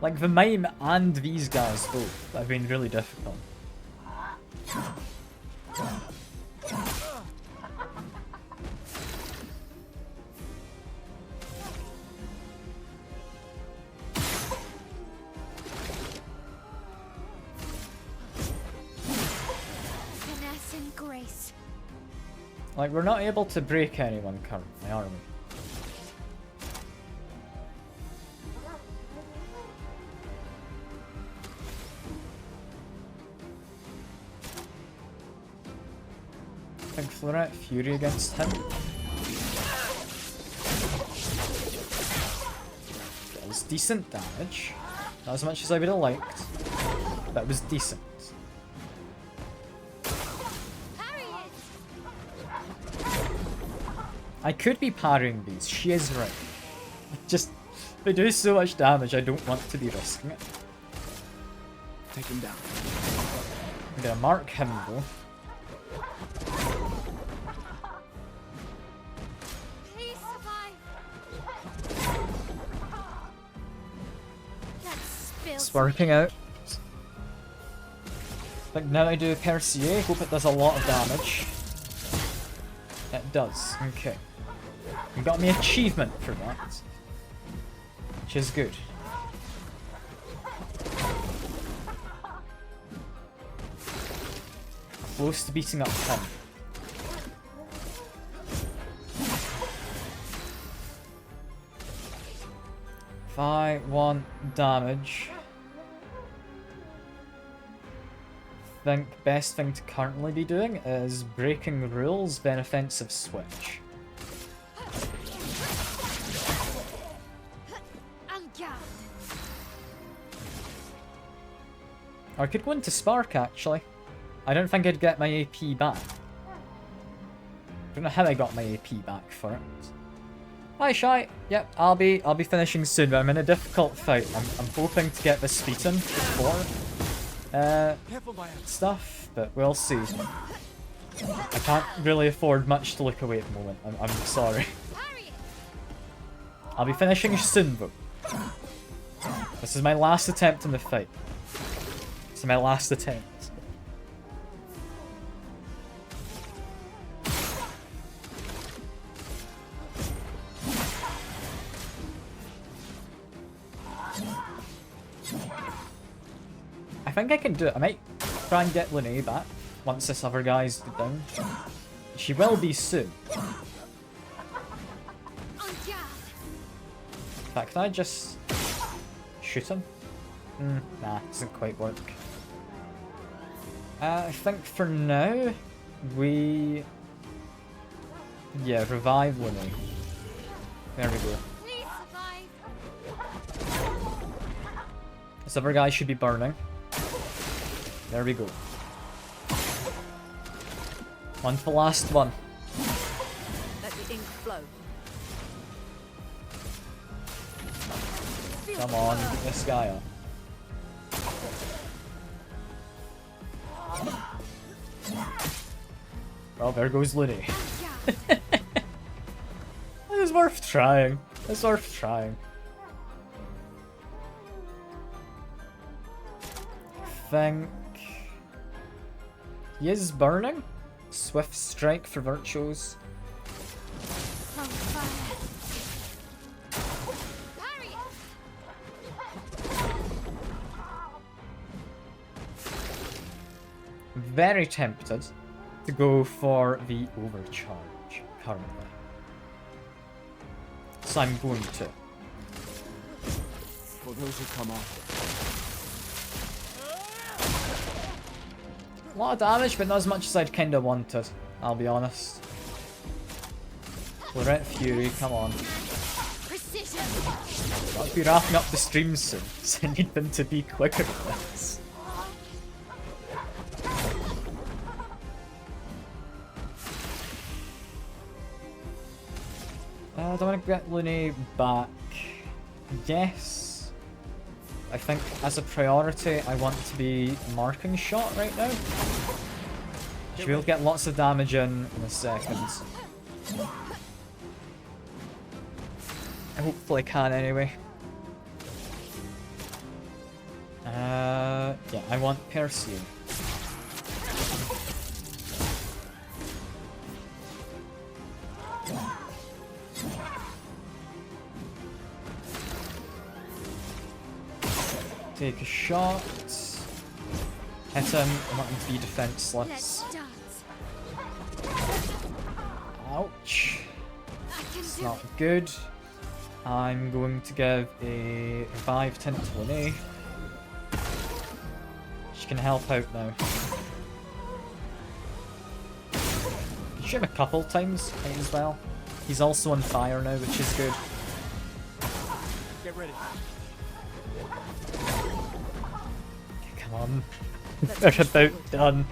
Like the mime and these guys both have been really difficult. Finesse and grace. Like, we're not able to break anyone currently, are we? I think Florette Fury against him. It was decent damage. Not as much as I would have liked, but it was decent. I could be parrying these. She is right. Just, they do so much damage, I don't want to be risking it. Take him down. I'm gonna mark him though. Please survive. That's spilled. Sparking out. Like now I do Percier, hope it does a lot of damage. It does, okay. You got me achievement for that. Which is good. Close to beating up him. If I want damage, I think best thing to currently be doing is breaking rules, then offensive switch. Or I could go into Spark actually. I don't think I'd get my AP back. Don't know how I got my AP back for it. Hi Shy. Yep, I'll be finishing soon, but I'm in a difficult fight. I'm hoping to get this beaten before stuff, but we'll see. I can't really afford much to look away at the moment. I'm sorry. I'll be finishing soon though. This is my last attempt in the fight. This is my last attempt. I think I can do it. I might try and get Linnea back once this other guy's down. She will be soon. In fact, can I just shoot him? Nah, doesn't quite work. I think for now, we... Yeah, revive Linnea. There we go. This other guy should be burning. There we go. On to the last one. Let the ink flow. Come on, get this guy up. Well, there goes Linnea. It was worth trying. It's worth trying. Think he is burning. Swift strike for virtuos. Very tempted to go for the overcharge currently. So I'm going to. For those who come after. A lot of damage, but not as much as I'd kinda wanted, I'll be honest. Lorette Fury, come on. Gotta be wrapping up the stream soon, so I need them to be quicker than this. I don't want to get Linnea back. Yes. I think as a priority, I want to be marking shot right now. She will get lots of damage in a second. I hopefully can anyway. Yeah, I want Percy. Take a shot. Hit him. I want him to be defenseless. Ouch. It's not good. I'm going to give a revive tint to Linnea. She can help out now. Shoot him a couple times as well. He's also on fire now, which is good. Get ready. Come on. They're about done.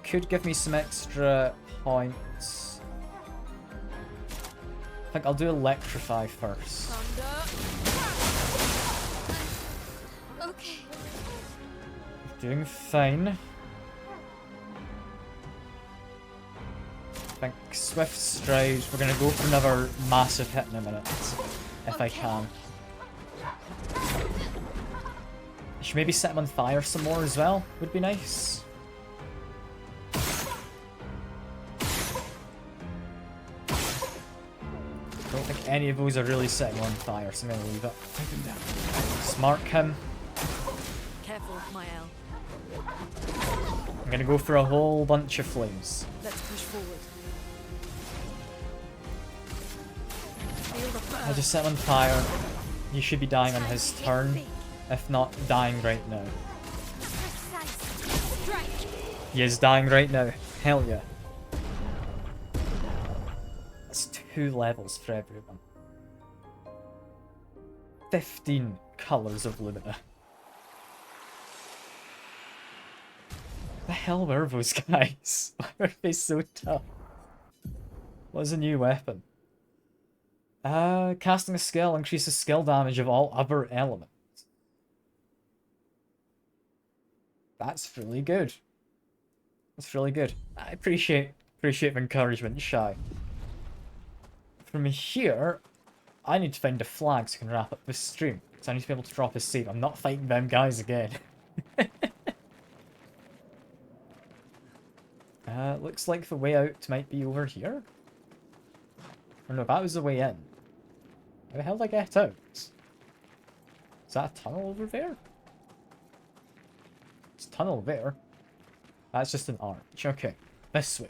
could give me some extra points. I think I'll do Electrify first. Okay. Doing fine. I think Swift Stride, we're gonna go for another massive hit in a minute, if I can. I should maybe set him on fire some more as well, would be nice. I don't think any of those are really setting him on fire, so I'm gonna leave it. Smart him. Careful, my L. I'm gonna go for a whole bunch of flames. Let's push forward. Feel the burn. I just set him on fire. He should be dying on his turn, if not dying right now. He is dying right now. Hell yeah. That's 2 levels for everyone. 15 colours of Lumina. The hell were those guys? Why are they so tough? What's a new weapon? Casting a skill increases skill damage of all other elements. That's really good. That's really good. I appreciate the encouragement, Shy. From here, I need to find a flag so I can wrap up this stream. So I need to be able to drop a save. I'm not fighting them guys again. Looks like the way out might be over here. Or no, that was the way in. How the hell did I get out? Is that a tunnel over there? It's a tunnel there. That's just an arch. Okay, this way.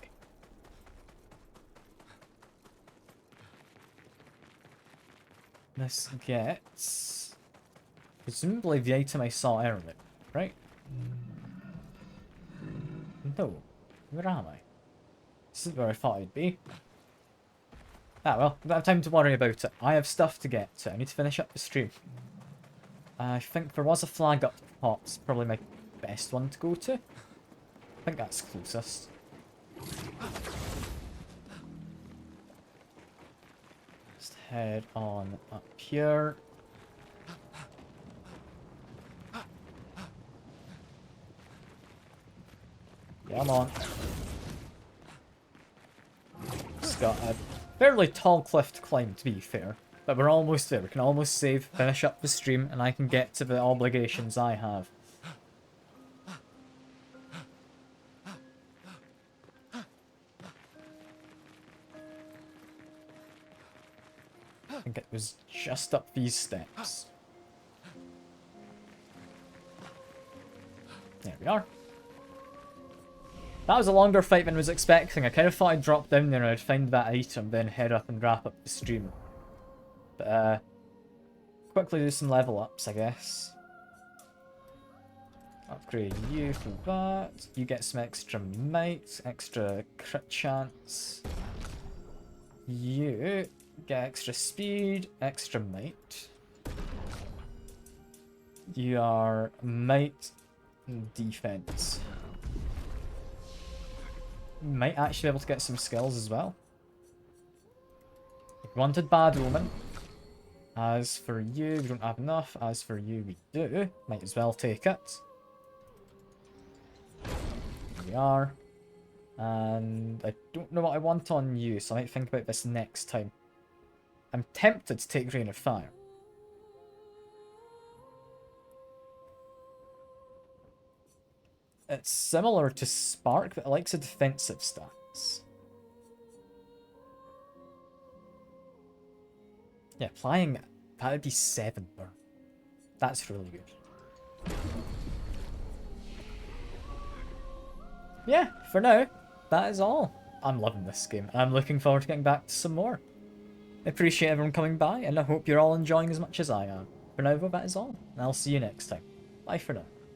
This gets... presumably the item I saw earlier, right? No. Where am I? This isn't where I thought I'd be. Ah well, I don't have time to worry about it. I have stuff to get to. I need to finish up the stream. I think there was a flag up top. It's probably my best one to go to. I think that's closest. Just head on up here. Come on. It's got a fairly tall cliff to climb, to be fair. But we're almost there. We can almost save, finish up the stream, and I can get to the obligations I have. I think it was just up these steps. There we are. That was a longer fight than I was expecting. I kind of thought I'd drop down there and I'd find that item, then head up and wrap up the stream. But, quickly do some level ups, I guess. Upgrade you for that. You get some extra might, extra crit chance. You get extra speed, extra might. You are might and defense. Might actually be able to get some skills as well. We wanted Bad Omen. As for you, we don't have enough. As for you, we do. Might as well take it. Here we are. And I don't know what I want on you, so I might think about this next time. I'm tempted to take Rain of Fire. It's similar to Spark, but it likes a defensive stance. Yeah, applying that would be 7 burn. That's really good. Yeah, for now, that is all. I'm loving this game, and I'm looking forward to getting back to some more. I appreciate everyone coming by, and I hope you're all enjoying as much as I am. For now, though, that is all, and I'll see you next time. Bye for now.